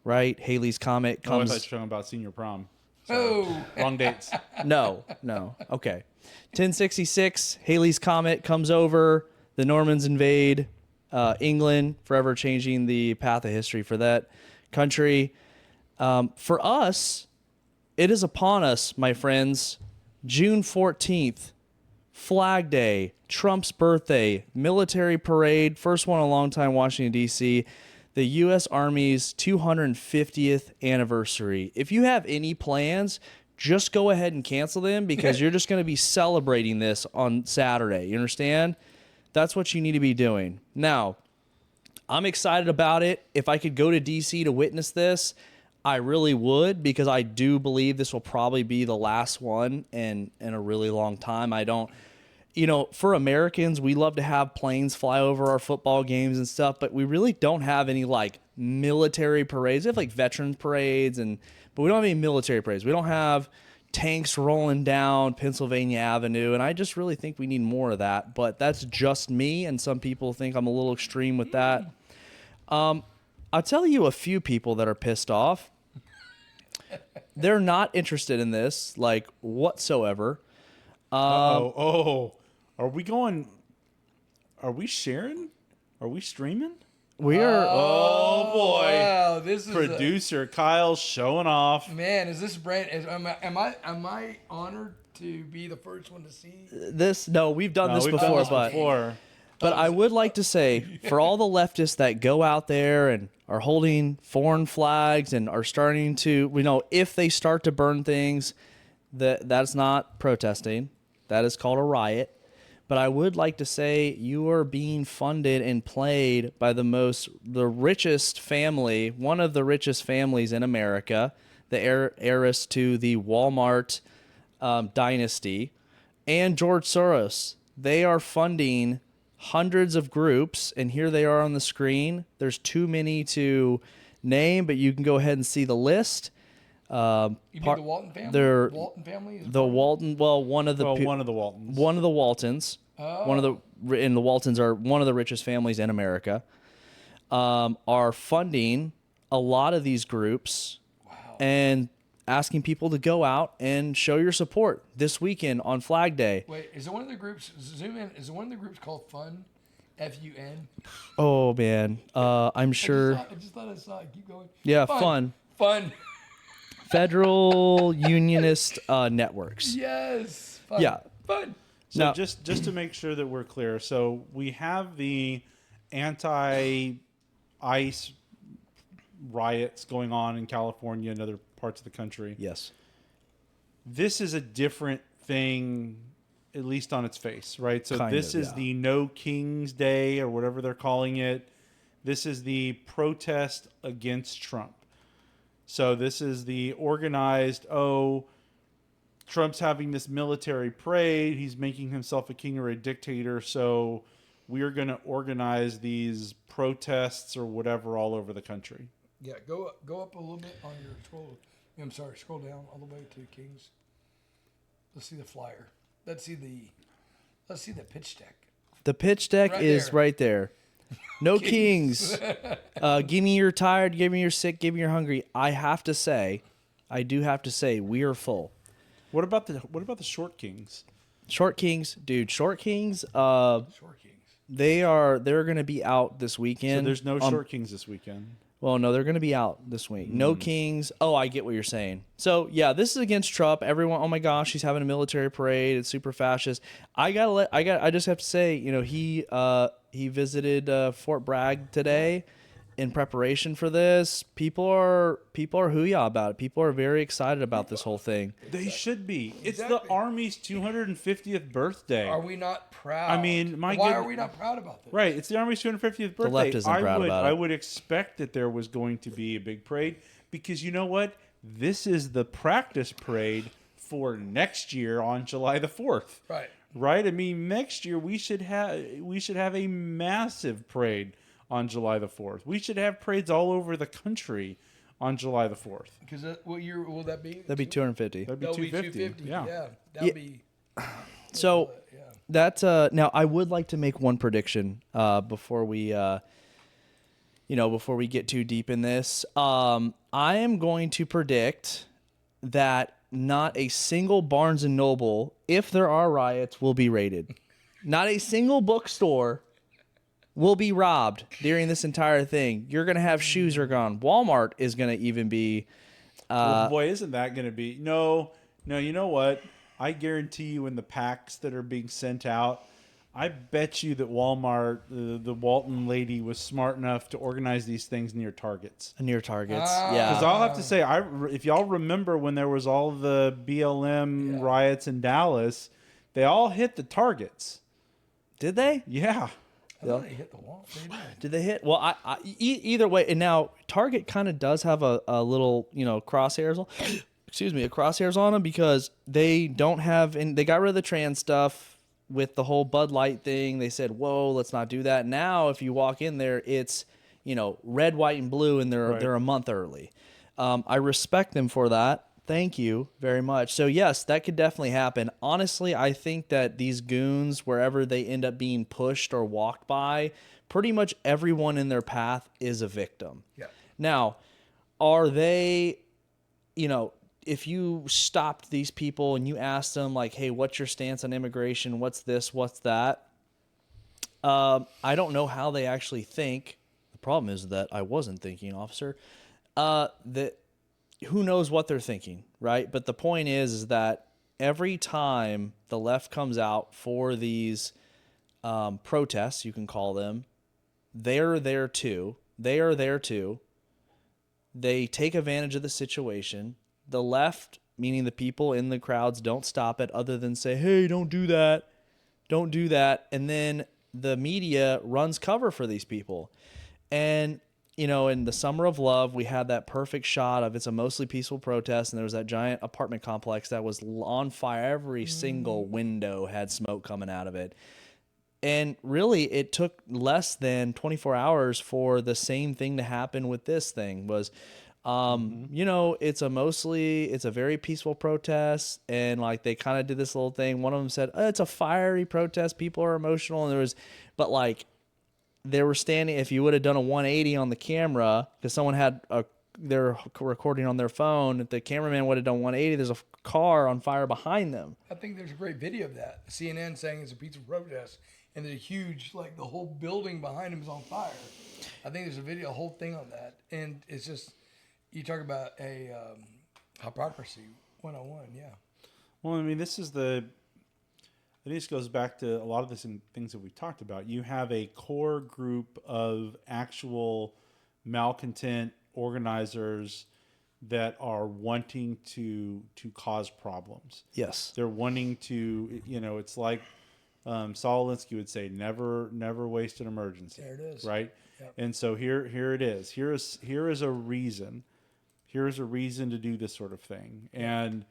right? Halley's Comet Oh, I comes. thought you were talking about senior prom. Oh, Wrong dates. No. Okay. 1066, Halley's Comet comes over. The Normans invade England, forever changing the path of history for that country. For us, it is upon us, my friends. June 14th, Flag Day, Trump's birthday, military parade, first one in a long time, Washington, D.C., the U.S. Army's 250th anniversary. If you have any plans, just go ahead and cancel them because you're just going to be celebrating this on Saturday. You understand? That's what you need to be doing. Now, I'm excited about it. If I could go to D.C. to witness this, I really would, because I do believe this will probably be the last one in a really long time. I don't, for Americans, we love to have planes fly over our football games and stuff, but we really don't have any like military parades. We have like veterans parades, but we don't have any military parades. We don't have tanks rolling down Pennsylvania Avenue, and I just really think we need more of that. But that's just me, and some people think I'm a little extreme with that. I'll tell you a few people that are pissed off. They're not interested in this, like, whatsoever. Are we sharing? Are we streaming? We are. Oh boy. wow, this is Producer Kyle showing off. man. Is this brand? Am I honored to be the first one to see? No, we've done this We've before, done this but before. But I would like to say, for all the leftists that go out there and are holding foreign flags and are starting to, if they start to burn things, that's not protesting. That is called a riot. But I would like to say you are being funded and played by the richest family, one of the richest families in America, the heiress to the Walmart dynasty, and George Soros. They are funding hundreds of groups, and here they are on the screen. There's too many to name, but you can go ahead and see the list. You mean the Walton family? They're Walton family is the Walton. Well, one of the One of the Waltons. one of the Waltons. And the Waltons are one of the richest families in America. Are funding a lot of these groups, and asking people to go out and show your support this weekend on Flag Day. Wait, is it one of the groups? Zoom in. Is it one of the groups called Fun? F-U-N. Oh man, I'm sure. I just thought I saw it. Keep going. Yeah, fun. Federal Unionist Networks. Yes. Fun. Yeah. Fun. So Now- just to make sure that we're clear, so we have the anti-ICE riots going on in California and other parts of the country. Yes. This is a different thing, at least on its face, right? So this is yeah. the No King's Day or whatever they're calling it. This is the protest against Trump. So this is the organized, Trump's having this military parade. He's making himself a king or a dictator. So we're going to organize these protests or whatever all over the country. Yeah. Go up a little bit on your scroll. I'm sorry. Scroll down all the way to Kings. Let's see the flyer. Let's see the pitch deck. The pitch deck Right is there. right there. No kings. Give me your tired, give me your sick, give me your hungry. I do have to say, we are full. What about the short kings? Short Kings, dude. Short Kings. Short Kings. They're going to be out this So weekend. there's no short kings this weekend. Well, no, they're going to be out this week. No Kings. Oh, I get what you're saying. So yeah, this is against Trump. Everyone, oh my gosh, he's having a military parade. It's super fascist. I just have to say, he visited Fort Bragg today in preparation for this. People are hoo-yah about it. People are very excited about this whole thing. They should be. It's Exactly. the Army's 250th birthday. Are we not proud? I mean, why are we not proud about this? Right, it's the Army's 250th birthday. left isn't proud about it. I would expect that there was going to be a big parade because you know what? This is the practice parade for next year on July the 4th. Right. Right? I mean, next year we should have a massive parade on July the 4th. We should have parades all over the country on July the 4th. Because what year will that be? That'd be 250. That'd be That'll be 250. 250. Yeah. That'll be. So Yeah. that now I would like to make one prediction before we before we get too deep in this, I am going to predict that not a single Barnes and Noble, if there are riots, will be raided. Not a single bookstore will be robbed during this entire thing. You're going to have shoes are gone. Walmart is going to even be. Well, boy, isn't that going to be? No, you know what? I guarantee you in the packs that are being sent out, I bet you that Walmart, the Walton lady, was smart enough to organize these things near Targets. Near Targets, Because yeah. I'll have to say, if y'all remember when there was all the BLM riots in Dallas, they all hit the Targets. Did they? Yeah. I thought they hit the wall. Did they hit? Well, either way, and now Target kind of does have a little, crosshairs. Excuse me, a crosshairs on them because they don't have, and they got rid of the trans stuff with the whole Bud Light thing. They said, "Whoa, let's not do that." Now, if you walk in there, it's red, white, and blue, and they're a month early. I respect them for that. Thank you very much. So yes, that could definitely happen. Honestly, I think that these goons, wherever they end up being pushed or walked by, pretty much everyone in their path is a victim. Yeah. Now, are they, if you stopped these people and you asked them like, "Hey, what's your stance on immigration? What's this? What's that?" I don't know how they actually think. The problem is that I wasn't thinking, officer. That who knows what they're thinking, right? But the point is that every time the left comes out for these protests, you can call them, they're there too. They are there too. They take advantage of the situation. The left, meaning the people in the crowds, don't stop it other than say, "Hey, don't do that. Don't do that." And then the media runs cover for these people. And, in the Summer of Love, we had that perfect shot of it's a mostly peaceful protest. And there was that giant apartment complex that was on fire. Every single window had smoke coming out of it. And really, it took less than 24 hours for the same thing to happen with this thing was, it's a very peaceful protest. And like, they kind of did this little thing. One of them said, it's a fiery protest. People are emotional. And but like they were standing, if you would have done a 180 on the camera, because someone had they're recording on their phone. If the cameraman would have done 180, there's a car on fire behind them. I think there's a great video of that. CNN saying it's a peaceful protest, and there's a huge, the whole building behind him is on fire. I think there's a whole thing on that. And it's just, you talk about a hypocrisy 101, yeah. Well, I mean, this goes back to a lot of the things that we talked about. You have a core group of actual malcontent organizers that are wanting to cause problems. Yes. They're wanting to, it's like Saul Alinsky would say, never waste an emergency. There it is. Right? Yep. And so here it is. Here is a reason. Here is a reason to do this sort of thing. And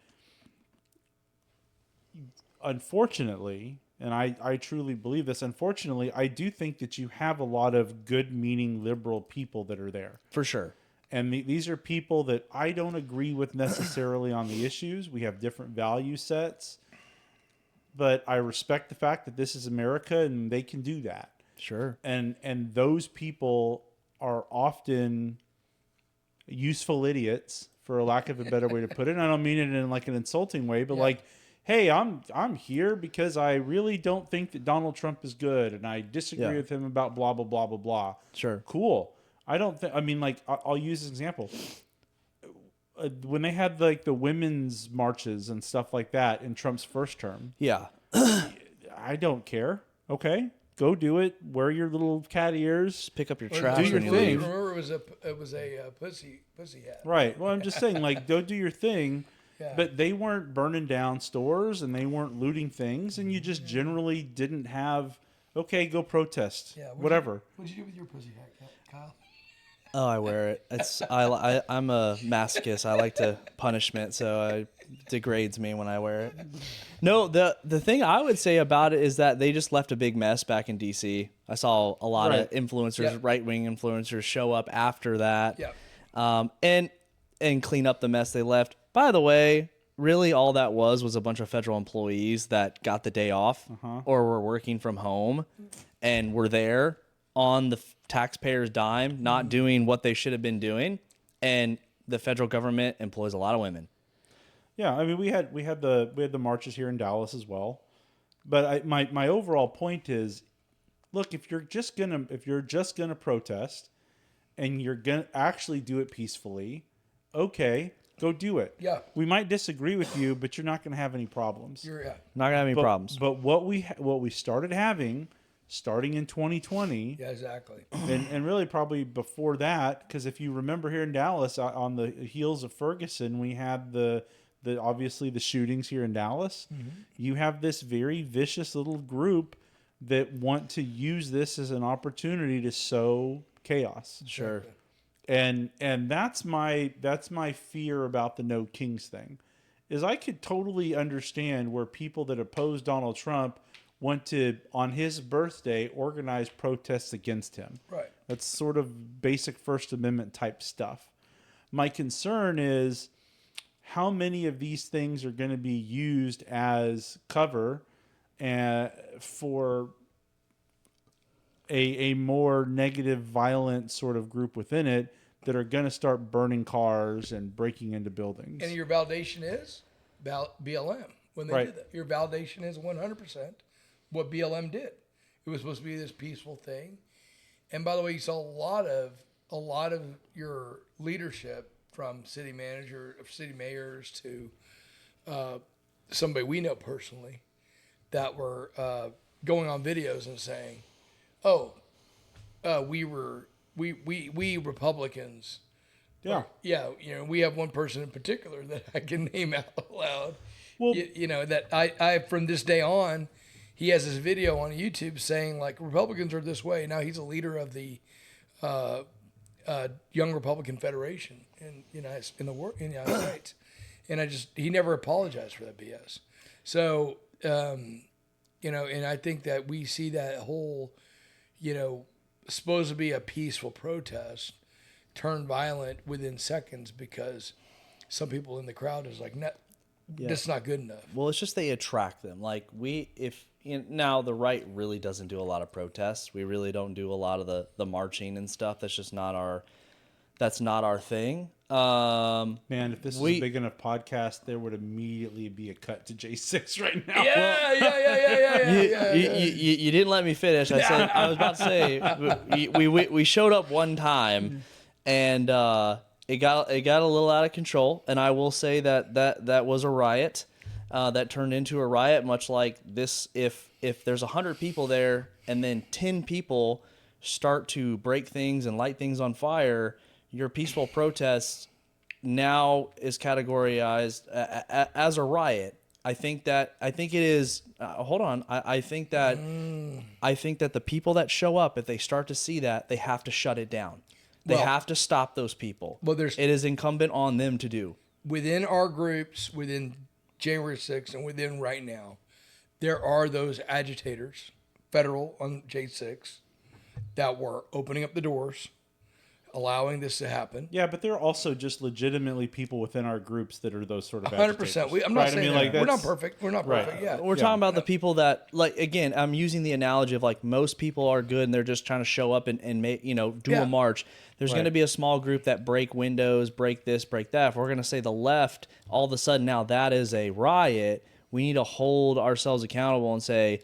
unfortunately, and I truly believe this, unfortunately, I do think that you have a lot of good-meaning liberal people that are there. For sure. And these are people that I don't agree with necessarily on the issues. We have different value sets. But I respect the fact that this is America and they can do that. Sure. And those people are often useful idiots, for a lack of a better way to put it. And I don't mean it in like an insulting way, but like, hey, I'm here because I really don't think that Donald Trump is good, and I disagree with him about blah blah blah blah blah. Sure. Cool. I'll use this example. When they had like the women's marches and stuff like that in Trump's first term. Yeah. I don't care. Okay. Go do it. Wear your little cat ears. Pick up your trash. Do your when you thing. leave. Remember, it was a pussy hat. Right. Well, I'm just saying, like, go do your thing. Yeah. But they weren't burning down stores and they weren't looting things, and you just generally didn't have. Okay, go protest. Yeah. Whatever. What'd you do with your pussy hat, Kyle? Oh, I wear it. I'm a masochist. I like to punishment, so it degrades me when I wear it. No, the thing I would say about it is that they just left a big mess back in D.C. I saw a lot of influencers, right-wing influencers, show up after that, and clean up the mess they left. By the way, really all that was a bunch of federal employees that got the day off or were working from home and were there on the taxpayers' dime, not doing what they should have been doing, and the federal government employs a lot of women. Yeah, I mean we had the marches here in Dallas as well, but my overall point is, look, if you're just gonna protest, and you're gonna actually do it peacefully, okay, go do it. Yeah. We might disagree with you, but you're not gonna have any problems. Not gonna have any problems. But what we started having, starting in 2020, Yeah, exactly. and really probably before that, because if you remember here in Dallas, on the heels of Ferguson, we had the obviously the shootings here in Dallas. You have this very vicious little group that want to use this as an opportunity to sow chaos. Sure. And that's my fear about the No Kings thing, is I could totally understand where people that oppose Donald Trump want to, on his birthday, organize protests against him. Right. That's sort of basic First Amendment type stuff. My concern is how many of these things are going to be used as cover for a more negative, violent sort of group within it that are going to start burning cars and breaking into buildings. And your validation is BLM when they did that. Your validation is 100% what BLM did. It was supposed to be this peaceful thing. And by the way, you saw a lot of your leadership, from city mayors to somebody we know personally, that were going on videos and saying, "Oh, we Republicans." Yeah. Yeah, we have one person in particular that I can name out loud. Well, That I from this day on, he has this video on YouTube saying, like, Republicans are this way. Now he's a leader of the Young Republican Federation in the United States, and he never apologized for that BS. So and I think that we see that whole, supposed to be a peaceful protest turn violent within seconds because some people in the crowd is like, no, that's not good enough. Well, it's just they attract them. Like now the right really doesn't do a lot of protests. We really don't do a lot of the marching and stuff. That's just not our thing. Man, if this was a big enough podcast, there would immediately be a cut to J6 right now. Yeah. You didn't let me finish. I was about to say we showed up one time, and it got a little out of control. And I will say that was a riot that turned into a riot, much like this. If there's 100 people there and then 10 people start to break things and light things on fire, your peaceful protest now is categorized as a riot. I think it is. Hold on. I think that the people that show up, if they start to see that, they have to shut it down. They have to stop those people. Well, it is incumbent on them to do. Within our groups, within January 6th, and within right now, there are those agitators, federal on J6, that were opening up the doors, allowing this to happen. Yeah, but there are also just legitimately people within our groups that are those sort of 100%. I'm not saying that. We're not perfect. We're not perfect. Yeah. We're talking about the people that, like, again, I'm using the analogy of, like, most people are good and they're just trying to show up and make, do a march. There's going to be a small group that break windows, break this, break that. If we're going to say the left, all of a sudden now that is a riot, we need to hold ourselves accountable and say,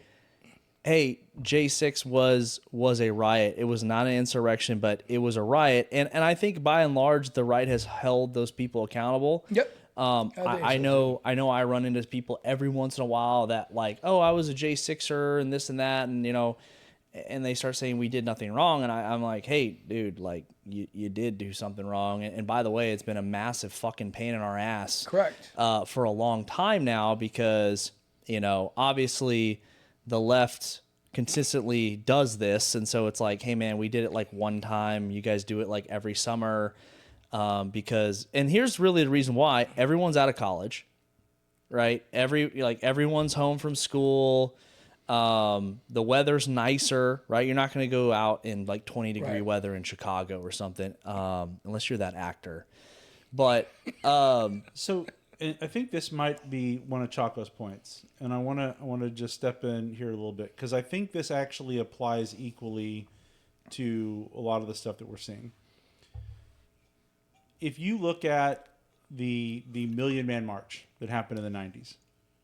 hey, J6 was a riot. It was not an insurrection, but it was a riot. And I think by and large, the right has held those people accountable. Yep. I know I run into people every once in a while that, like, oh, I was a J6er and this and that. And, and they start saying we did nothing wrong. And I'm like, hey, dude, like, you did do something wrong. And by the way, it's been a massive fucking pain in our ass. Correct. For a long time now because, obviously the left consistently does this. And so it's like, hey, man, we did it like one time. You guys do it like every summer. And here's really the reason why. Everyone's out of college, right? Everyone's home from school. The weather's nicer, right? You're not going to go out in like 20-degree weather in Chicago or something, unless you're that actor. But so I think this might be one of Chacko's points, and I want to just step in here a little bit because I think this actually applies equally to a lot of the stuff that we're seeing. If you look at the Million Man March that happened in the 90s,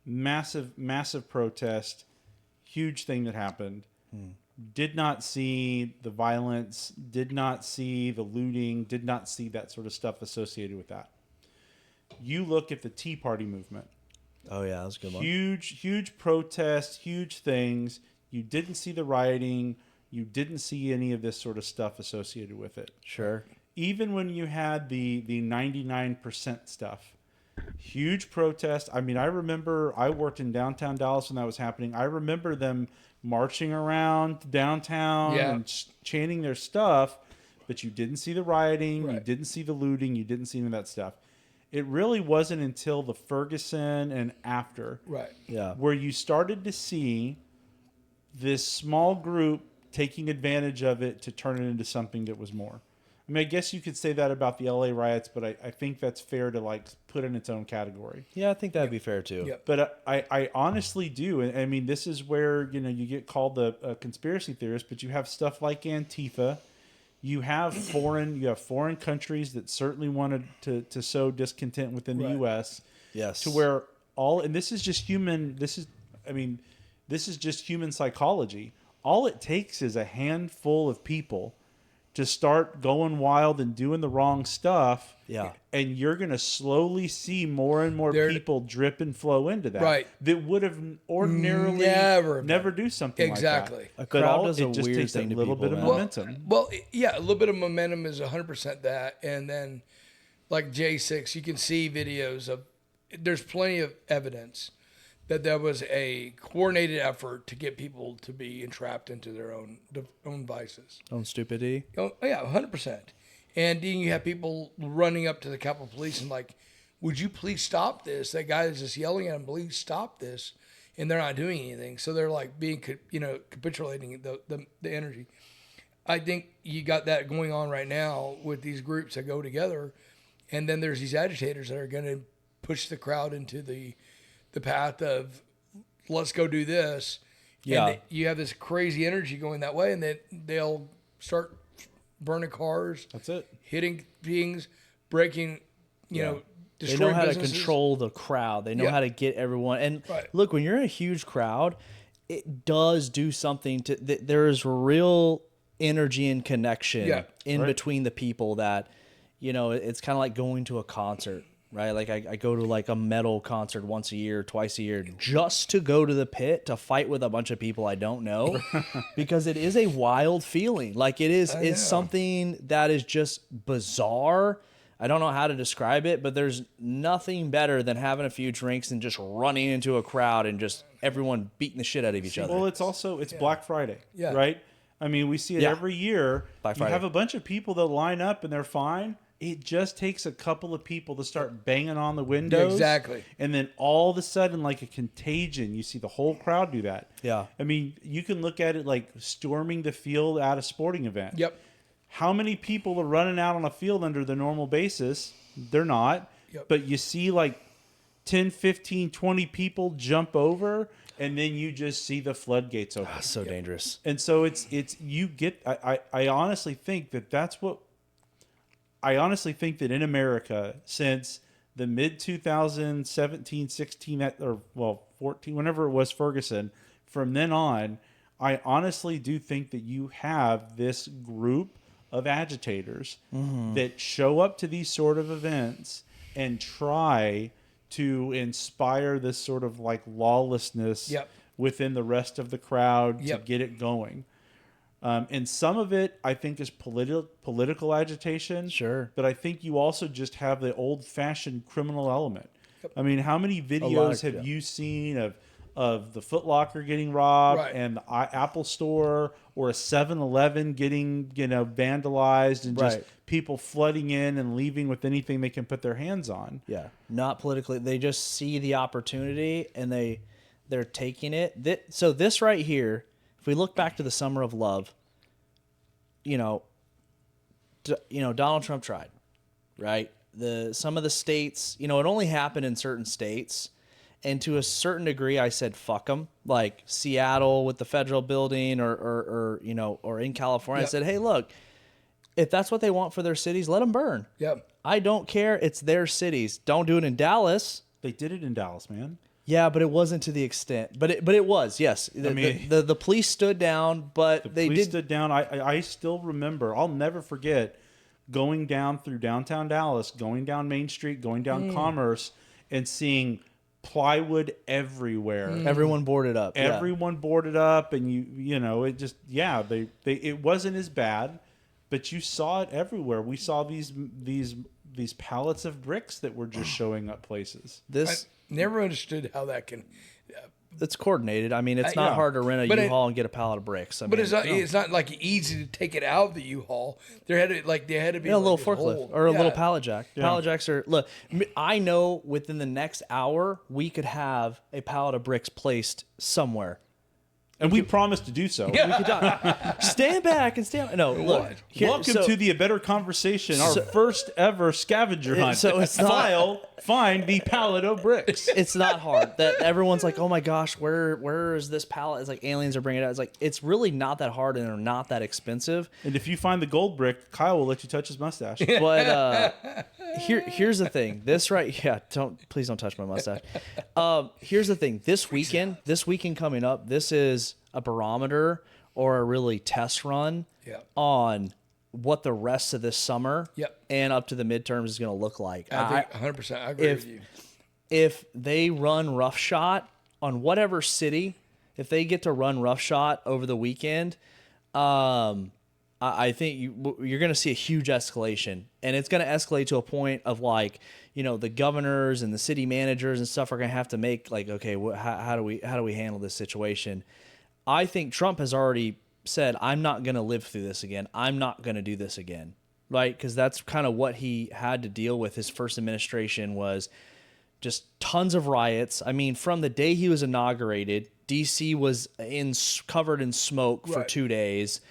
massive protest, huge thing that happened. Did not see the violence, did not see the looting, did not see that sort of stuff associated with that. You look at the Tea Party movement. Oh yeah, that was a good one. Huge protests, huge things. You didn't see the rioting. You didn't see any of this sort of stuff associated with it. Sure. Even when you had the 99% stuff, huge protest. I mean, I remember I worked in downtown Dallas when that was happening. I remember them marching around downtown and chanting their stuff, but you didn't see the rioting, you didn't see the looting, you didn't see any of that stuff. It really wasn't until the Ferguson and after where you started to see this small group taking advantage of it to turn it into something that was more. I mean, I guess you could say that about the LA riots, but I think that's fair to like put in its own category. Yeah, I think that'd be fair too. Yep. But I honestly do. I mean, this is where, you get called a conspiracy theorist, but you have stuff like Antifa. You have foreign countries that certainly wanted to sow discontent within the U.S. Yes. To where and this is just human. This is just human psychology. All it takes is a handful of people to start going wild and doing the wrong stuff. Yeah. And you're going to slowly see more and more people drip and flow into that. Right. That would have ordinarily never do something exactly. like that. A crowd does a it just weird takes thing a to little people, bit of man. momentum. Well, yeah, a little bit of momentum is 100% that. And then like J6, you can see videos of, there's plenty of evidence that there was a coordinated effort to get people to be entrapped into their own vices. Own stupidity. Oh, yeah, 100%. And then you have people running up to the Capitol Police and like, would you please stop this? That guy is just yelling at them, please stop this. And they're not doing anything. So they're like capitulating the energy. I think you got that going on right now with these groups that go together. And then there's these agitators that are going to push the crowd into the path of let's go do this. Yeah. And you have this crazy energy going that way, and then they'll start burning cars. That's it. Hitting things, breaking, destroying They know how businesses. to control the crowd. They know how to get everyone. And look, when you're in a huge crowd, it does do something to. There is real energy and connection in between the people that, it's kind of like going to a concert. Right, like I go to like a metal concert once a year, twice a year, just to go to the pit to fight with a bunch of people I don't know, because it is a wild feeling. Like it's something that is just bizarre. I don't know how to describe it, but there's nothing better than having a few drinks and just running into a crowd and just everyone beating the shit out of each other. Well, it's Black Friday, right? I mean, we see it every year. Black You Friday. have a bunch of people that line up and they're fine. It just takes a couple of people to start banging on the windows. Exactly. And then all of a sudden, like a contagion, you see the whole crowd do that. Yeah. I mean, you can look at it like storming the field at a sporting event. Yep. How many people are running out on a field under the normal basis? They're not. Yep. But you see like 10, 15, 20 people jump over, and then you just see the floodgates open. So dangerous. And so I honestly think that in America, since the mid 2017, 16, or 14, whenever it was Ferguson, from then on, I honestly do think that you have this group of agitators that show up to these sort of events and try to inspire this sort of like lawlessness within the rest of the crowd to get it going. And some of it, I think, is political agitation. Sure. But I think you also just have the old-fashioned criminal element. I mean, how many videos have you seen of the Foot Locker getting robbed and the Apple Store or a 7-Eleven getting, vandalized and just people flooding in and leaving with anything they can put their hands on? Yeah. Not politically. They just see the opportunity and they're taking it. So this right here, if we look back to the summer of love, Donald Trump tried, right? Some of the states, it only happened in certain states, And to a certain degree, I said, fuck them. Like Seattle with the federal building or in California, I said, hey, look, if that's what they want for their cities, let them burn. Yep. I don't care. It's their cities. Don't do it in Dallas. They did it in Dallas, man. Yeah, but it wasn't to the extent. But it was, yes. The police stood down, but they police did. stood down. I still remember. I'll never forget going down through downtown Dallas, going down Main Street, going down Commerce, and seeing plywood everywhere. Everyone boarded up. Everyone boarded up, and it just it wasn't as bad, but you saw it everywhere. We saw these pallets of bricks that were just showing up places. This never understood how that can. It's coordinated. I mean, it's not hard to rent a U-Haul and get a pallet of bricks. It's not like easy to take it out of the U-Haul. There had to be a little forklift or a little pallet jack. Yeah. Pallet jacks are look. I know within the next hour we could have a pallet of bricks placed somewhere. And we promised to do so. We could stand back and stand. No, look. Welcome to the A Better Conversation, our first ever scavenger hunt. So it's not, find the pallet of bricks. It's not hard. That everyone's like, oh my gosh, where is this pallet? It's like aliens are bringing it out. It's like it's really not that hard and they're not that expensive. And if you find the gold brick, Kyle will let you touch his mustache. But here's the thing. Please don't touch my mustache. Here's the thing. This weekend coming up, this is a barometer or a really test run on what the rest of this summer and up to the midterms is going to look like. I think 100%. I agree with you. If they run roughshod on whatever city, if they get to run roughshod over the weekend, I think you're going to see a huge escalation, and it's going to escalate to a point of the governors and the city managers and stuff are going to have to make okay, how do we handle this situation? I think Trump has already said, I'm not going to live through this again. I'm not going to do this again, right? Because that's kind of what he had to deal with. His first administration was just tons of riots. I mean, from the day he was inaugurated, D.C. was covered in smoke for 2 days.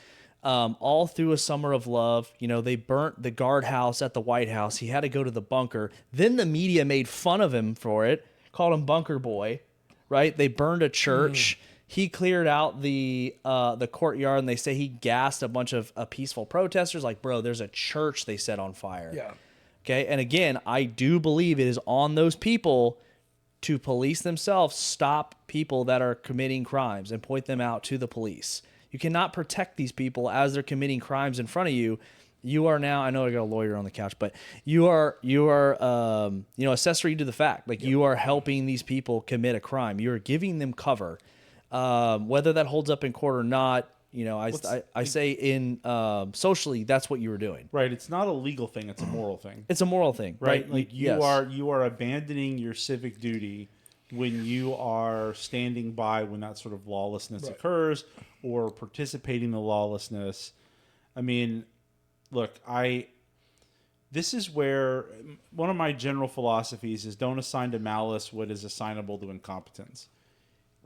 All through a summer of love, they burnt the guardhouse at the White House. He had to go to the bunker. Then the media made fun of him for it, called him Bunker Boy, right? They burned a church. He cleared out the courtyard, and they say he gassed a bunch of peaceful protesters. Like, bro, there's a church they set on fire. Yeah. Okay, and again, I do believe it is on those people to police themselves, stop people that are committing crimes, and point them out to the police. You cannot protect these people as they're committing crimes in front of you. You are now, I know I got a lawyer on the couch, but you are accessory to the fact. You are helping these people commit a crime. You are giving them cover. Whether that holds up in court or not, I say in socially, that's what you were doing. Right. It's not a legal thing. It's a moral thing. It's a moral thing, right? You are abandoning your civic duty when you are standing by when that sort of lawlessness occurs or participating in the lawlessness. I mean, look, this is where one of my general philosophies is don't assign to malice what is assignable to incompetence.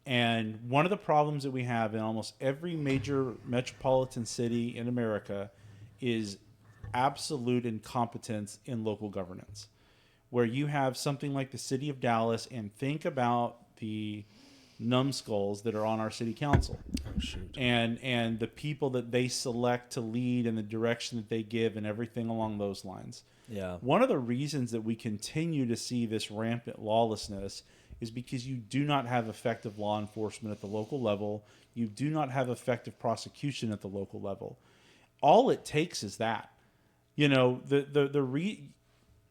And one of the problems that we have in almost every major metropolitan city in America is absolute incompetence in local governance, where you have something like the city of Dallas, and think about the numbskulls that are on our city council. Oh, shoot. And the people that they select to lead and the direction that they give and everything along those lines. Yeah. One of the reasons that we continue to see this rampant lawlessness is because you do not have effective law enforcement at the local level. You do not have effective prosecution at the local level. All it takes is that.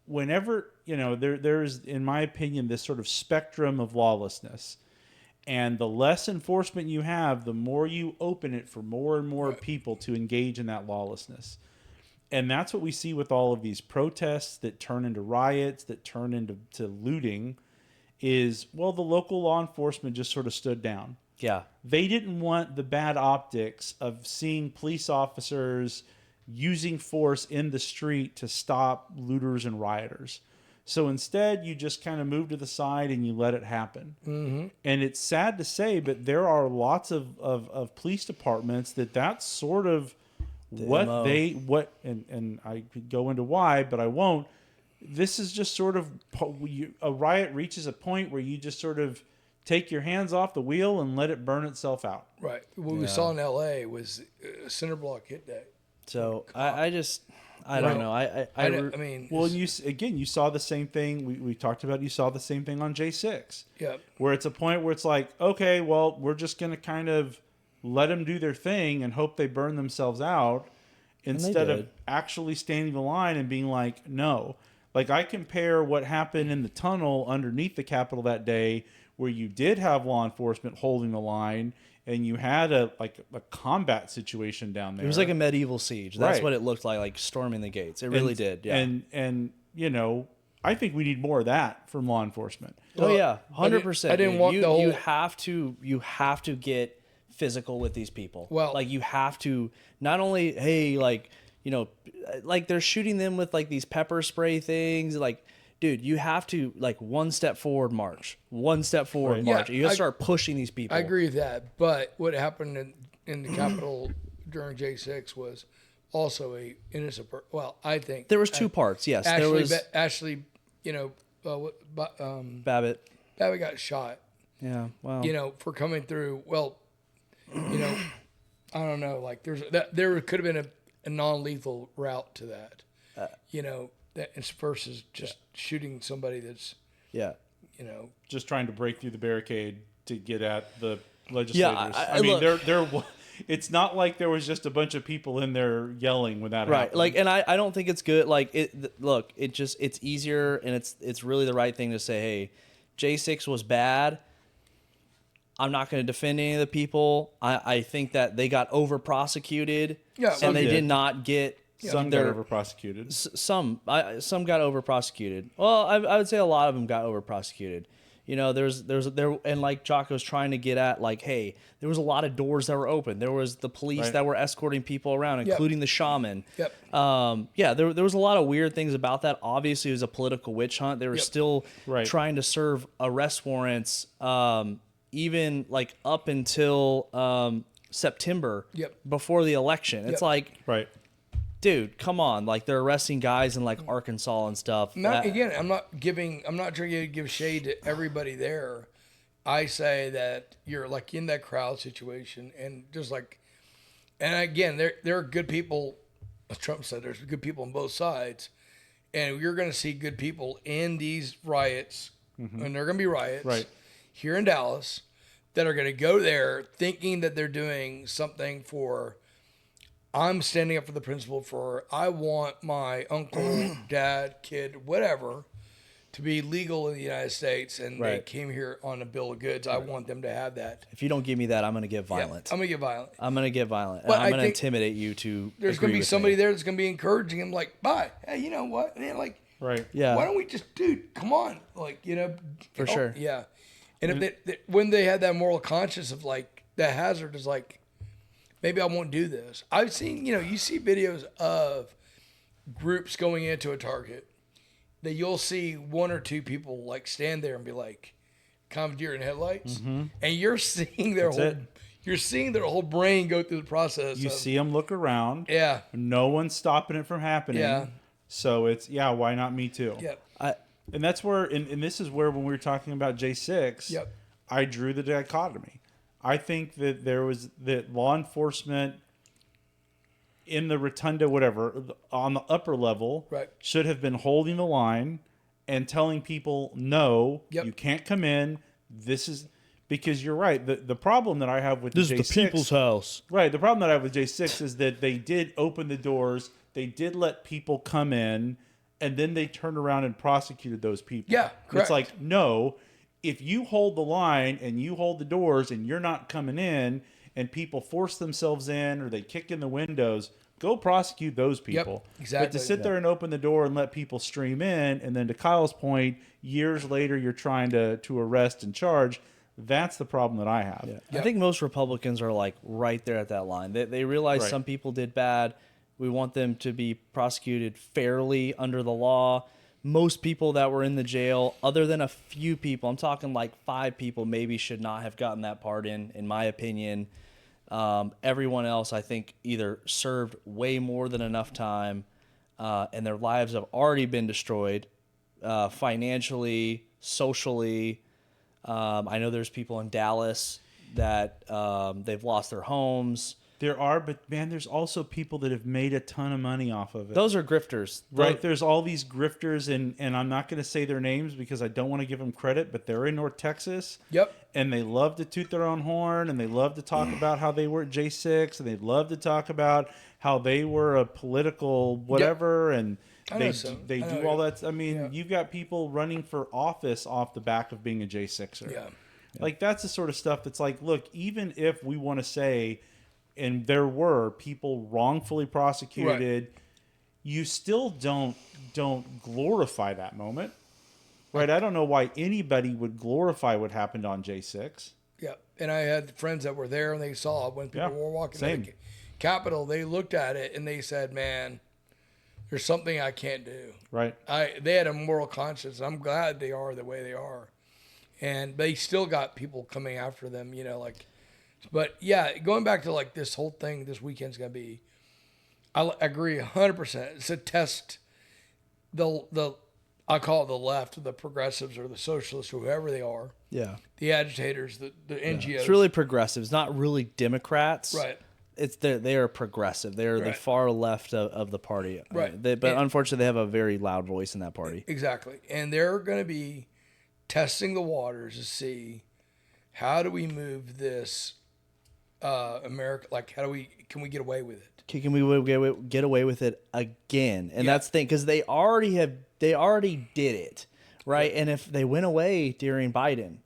Whenever, there's, in my opinion, this sort of spectrum of lawlessness. And the less enforcement you have, the more you open it for more and more people to engage in that lawlessness. And that's what we see with all of these protests that turn into riots, that turn into looting, is, the local law enforcement just sort of stood down. Yeah. They didn't want the bad optics of seeing police officers using force in the street to stop looters and rioters. So instead, you just kind of move to the side and you let it happen. Mm-hmm. And it's sad to say, but there are lots of police departments that's sort of and I could go into why, but I won't. this is just sort of a riot reaches a point where you just sort of take your hands off the wheel and let it burn itself out. Right. What we saw in L.A. was a cinder block hit that. So I don't know. I mean, well, and you saw the same thing. We talked about. You saw the same thing on J6. Yeah. Where it's a point where it's like, okay, well, we're just going to kind of let them do their thing and hope they burn themselves out, instead of actually standing the line and being like, no. Like, I compare what happened in the tunnel underneath the Capitol that day, where you did have law enforcement holding the line, and you had a combat situation down there. It was like a medieval siege. That's Right. what it looked like storming the gates. It really did. Yeah. And you know, I think we need more of that from law enforcement. Oh yeah, 100%. I didn't want the whole. You have to get physical with these people. Well, like you have to not only like they're shooting them with like these pepper spray things. Like, dude, you have to like one step forward march. You got to start pushing these people. I agree with that. But what happened in the Capitol during J6 was also a innocent person. Well, I think There was two parts. Yes, Ashley, there was Ashley, Babbitt. Babbitt got shot. Yeah, wow. For coming through. Well, I don't know. Like there could have been a non-lethal route to that. Versus just shooting somebody that's Just trying to break through the barricade to get at the legislators. I mean, look, it's not like there was just a bunch of people in there yelling when that right. happened. Like, and I don't think it's good. Like, it's easier, and it's really the right thing to say, hey, J6 was bad. I'm not going to defend any of the people. I think that they got over prosecuted, and they did not get. Some got over prosecuted. Some got over prosecuted. Well, I would say a lot of them got over prosecuted. And like Chacko's trying to get at, like, hey, there was a lot of doors that were open. There was the police that were escorting people around, including the shaman. Yep. There was a lot of weird things about that. Obviously, it was a political witch hunt. They were still trying to serve arrest warrants, even like up until September before the election. It's like, dude, come on. Like, they're arresting guys in like Arkansas and stuff. I'm not trying to give shade to everybody there. I say that you're like in that crowd situation, and just like, and again, there are good people, as Trump said, there's good people on both sides, and you're going to see good people in these riots, and they're going to be riots here in Dallas, that are going to go there thinking that they're doing something for. I'm standing up for the principle for I want my uncle, dad, kid, whatever, to be legal in the United States, and they came here on a bill of goods. I want them to have that. If you don't give me that, I'm going to get violent. I'm going to get violent. I'm going to get violent. But And I'm going to intimidate you to. There's going to be somebody there that's going to be encouraging him, like, bye. Hey, you know what? And like, yeah. why don't we just, dude, come on. Like, For sure. Yeah. And if when they had that moral conscience of like, the hazard is like, maybe I won't do this. I've seen, you see videos of groups going into a Target that you'll see one or two people like stand there and be like, kind of deer in headlights, and you're seeing their whole brain go through the process. You see them look around. Yeah. No one's stopping it from happening. Yeah. So it's why not me too? Yeah. And that's where, and this is where when we were talking about J6, Yep. I drew the dichotomy. I think that that law enforcement in the rotunda, whatever, on the upper level, should have been holding the line and telling people, no, you can't come in. This is because you're right. The problem that I have with This J6, is the people's house. Right. The problem that I have with J6 is that they did open the doors. They did let people come in, and then they turned around and prosecuted those people. Yeah, correct. It's like, no. If you hold the line and you hold the doors and you're not coming in and people force themselves in or they kick in the windows, go prosecute those people. Yep, exactly. But to sit there and open the door and let people stream in, and then to Kyle's point, years later you're trying to arrest and charge, that's the problem that I have. I think most Republicans are like right there at that line. They realize some people did bad. We want them to be prosecuted fairly under the law. Most people that were in the jail, other than a few people, I'm talking like 5 people, maybe should not have gotten that part in my opinion. Everyone else, I think, either served way more than enough time, and their lives have already been destroyed, financially, socially. I know there's people in Dallas that they've lost their homes. There are, but man, there's also people that have made a ton of money off of it. Those are grifters. Right, there's all these grifters, and I'm not going to say their names because I don't want to give them credit, but they're in North Texas. Yep. And they love to toot their own horn, and they love to talk about how they were at J6, and they love to talk about how they were a political whatever, and they do all that. I mean, you've got people running for office off the back of being a J6er. Yeah. Like, that's the sort of stuff that's like, look, even if we want to say, and there were people wrongfully prosecuted, you still don't glorify that moment, right? I don't know why anybody would glorify what happened on J6. Yeah, and I had friends that were there, and they saw when people were walking to the Capitol. They looked at it and they said, "Man, there's something I can't do." Right. They had a moral conscience. I'm glad they are the way they are, and they still got people coming after them. Like. But yeah, going back to like this whole thing, this weekend's gonna be. I agree 100%. It's a test. I call it the left, the progressives, or the socialists, whoever they are. Yeah. The agitators, the NGOs. It's really progressives, not really Democrats. Right. They are progressive. They are the far left of the party. Right. But unfortunately, they have a very loud voice in that party. Exactly, and they're going to be testing the waters to see how do we move this. America, like, can we get away with it? Can we get away with it again? And that's the thing, because they already did it, right? And if they went away during Biden,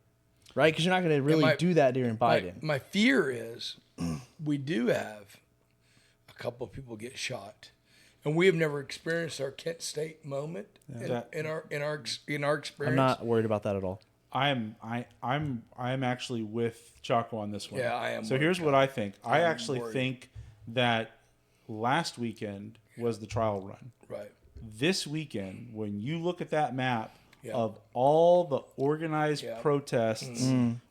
right? Because you're not going to really do that during Biden. My fear is we do have a couple of people get shot, and we have never experienced our Kent State moment in our experience. I'm not worried about that at all. I'm actually with Chacko on this one. Yeah, I am. So here's what I think. I actually think that last weekend was the trial run. Right. This weekend, when you look at that map of all the organized protests,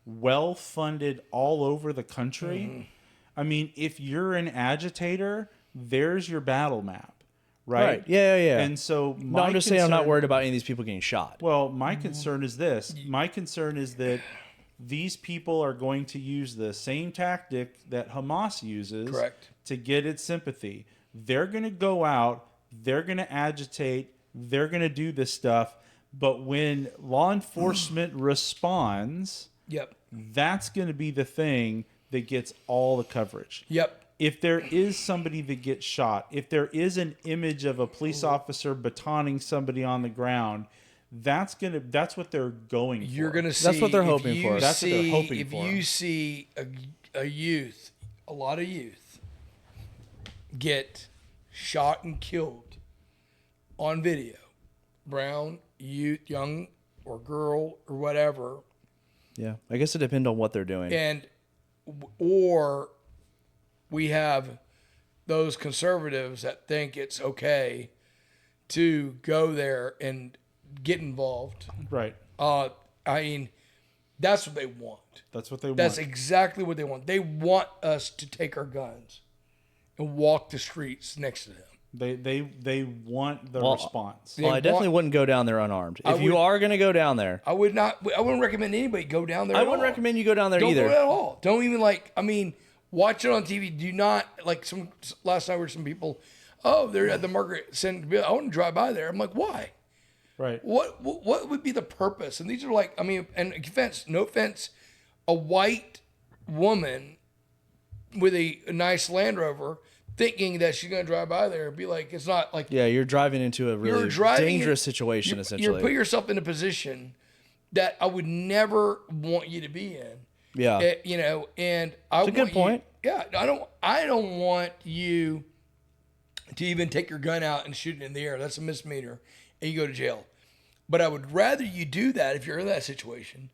well funded all over the country, I mean, if you're an agitator, there's your battle map. Right? Yeah. And so I'm just saying I'm not worried about any of these people getting shot. Well, my concern is this. My concern is that these people are going to use the same tactic that Hamas uses to get its sympathy. They're going to go out, they're going to agitate, they're going to do this stuff, but when law enforcement responds, that's going to be the thing that gets all the coverage. If there is somebody that gets shot, if there is an image of a police officer batoning somebody on the ground, that's what they're going for. You're gonna see. That's what they're hoping for. That's what they're hoping if for. If you see a lot of youth, get shot and killed on video, brown youth, young or girl or whatever. Yeah, I guess it depends on what they're doing. Or we have those conservatives that think it's okay to go there and get involved. Right. I mean, that's what they want. That's what they want. That's exactly what they want. They want us to take our guns and walk the streets next to them. They want the response. Well, I definitely wouldn't go down there unarmed. If you are going to go down there, I wouldn't recommend anybody go down there. I wouldn't recommend you go down there Don't either. go at all. Don't even watch it on TV. Do not last night were some people. Oh, they're at the Margaret Center. I wouldn't drive by there. I'm like, why? Right. What would be the purpose? And these are no offense, a white woman with a nice Land Rover thinking that she's going to drive by there and be like, it's not like... Yeah, you're driving into a really dangerous situation, essentially. You're putting yourself in a position that I would never want you to be in. Yeah. And it's a good point. I don't want you to even take your gun out and shoot it in the air. That's a misdemeanor, and you go to jail. But I would rather you do that if you're in that situation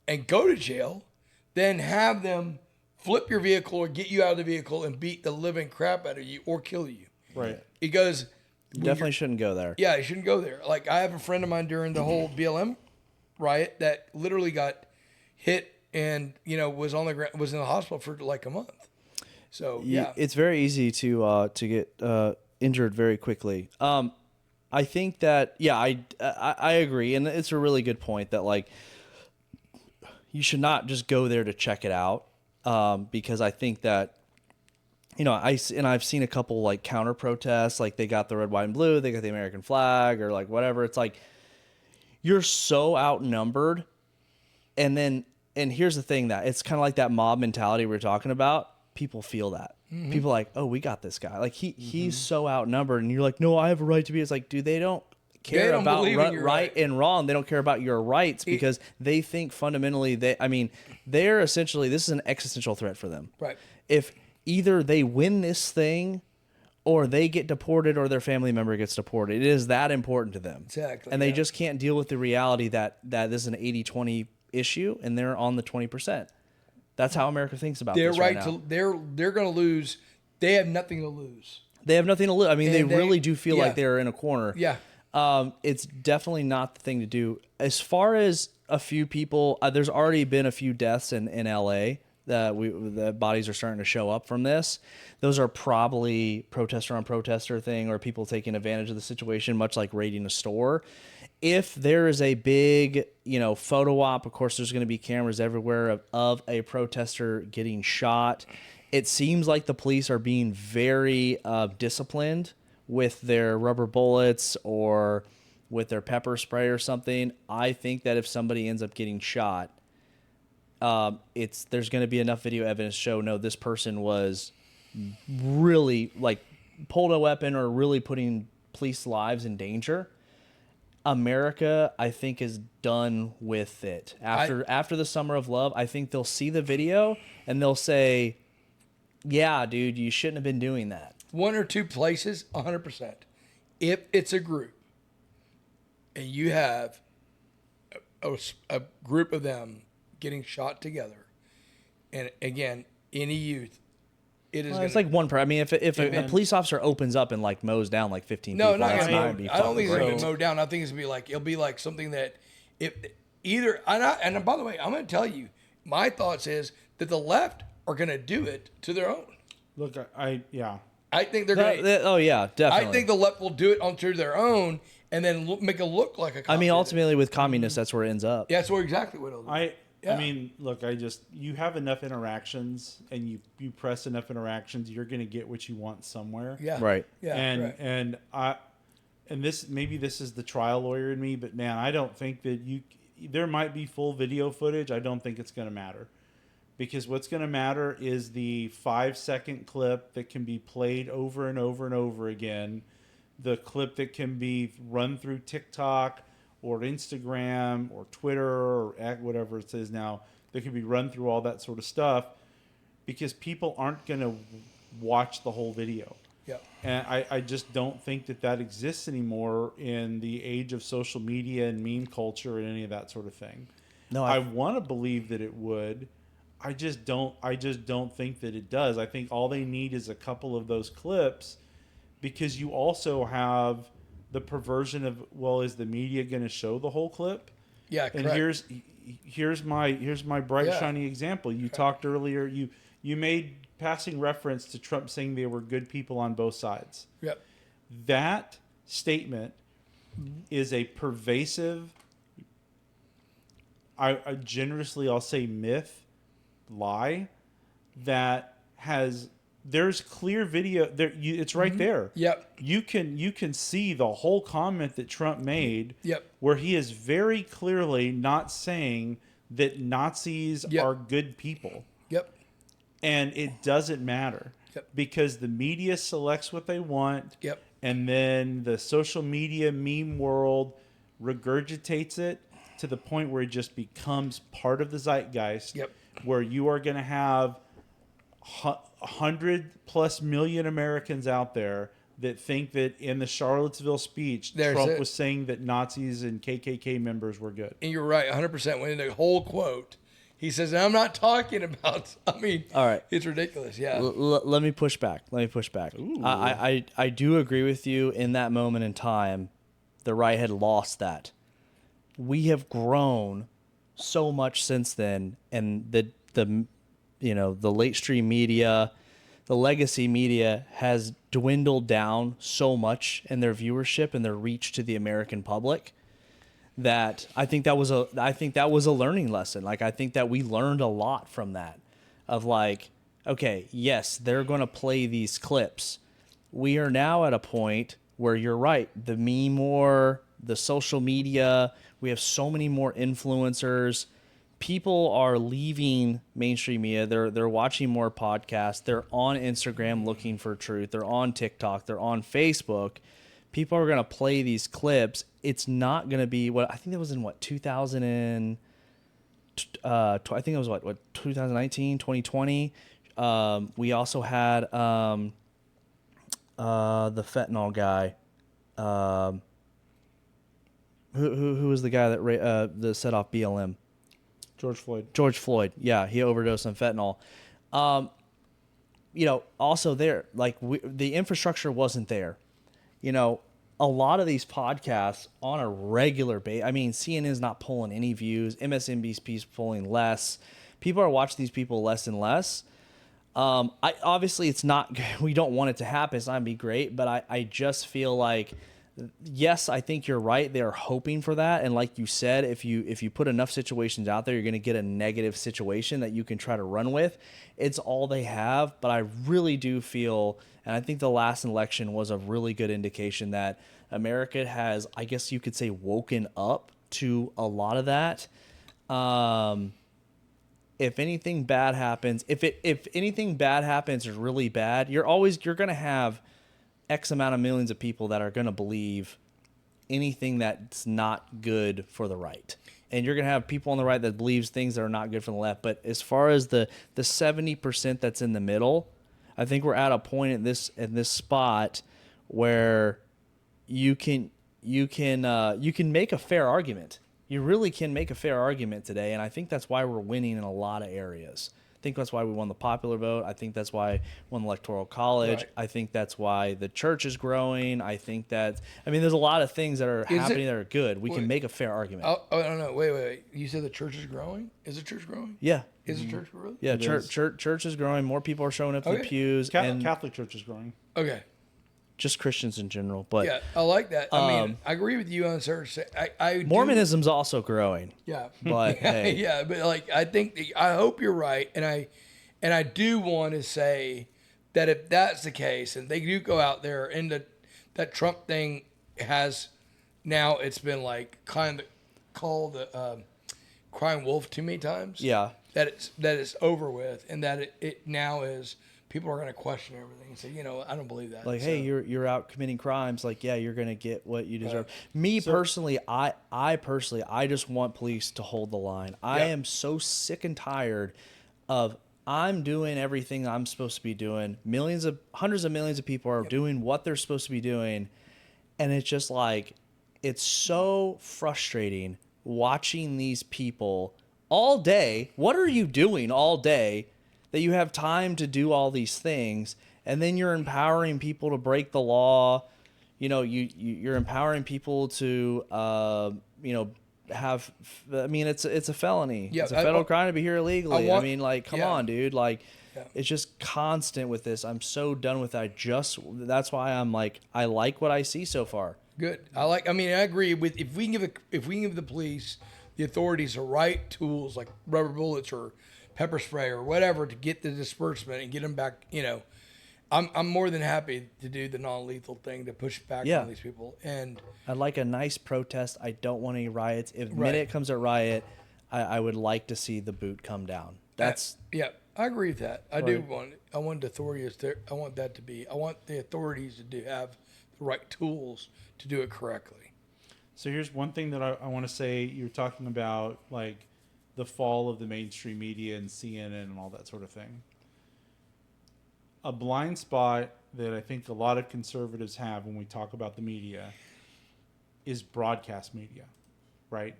and go to jail than have them flip your vehicle or get you out of the vehicle and beat the living crap out of you or kill you. Right. Because you definitely shouldn't go there. Yeah, you shouldn't go there. Like, I have a friend of mine during the whole BLM riot that literally got hit and, was on the ground, was in the hospital for like a month. So, yeah. It's very easy to get injured very quickly. I think that, yeah, I agree. And it's a really good point that, like, you should not just go there to check it out. Because I think that, you know, I've seen a couple like counter protests, like they got the red, white, and blue, they got the American flag or like whatever. It's like, you're so outnumbered. And here's the thing, that it's kind of like that mob mentality we were talking about. People feel that. People are like, oh, we got this guy. Like he's so outnumbered, and you're like, no, I have a right to be. It's like, dude, they don't care about right and wrong. They don't care about your rights because they think fundamentally they're essentially, this is an existential threat for them. Right. If either they win this thing or they get deported or their family member gets deported, it is that important to them. Exactly. And they just can't deal with the reality that this is an 80-20 issue and they're on the 20%. That's how America thinks about this right now. They're going to lose. They have nothing to lose. They have nothing to lose. I mean, they really do feel like they're in a corner. Yeah. It's definitely not the thing to do. As far as a few people, there's already been a few deaths in LA. The bodies are starting to show up from this. Those are probably protester on protester thing, or people taking advantage of the situation, much like raiding a store. If there is a big, photo op, of course, there's going to be cameras everywhere of a protester getting shot. It seems like the police are being very disciplined with their rubber bullets or with their pepper spray or something. I think that if somebody ends up getting shot, there's going to be enough video evidence to show, no, this person was really like pulled a weapon or really putting police lives in danger. America, I think, is done with it. After the summer of love, I think they'll see the video and they'll say, yeah, dude, you shouldn't have been doing that. One or two places, 100%. If it's a group and you have a group of them getting shot together, and again, any youth, it's like one per. I mean, if a police officer opens up and like mows down like 15 people, that's not gonna be. I don't think it's gonna be mowed down. I think it'll be like something that if either and by the way, I'm gonna tell you, my thoughts is that the left are gonna do it to their own. Look, I think they're gonna. Oh yeah, definitely. I think the left will do it onto their own and then make it look like a. I mean, ultimately with communists, that's where it ends up. Yeah, that's where exactly what it'll do. I mean, look, you have enough interactions and you press enough interactions, you're going to get what you want somewhere. Yeah. Right. Yeah. And this is the trial lawyer in me, but man, I don't think that there might be full video footage. I don't think it's going to matter, because what's going to matter is the 5-second clip that can be played over and over and over again. The clip that can be run through TikTok or Instagram or Twitter or whatever it says now, that can be run through all that sort of stuff, because people aren't going to watch the whole video. Yeah. And I just don't think that exists anymore in the age of social media and meme culture and any of that sort of thing. No, I want to believe that it would. I just don't think that it does. I think all they need is a couple of those clips, because you also have the perversion of, well, is the media going to show the whole clip? Yeah, correct. And here's my bright shining example. You talked earlier. You made passing reference to Trump saying they were good people on both sides. Yep. That statement is a pervasive, I generously I'll say myth, lie, that has. There's clear video there. It's right there. Yep. You can see the whole comment that Trump made. Yep. Where he is very clearly not saying that Nazis are good people. Yep. And it doesn't matter. Yep. Because the media selects what they want. Yep. And then the social media meme world regurgitates it to the point where it just becomes part of the zeitgeist. Yep. Where you are going to have 100+ million Americans out there that think that in the Charlottesville speech, Trump was saying that Nazis and KKK members were good. And you're right, 100%. When in the whole quote, he says, I'm not talking about, all right, it's ridiculous. Yeah. Let me push back. I do agree with you. In that moment in time, the right had lost that. We have grown so much since then, and the late stream media, the legacy media has dwindled down so much in their viewership and their reach to the American public that I think that was a learning lesson. Like, I think that we learned a lot from that, of like, okay, yes, they're going to play these clips. We are now at a point where you're right. The meme war, the social media, we have so many more influencers. People are leaving mainstream media. They're watching more podcasts. They're on Instagram looking for truth. They're on TikTok. They're on Facebook. People are going to play these clips. It's not going to be what I think that was in 2000 and I think it was 2019, 2020. We also had the fentanyl guy. Who was the guy that set off BLM? George Floyd. Yeah, he overdosed on fentanyl. Also there, like, the infrastructure wasn't there. A lot of these podcasts on a regular basis. I mean, CNN's not pulling any views. MSNBC's pulling less. People are watching these people less and less. Obviously, it's not. We don't want it to happen. It's not gonna be great, but I just feel like, yes, I think you're right. They're hoping for that, and like you said, if you put enough situations out there, you're gonna get a negative situation that you can try to run with. It's all they have, but I really do feel, and I think the last election was a really good indication that America has, I guess you could say, woken up to a lot of that. If anything bad happens, if anything bad happens is really bad, you're going to have X amount of millions of people that are going to believe anything that's not good for the right. And you're going to have people on the right that believes things that are not good for the left. But as far as the 70% that's in the middle, I think we're at a point in this spot where you can make a fair argument. You really can make a fair argument today, and I think that's why we're winning in a lot of areas. I think that's why we won the popular vote. I think that's why we won the Electoral College. Right. I think that's why the church is growing. I think that, there's a lot of things that are happening that are good. We can make a fair argument. I don't know. Wait. You said the church is growing? Is the church growing? Yeah. Is the church growing? Yeah, church is growing. More people are showing up to the pews. Catholic Church is growing. Okay. Just Christians in general, but yeah, I like that. I agree with you on certain. Mormonism's also growing. Yeah, but hey. Yeah, but like I hope you're right, and I do want to say that if that's the case, and they do go out there, and that Trump thing has now, it's been like kind of called the crying wolf too many times. Yeah, that it's over with, and that it now is. People are going to question everything and say, I don't believe that. Like, hey, you're out committing crimes. Like, yeah, you're going to get what you deserve. Personally, I just want police to hold the line. I am so sick and tired of I'm doing everything I'm supposed to be doing. Hundreds of millions of people are doing what they're supposed to be doing. And it's just like, it's so frustrating watching these people all day. What are you doing all day that you have time to do all these things, and then you're empowering people to break the law? You're empowering people to have. It's a felony. Yeah, it's a federal crime to be here illegally. Come on, dude. It's just constant with this. I'm so done with that. That's why I'm like, I like what I see so far. Good. I agree with if we can give the police, the authorities, the right tools like rubber bullets or pepper spray or whatever to get the disbursement and get them back. I'm more than happy to do the non-lethal thing to push back on these people. And I'd like a nice protest. I don't want any riots. If minute it comes to riot, I would like to see the boot come down. That's I agree with that. I do want. I want the authorities. I want that to be. I want the authorities to have the right tools to do it correctly. So here's one thing that I want to say. You're talking about like the fall of the mainstream media and CNN and all that sort of thing. A blind spot that I think a lot of conservatives have when we talk about the media is broadcast media, right?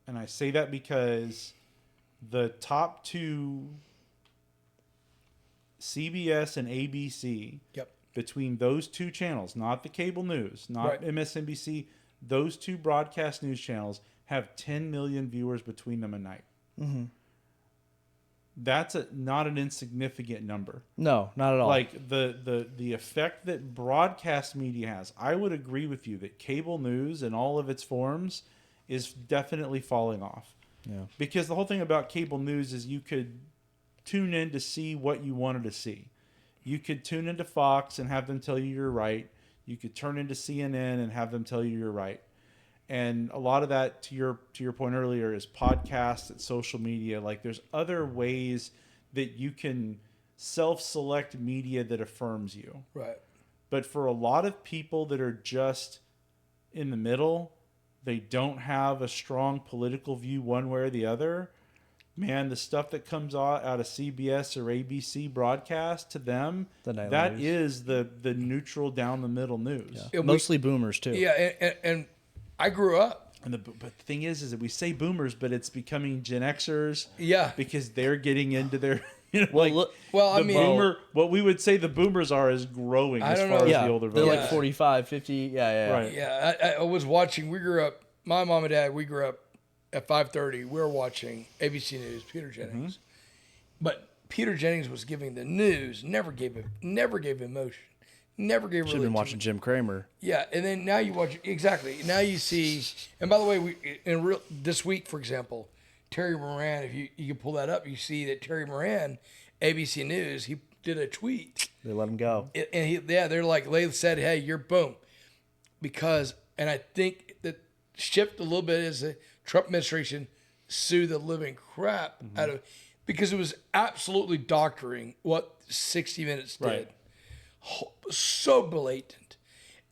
And I say that because the top two, CBS and ABC, between those two channels, not the cable news, not MSNBC, those two broadcast news channels have 10 million viewers between them a night. Mm-hmm. that's not an insignificant number. No, not at all. Like the effect that broadcast media has. I would agree with you that cable news in all of its forms is definitely falling off. Yeah. Because the whole thing about cable news is you could tune in to see what you wanted to see. You could tune into Fox and have them tell you you're right. You could turn into CNN and have them tell you you're right. And a lot of that, to your point earlier, is podcasts and social media. Like, there's other ways that you can self-select media that affirms you. Right. But for a lot of people that are just in the middle, they don't have a strong political view one way or the other. Man, the stuff that comes out of CBS or ABC broadcast to them, that is the neutral down the middle news. Yeah. Mostly boomers too. Yeah, and I grew up. But the thing is that we say boomers, but it's becoming Gen Xers. Yeah, because they're getting into their, boomer. What we would say the boomers are is growing as far as the older they're voters. like 45, 50. Yeah. Right. Yeah, I was watching. We grew up. My mom and dad. We grew up at 5:30. We were watching ABC News. Peter Jennings, but Peter Jennings was giving the news. Never gave emotion. Never gave. Should have been watching Jim Cramer. Yeah, and then now you watch exactly. Now you see, and by the way, this week, for example, Terry Moran. If you can pull that up, you see that Terry Moran, ABC News, he did a tweet. They let him go, they're like they said, hey, you're boom, because, and I think that shift a little bit is the Trump administration sued the living crap out of, because it was absolutely doctoring what 60 Minutes did. Right. So blatant,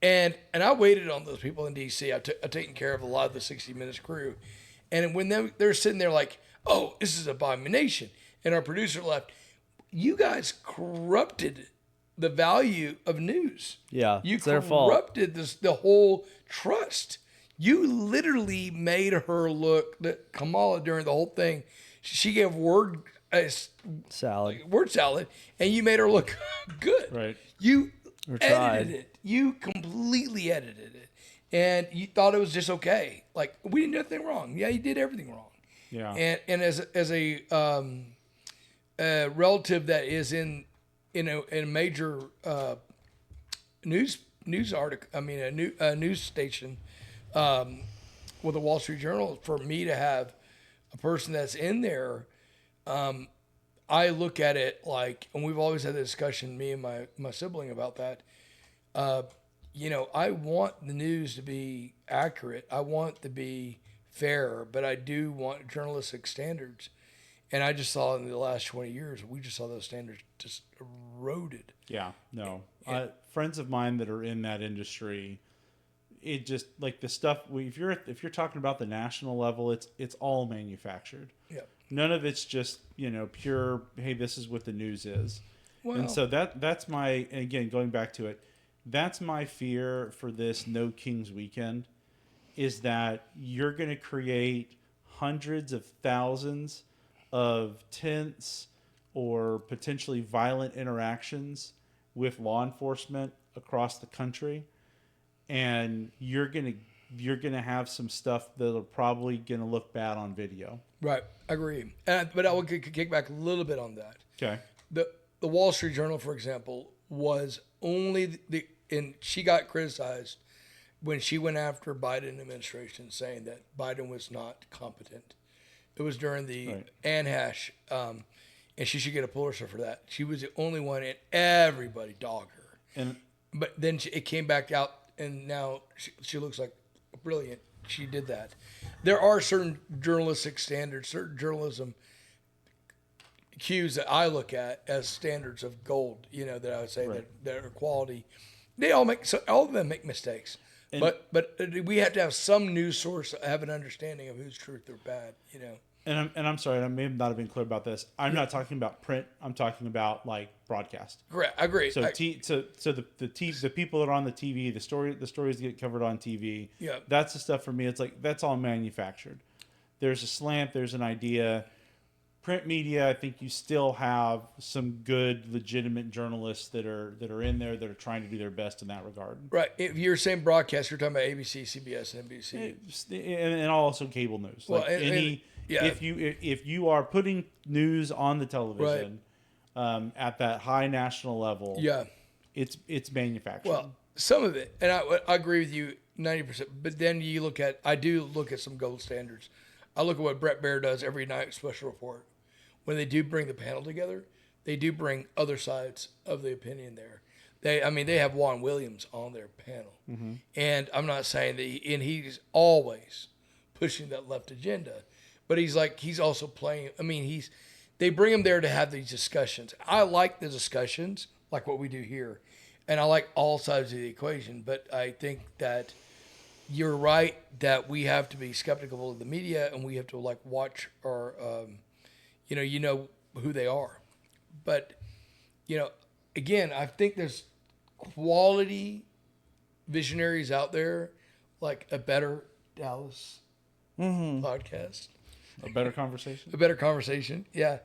and I waited on those people in DC. I've taken care of a lot of the 60 Minutes crew, and when they're sitting there like, oh, this is an abomination, and our producer left, you guys corrupted the value of news. Yeah, you it's their fault. Corrupted the whole trust. You literally made her look, that Kamala during the whole thing, she gave word salad, and you made her look good. Right. You edited it. You completely edited it, and you thought it was just okay. Like, we did nothing wrong. Yeah, you did everything wrong. Yeah. And as a relative that is in a major news article, I mean a news station, with the Wall Street Journal, for me to have a person that's in there. I look at it like, and we've always had the discussion, me and my sibling, about that. I want the news to be accurate. I want to be fair, but I do want journalistic standards. And I just saw in the last 20 years, we just saw those standards just eroded. Yeah, no. Friends of mine that are in that industry, it just, like, the stuff, if you're talking about the national level, it's all manufactured. Yeah. None of it's just, pure, hey, this is what the news is. Well, and so that's my, and again, going back to it, that's my fear for this No Kings weekend, is that you're going to create hundreds of thousands of tense or potentially violent interactions with law enforcement across the country. And you're going to have some stuff that are probably going to look bad on video. Right, I agree. But I will kick back a little bit on that. Okay. The Wall Street Journal, for example, was only and she got criticized when she went after Biden administration, saying that Biden was not competent. It was during the Ann Hash, and she should get a Pulitzer for that. She was the only one, and everybody dogged her. But then it came back out, and now she looks like brilliant. She did that. There are certain journalistic standards, certain journalism cues that I look at as standards of gold, that I would say that are quality. They all of them make mistakes. But we have to have some news source have an understanding of who's truth or bad, And I'm sorry, I may not have been clear about this. I'm not talking about print. I'm talking about, like, broadcast. Correct. I agree. So the people that are on the TV, the stories that get covered on TV. Yeah. That's the stuff for me. It's like, that's all manufactured. There's a slant. There's an idea. Print media, I think you still have some good, legitimate journalists that are in there that are trying to do their best in that regard. Right. If you're saying broadcast, you're talking about ABC, CBS, and NBC, and also cable news. Well, like Yeah. If you are putting news on the television at that high national level, Yeah. it's manufactured. Well, some of it, and I agree with you 90%. But then I do look at some gold standards. I look at what Brett Baer does every night, special report. When they do bring the panel together, they do bring other sides of the opinion there. They have Juan Williams on their panel, and I'm not saying that, he's always pushing that left agenda, but he's also playing. They bring him there to have these discussions. I like the discussions, like what we do here. And I like all sides of the equation, but I think that you're right that we have to be skeptical of the media, and we have to watch our, who they are. But, again, I think there's quality visionaries out there, like a Better Dallas podcast. A better conversation. A better conversation, yeah.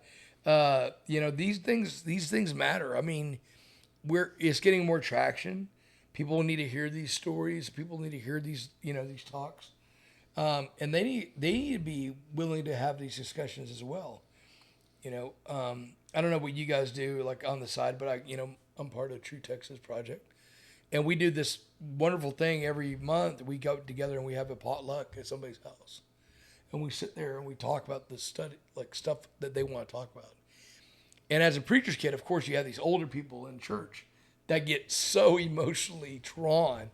These things matter. It's getting more traction. People need to hear these stories. People need to hear these talks, and they need to be willing to have these discussions as well. I don't know what you guys do on the side, but I'm part of True Texas Project, and we do this wonderful thing every month. We go together and we have a potluck at somebody's house, and we sit there and we talk about the study, stuff that they want to talk about. And as a preacher's kid, of course, you have these older people in church that get so emotionally drawn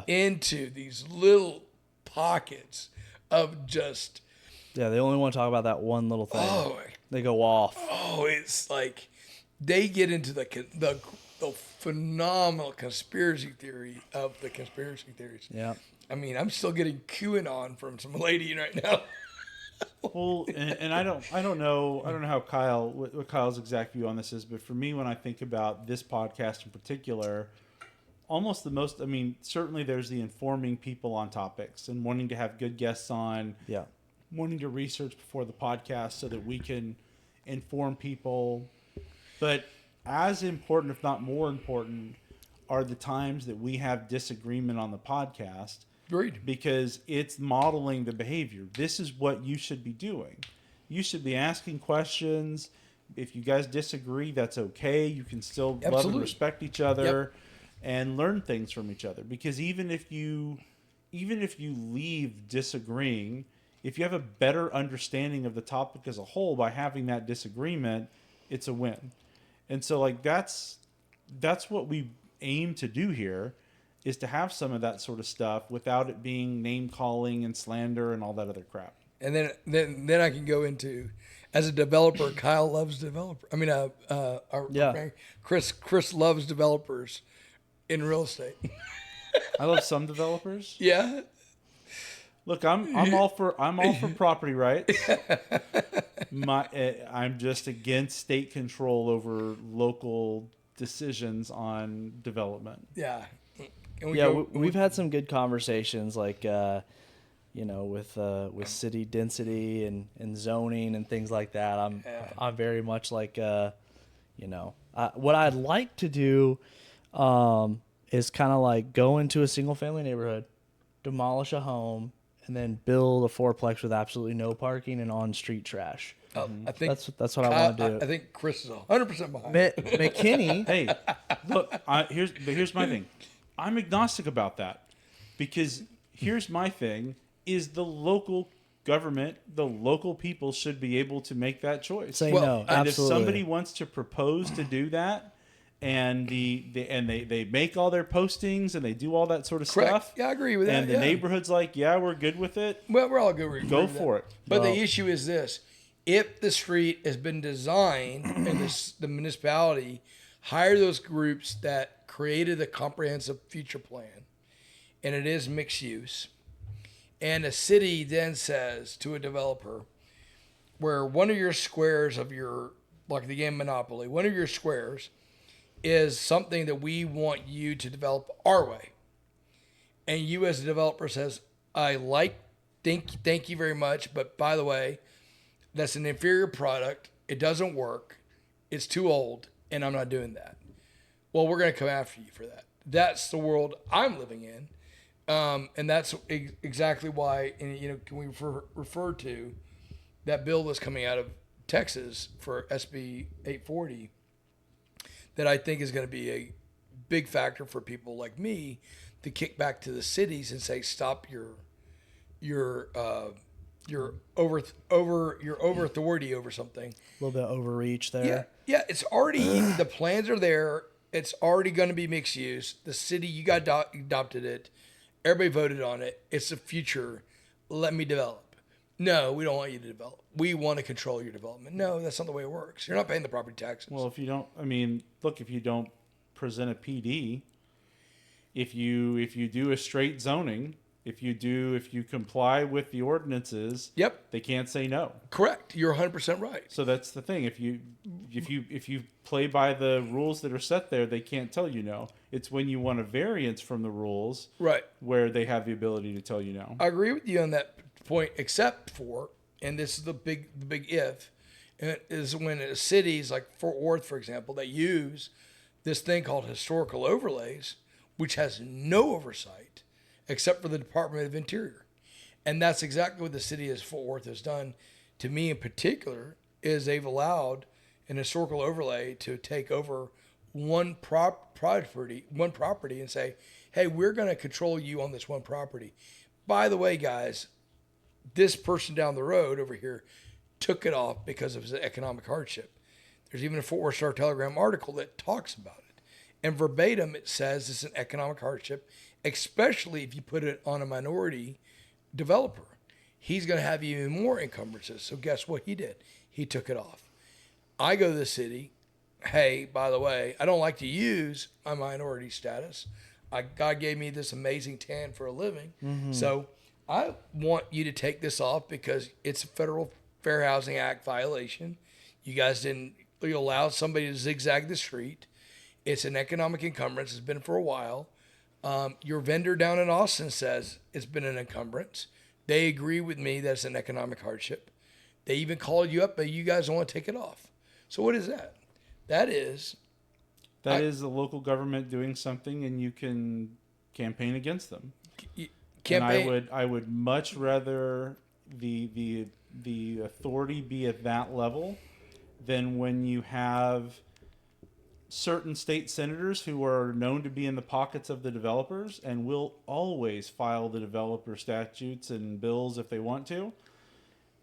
into these little pockets of just... Yeah, they only want to talk about that one little thing. They go off. It's like they get into the phenomenal conspiracy theory of the conspiracy theories. Yeah. I'm still getting QAnon from some lady right now. Well, and I don't know how what Kyle's exact view on this is, but for me, when I think about this podcast in particular, almost the most, certainly there's the informing people on topics and wanting to have good guests on, wanting to research before the podcast so that we can inform people. But as important, if not more important, are the times that we have disagreement on the podcast. Agreed. Because it's modeling the behavior. This is what you should be doing. You should be asking questions. If you guys disagree, that's okay. You can still love and respect each other and learn things from each other. Because even if you leave disagreeing, if you have a better understanding of the topic as a whole by having that disagreement, it's a win. And so that's what we aim to do here, is to have some of that sort of stuff without it being name calling and slander and all that other crap. And then I can go into, as a developer, Kyle loves developer. Chris loves developers in real estate. I love some developers. Yeah. Look, I'm all for property rights. I'm just against state control over local decisions on development. Yeah. We've had some good conversations, with city density and zoning and things like that. I'm very much what I'd like to do is kind of go into a single family neighborhood, demolish a home, and then build a fourplex with absolutely no parking and on street trash. I think that's what I want to do. I think Chris is 100% behind. McKinney. Hey, look, here's my thing. I'm agnostic about that, because here's my thing: is the local government, the local people should be able to make that choice. Say no, and absolutely. If somebody wants to propose to do that, and they make all their postings and they do all that sort of stuff, yeah, I agree with that. And the neighborhood's like, yeah, we're good with it. Well, we're all good. Go for it. But the issue is this: if the street has been designed and the municipality hire those groups that created a comprehensive future plan, and it is mixed use, and a city then says to a developer, where one of your squares of your, like the game Monopoly, one of your squares is something that we want you to develop our way, and you as a developer says, thank you very much, but by the way, that's an inferior product, it doesn't work, it's too old, and I'm not doing that. Well, we're going to come after you for that. That's the world I'm living in. And that's exactly why, can we refer to that bill that's coming out of Texas for SB 840 that I think is going to be a big factor for people like me to kick back to the cities and say, stop your over authority over something. A little bit of overreach there. Yeah, it's already the plans are there. It's already going to be mixed use. The city, you got adopted it. Everybody voted on it. It's the future. Let me develop. No, we don't want you to develop. We want to control your development. No, that's not the way it works. You're not paying the property taxes. Well, if you don't, I mean, look, if you don't present a PD, if you do a straight zoning, if you comply with the ordinances, Yep. they can't say no. Correct. You're 100% right. So that's the thing. If you play by the rules that are set there, they can't tell you no. It's when you want a variance from the rules, Right. where they have the ability to tell you no. I agree with you on that point, except for, and this is the big if, is when cities like Fort Worth, for example, that use this thing called historical overlays, which has no oversight except for the Department of Interior. And that's exactly what the city of Fort Worth has done to me in particular, is they've allowed an historical overlay to take over one property and say, hey, we're going to control you on this one property. By the way, guys, this person down the road over here took it off because of his economic hardship. There's even a Fort Worth Star-Telegram article that talks about it. And verbatim, it says it's an economic hardship, especially if you put it on a minority developer. He's going to have even more encumbrances. So guess what he did? He took it off. I go to the city. Hey, by the way, I don't like to use my minority status. God gave me this amazing tan for a living. Mm-hmm. So I want you to take this off because it's a federal Fair Housing Act violation. You guys didn't allow somebody to zigzag the street. It's an economic encumbrance. It's been for a while. Your vendor down in Austin says it's been an encumbrance. They agree with me that it's an economic hardship. They even called you up, but you guys don't want to take it off. So what is that? That is the local government doing something, and you can campaign against them. Campaign. And I would much rather the authority be at that level than when you have certain state senators who are known to be in the pockets of the developers and will always file the developer statutes and bills if they want to.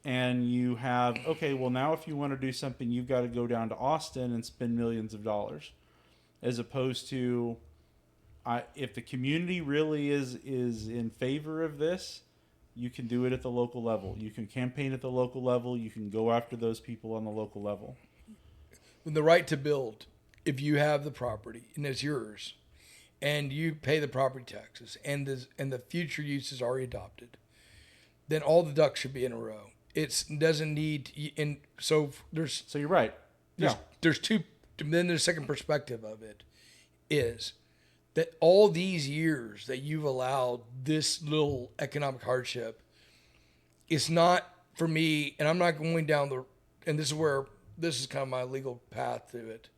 And you have, okay, well, now if you want to do something, you've got to go down to Austin and spend millions of dollars. As opposed to, if the community really is in favor of this, you can do it at the local level. You can campaign at the local level. You can go after those people on the local level. With the right to build, if you have the property and it's yours, and you pay the property taxes, and the future use is already adopted, then all the ducks should be in a row. It doesn't need, and so there's. So you're right. Yeah. There's two. Then the second perspective of it is that all these years that you've allowed this little economic hardship, it's not for me, and I'm not going down and this is kind of my legal path to it.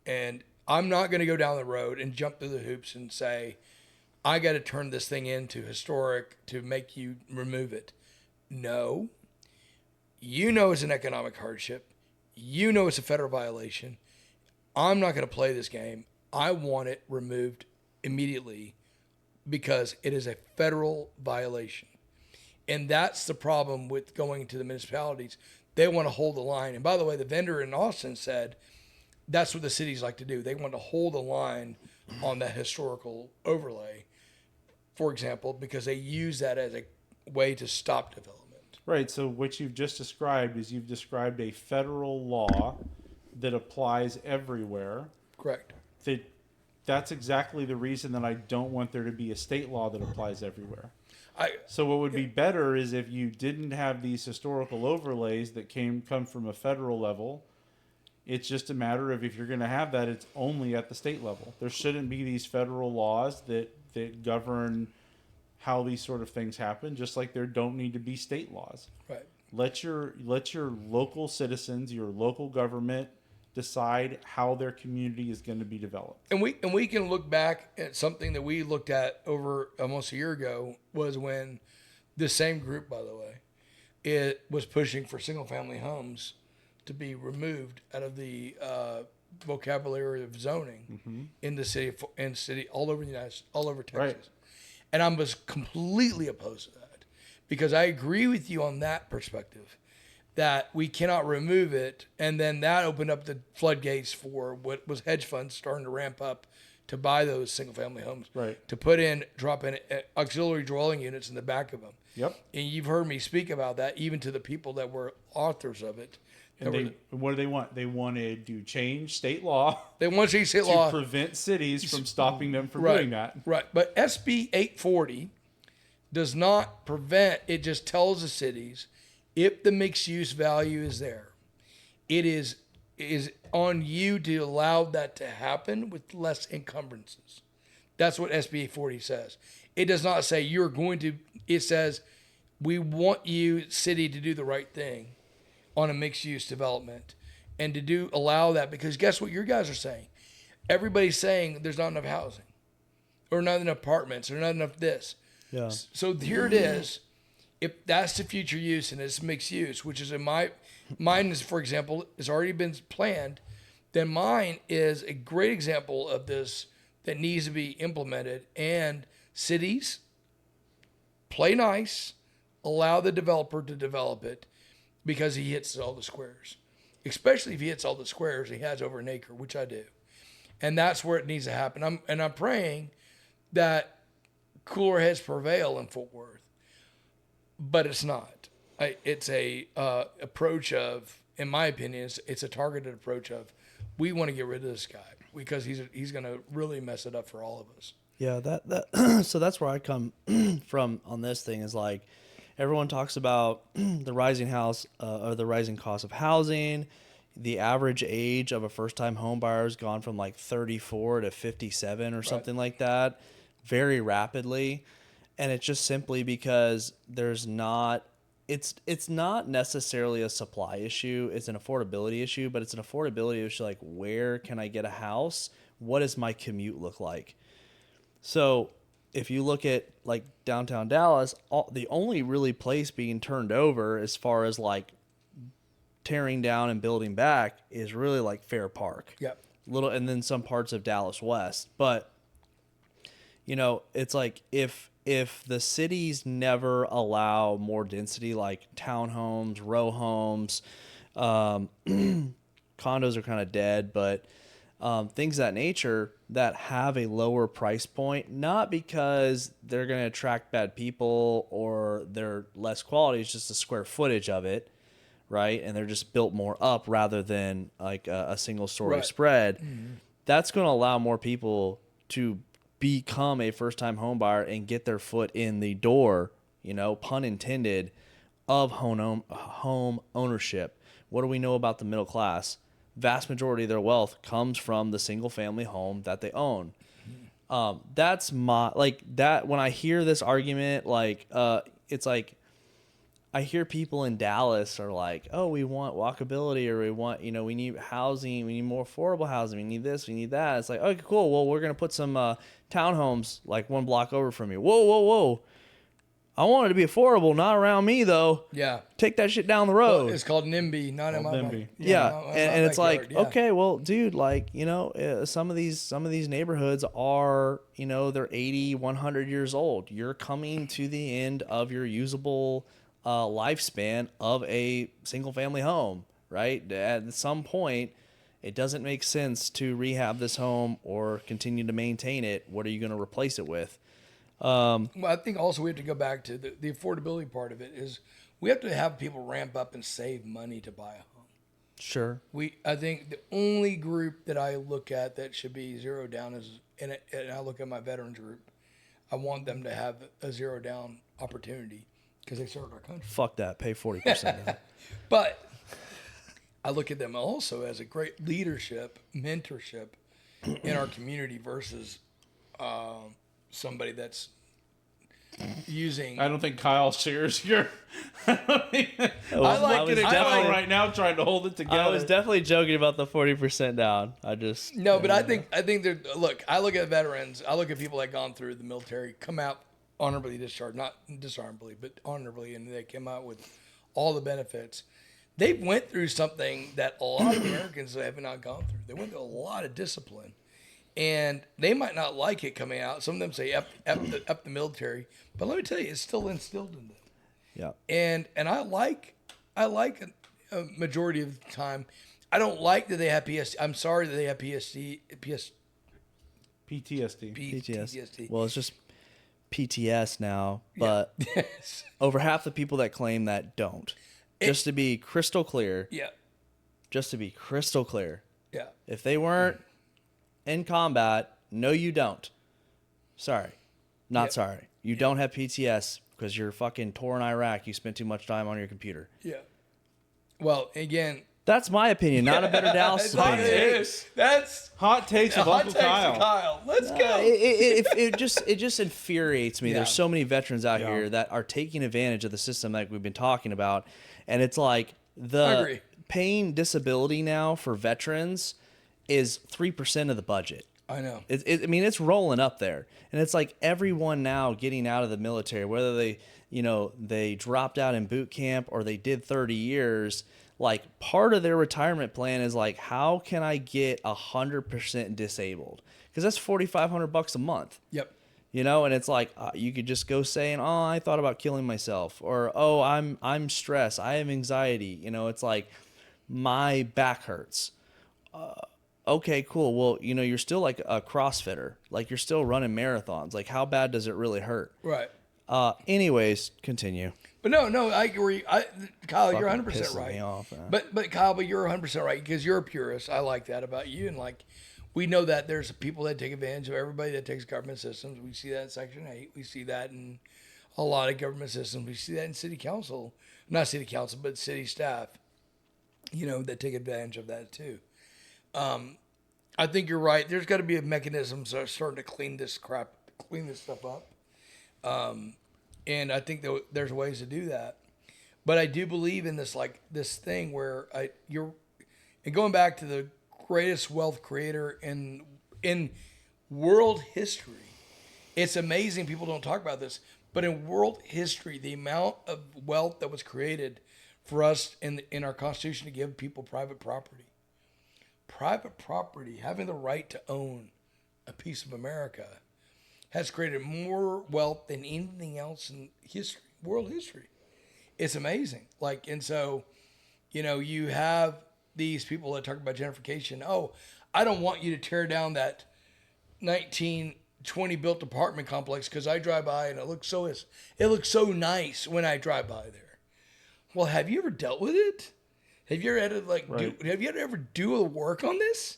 And I'm not going to go down the road and jump through the hoops and say, I got to turn this thing into historic to make you remove it. No. You know it's an economic hardship. You know it's a federal violation. I'm not going to play this game. I want it removed immediately because it is a federal violation. And that's the problem with going to the municipalities. They want to hold the line. And by the way, the vendor in Austin said that's what the cities like to do. They want to hold the line on that historical overlay, for example, because they use that as a way to stop development. Right. So what you've just described is you've described a federal law that applies everywhere. Correct. That's exactly the reason that I don't want there to be a state law that applies everywhere. So what would be better is if you didn't have these historical overlays that come from a federal level. It's just a matter of if you're going to have that, it's only at the state level. There shouldn't be these federal laws that govern how these sort of things happen, just like there don't need to be state laws. Right. Let your local citizens, your local government decide how their community is going to be developed. And we can look back at something that we looked at over almost a year ago was when this same group, by the way, it was pushing for single-family homes to be removed out of the vocabulary of zoning in the city all over the United States, all over Texas. Right. And I was completely opposed to that because I agree with you on that perspective that we cannot remove it. And then that opened up the floodgates for what was hedge funds starting to ramp up to buy those single family homes, Right. to drop in auxiliary dwelling units in the back of them. Yep. And you've heard me speak about that even to the people that were authors of it. And what do they want? They wanted to change state law They want to see state to law. prevent cities from stopping them from Right, doing that. right. But SB 840 does not prevent, it just tells the cities if the mixed use value is there, it is on you to allow that to happen with less encumbrances. That's what SB 840 says. It does not say you're going to, it says we want you, city, to do the right thing on a mixed use development and to allow that, because guess what your guys are saying? Everybody's saying there's not enough housing or not enough apartments or not enough this. Yeah. So here it is. If that's the future use and it's mixed use, which is mine is, for example, has already been planned, then mine is a great example of this that needs to be implemented. And cities, play nice, allow the developer to develop it because he hits all the squares. Especially if he hits all the squares, he has over an acre, which I do. And that's where it needs to happen. I'm praying that cooler heads prevail in Fort Worth. But it's not. It's a approach of, in my opinion, it's a targeted approach of, we want to get rid of this guy because he's going to really mess it up for all of us. Yeah, that so that's where I come from on this thing is like everyone talks about the rising or the rising cost of housing. The average age of a first-time home buyer has gone from like 34 to 57 or something like that very rapidly. And it's just simply because it's not necessarily a supply issue. It's an affordability issue, but it's an affordability issue. Like, where can I get a house? What does my commute look like? So if you look at like downtown Dallas, the only really place being turned over as far as like tearing down and building back is really like Fair Park. Yep. And then some parts of Dallas West. But, it's like if the cities never allow more density, like townhomes, row homes, condos are kind of dead, but things of that nature that have a lower price point, not because they're going to attract bad people or they're less quality, it's just the square footage of it, right? And they're just built more up rather than like a single story spread. Mm-hmm. That's going to allow more people to become a first-time home buyer and get their foot in the door, pun intended, of home ownership. What do we know about the middle class? Vast majority of their wealth comes from the single-family home that they own. That's that. When I hear this argument, it's like I hear people in Dallas are like, "Oh, we want walkability, or we want, we need housing, we need more affordable housing, we need this, we need that." It's like, okay, cool. Well, we're gonna put some townhomes like one block over from you. Whoa! I want it to be affordable, not around me though. Yeah. Take that shit down the road. Well, it's called NIMBY, not in my NIMBY. Yeah, and it's like, okay, well, dude, like, some of these neighborhoods are, they're 80, 100 years old. You're coming to the end of your usable lifespan of a single family home, right? At some point, it doesn't make sense to rehab this home or continue to maintain it. What are you going to replace it with? Well, I think also we have to go back to the affordability part of it is we have to have people ramp up and save money to buy a home. Sure. I think the only group that I look at that should be zero down is, and I look at my veterans group, I want them to have a zero down opportunity because they served our country. Fuck that. Pay 40%. But I look at them also as a great leadership, mentorship in our community versus somebody that's using. I don't think Kyle shares your. I was definitely right now trying to hold it together. I was definitely joking about the 40% down. No, but I think they're, look, I look at veterans, I look at people that gone through the military, come out honorably discharged, not dishonorably, but honorably, and they came out with all the benefits. They went through something that a lot of Americans have not gone through. They went through a lot of discipline, and they might not like it coming out. Some of them say up the military, but let me tell you, it's still instilled in them. Yeah. And I like a majority of the time. I don't like that they have PTSD. I'm sorry that they have PTSD. PTSD. Well, it's just PTS now, but over half the people that claim that don't. Just to be crystal clear. Yeah. Just to be crystal clear. Yeah. If they weren't in combat, no, you don't. Sorry. Not sorry. You don't have PTS because you're fucking torn Iraq. You spent too much time on your computer. Yeah. Well, again, that's my opinion, not a better Dallas opinion. That's hot takes of Uncle Kyle. Let's go. It just infuriates me. Yeah. There's so many veterans out here that are taking advantage of the system that we've been talking about, and it's like the paying disability now for veterans is 3% of the budget. I know. I mean, it's rolling up there, and it's like everyone now getting out of the military, whether they dropped out in boot camp or they did 30 years. Like, part of their retirement plan is like, how can I get 100% disabled? Because that's $4,500 a month. Yep. And it's like you could just go saying, "Oh, I thought about killing myself," or "Oh, I'm stressed. I have anxiety." It's like my back hurts. Okay, cool. Well, you're still like a CrossFitter. Like, you're still running marathons. Like, how bad does it really hurt? Right. Anyways, continue. But no, I agree. Kyle, you're 100% pissing right. me off, but Kyle, you're 100% right because you're a purist. I like that about you, and like we know that there's people that take advantage of everybody that takes government systems. We see that in Section 8. We see that in a lot of government systems. We see that in city council, not city council, but city staff. That take advantage of that too. I think you're right. There's got to be a mechanism starting to clean this stuff up. And I think there's ways to do that. But I do believe in this thing where and going back to the greatest wealth creator in world history. It's amazing people don't talk about this, but in world history, the amount of wealth that was created for us in our Constitution to give people private property. Private property, having the right to own a piece of America, has created more wealth than anything else in history, world history. It's amazing. And so, you have these people that talk about gentrification. Oh, I don't want you to tear down that 1920 built apartment complex because I drive by and it looks so nice when I drive by there. Well, have you ever dealt with it? Have you ever had to have you ever do the work on this?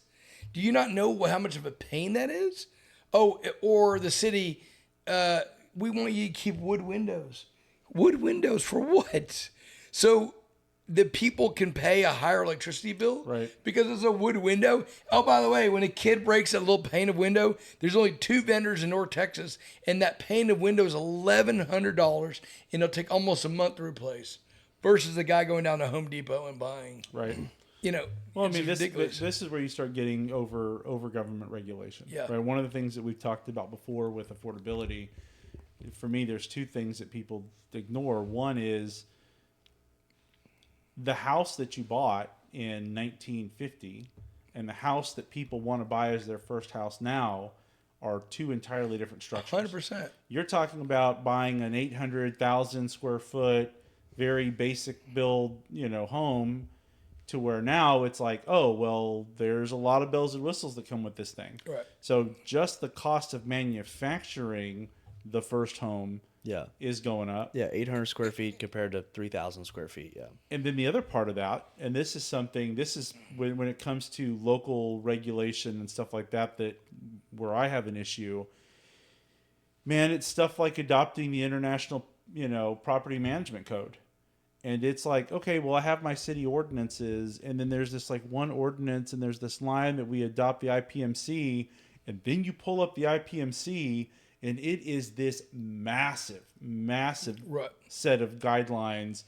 Do you not know how much of a pain that is? Oh, or the city, we want you to keep wood windows. Wood windows for what? So the people can pay a higher electricity bill? Right. Because it's a wood window? Oh, by the way, when a kid breaks a little pane of window, there's only 2 vendors in North Texas, and that pane of window is $1,100, and it'll take almost a month to replace, versus the guy going down to Home Depot and buying. Right. Well, I mean, this is where you start getting over government regulation. Yeah. Right. One of the things that we've talked about before with affordability, for me, there's 2 things that people ignore. One is the house that you bought in 1950 and the house that people want to buy as their first house now are 2 entirely different structures. 100%. You're talking about buying an 800,000 square foot, very basic build, home, to where now it's like, oh, well, there's a lot of bells and whistles that come with this thing. Right. So just the cost of manufacturing the first home is going up. Yeah, 800 square feet compared to 3,000 square feet, yeah. And then the other part of that, and this is when it comes to local regulation and stuff like that where I have an issue, man, it's stuff like adopting the International, Property Management Code. And it's like, okay, well, I have my city ordinances, and then there's this one ordinance, and there's this line that we adopt the IPMC, and then you pull up the IPMC, and it is this massive set of guidelines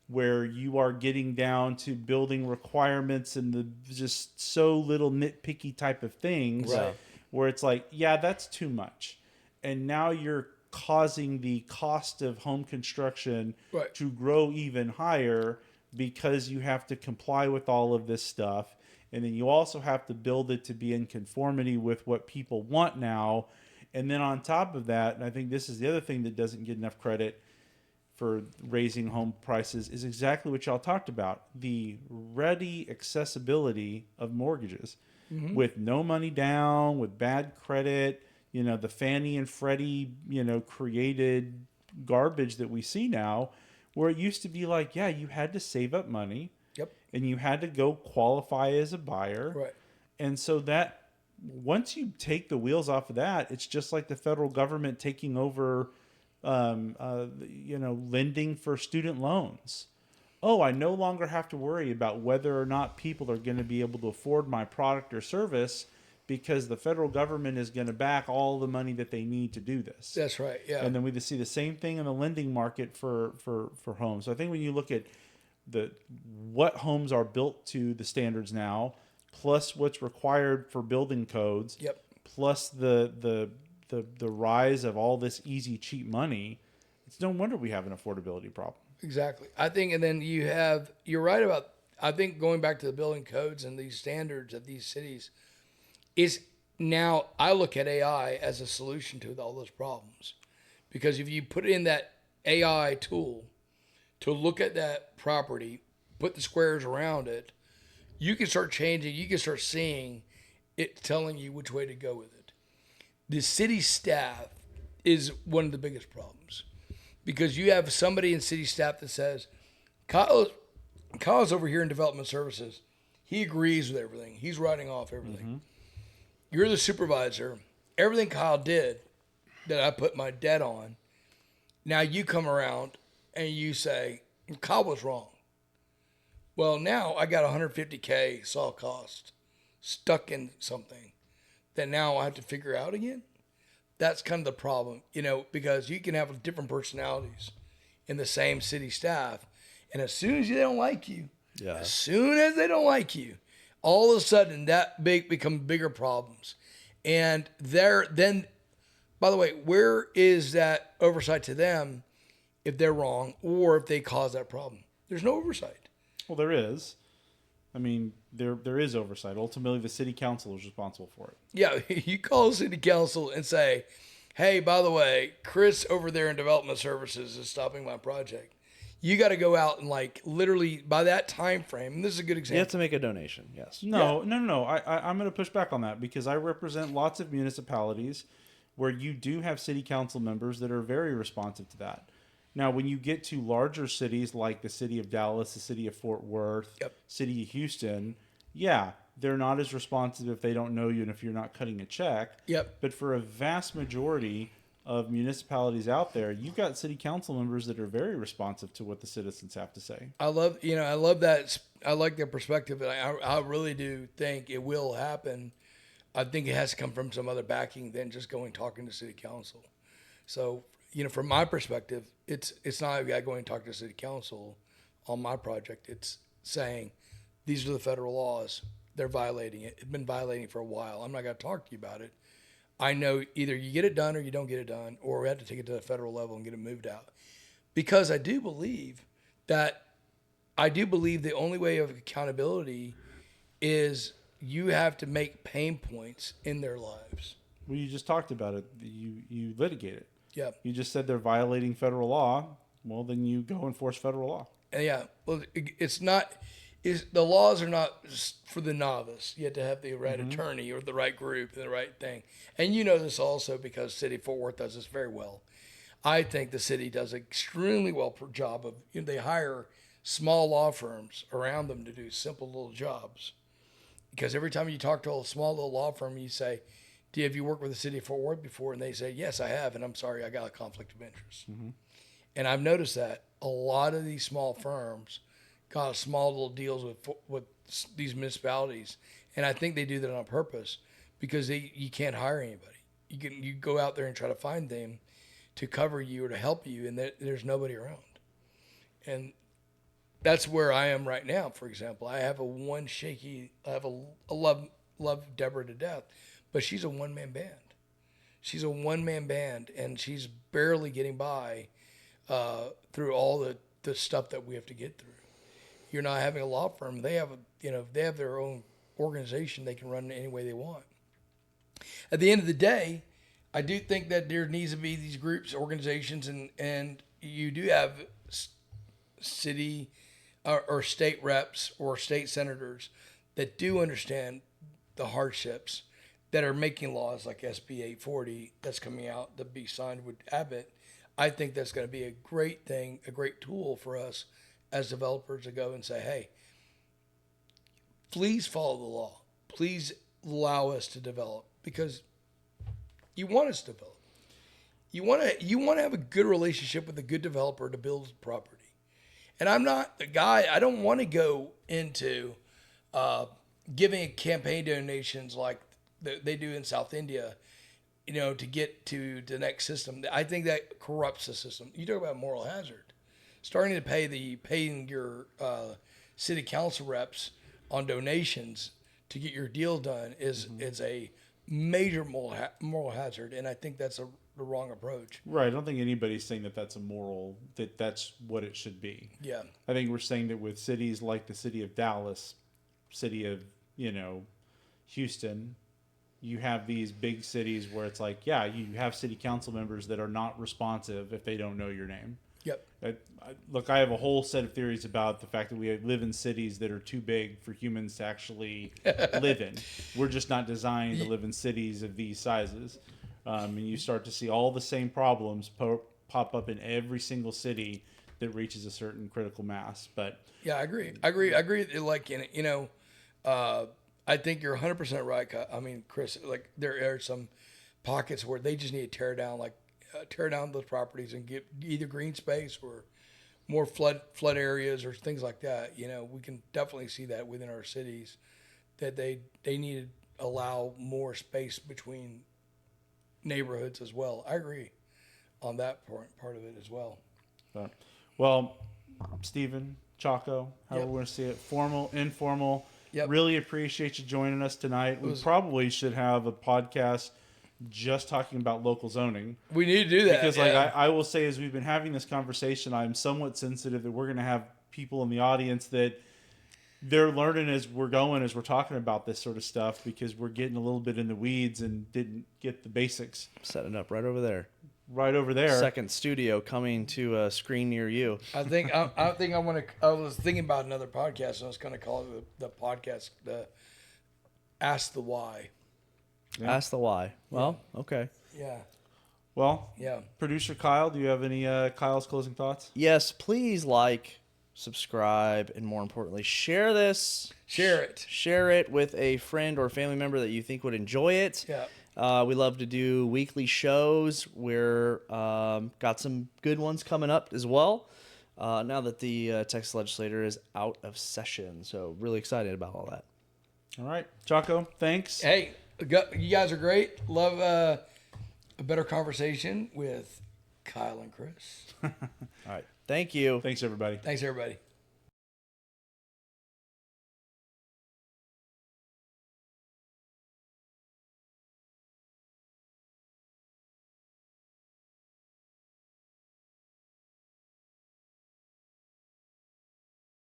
where you are getting down to building requirements and the just so little nitpicky type of things, right, where it's like, yeah, that's too much. And now you're causing the cost of home construction Right. to grow even higher because you have to comply with all of this stuff. And then you also have to build it to be in conformity with what people want now. And then on top of that, and I think this is the other thing that doesn't get enough credit for raising home prices, is exactly what y'all talked about: the ready accessibility of mortgages with no money down, with bad credit, the Fannie and Freddie, created garbage that we see now, where it used to be like, yeah, you had to save up money. Yep. And you had to go qualify as a buyer. Right. And so that once you take the wheels off of that, it's just like the federal government taking over, lending for student loans. Oh, I no longer have to worry about whether or not people are going to be able to afford my product or service because the federal government is going to back all the money that they need to do this. That's right. Yeah. And then we see the same thing in the lending market for homes. So I think when you look at what homes are built to the standards now, plus what's required for building codes, Yep. plus the rise of all this easy, cheap money, it's no wonder we have an affordability problem. Exactly. I think, and then you're right about, I think going back to the building codes and these standards of these cities is now, I look at AI as a solution to all those problems. Because if you put in that AI tool to look at that property, put the squares around it, you can start changing, you can start seeing it telling you which way to go with it. The city staff is one of the biggest problems because you have somebody in city staff that says, Kyle's over here in development services. He agrees with everything. He's writing off everything. Mm-hmm. You're the supervisor. Everything Kyle did that I put my debt on, now you come around and you say, Kyle was wrong. Well, now I got $150K saw cost stuck in something that now I have to figure out again. That's kind of the problem, because you can have different personalities in the same city staff. And as soon as they don't like you, all of a sudden that become bigger problems. And then, by the way, where is that oversight to them if they're wrong or if they cause that problem? There's no oversight. Well, there is. I mean, there is oversight. Ultimately, the city council is responsible for it. Yeah, you call the city council and say, hey, by the way, Chris over there in development services is stopping my project. You got to go out and literally by that time frame, and this is a good example. You have to make a donation, yes. No. I'm going to push back on that because I represent lots of municipalities where you do have city council members that are very responsive to that. Now, when you get to larger cities like the city of Dallas, the city of Fort Worth, city of Houston, yeah, they're not as responsive if they don't know you and if you're not cutting a check. Yep. But for a vast majority of municipalities out there, you've got city council members that are very responsive to what the citizens have to say. I love that. I like their perspective. And I really do think it will happen. I think it has to come from some other backing than just talking to city council. So, from my perspective, it's not a guy going and talking to city council on my project. It's saying, these are the federal laws. They're violating it. It's been violating for a while. I'm not going to talk to you about it. I know either you get it done or you don't get it done, or we have to take it to the federal level and get it moved out. Because I do believe the only way of accountability is you have to make pain points in their lives. Well, you just talked about it. You litigate it. Yeah. You just said they're violating federal law. Well, then you go enforce federal law. Yeah. Well, it's not. The laws are not for the novice. You have to have the right attorney or the right group and the right thing. And you know this also because City of Fort Worth does this very well. I think the city does an extremely well job of, they hire small law firms around them to do simple little jobs. Because every time you talk to a small little law firm, you say, have you worked with the City of Fort Worth before? And they say, yes, I have. And I'm sorry, I got a conflict of interest. Mm-hmm. And I've noticed that a lot of these small firms got small little deals with these municipalities, and I think they do that on purpose because you can't hire anybody. You go out there and try to find them to cover you or to help you, and there's nobody around. And that's where I am right now. For example, I have I love Deborah to death, but she's a one-man band. She's a one-man band, and she's barely getting by through all the stuff that we have to get through. You're not having a law firm. They have they have their own organization. They can run it any way they want. At the end of the day, I do think that there needs to be these groups, organizations, and you do have city or state reps or state senators that do understand the hardships that are making laws like SB 840 that's coming out to be signed with Abbott. I think that's going to be a great thing, a great tool for us as developers to go and say, hey, please follow the law. Please allow us to develop because you want us to develop. You want to have a good relationship with a good developer to build property. And I'm not the guy, I don't want to go into giving campaign donations like they do in South India, to get to the next system. I think that corrupts the system. You talk about moral hazard. Starting to paying your city council reps on donations to get your deal done is a major moral hazard, and I think that's the wrong approach. Right. I don't think anybody's saying that's that's what it should be. Yeah. I think we're saying that with cities like the city of Dallas, city of, Houston, you have these big cities where it's like, yeah, you have city council members that are not responsive if they don't know your name. Yep. Look, I have a whole set of theories about the fact that we live in cities that are too big for humans to actually live in. We're just not designed to live in cities of these sizes. And you start to see all the same problems pop up in every single city that reaches a certain critical mass. But yeah, I agree. Like, I think you're 100% right. I mean, Chris, like there are some pockets where they just need to tear down those properties and get either green space or more flood areas or things like that. We can definitely see that within our cities that they need to allow more space between neighborhoods as well. I agree on that part of it as well. Well, Stephen, Chacko, however we want to see it, formal, informal. Yep. Really appreciate you joining us tonight. We probably should have a podcast just talking about local zoning. We need to do that. Because I will say, as we've been having this conversation, I'm somewhat sensitive that we're going to have people in the audience that they're learning as we're talking about this sort of stuff, because we're getting a little bit in the weeds and didn't get the basics. Setting up right over there. Right over there. Second studio coming to a screen near you. I was thinking about another podcast, and I was going to call it the podcast, the Ask the Why. Yeah. Ask the why. Well, okay. Yeah. Well, yeah. Producer Kyle, do you have any Kyle's closing thoughts? Yes, please like, subscribe, and more importantly, share this. Share it. Share it with a friend or family member that you think would enjoy it. Yeah. We love to do weekly shows. We're got some good ones coming up as well. Now that the Texas legislature is out of session, so really excited about all that. All right, Chacko, thanks. Hey, you guys are great. Love a better conversation with Kyle and Chris. All right, thank you. Thanks, everybody. Thanks, everybody.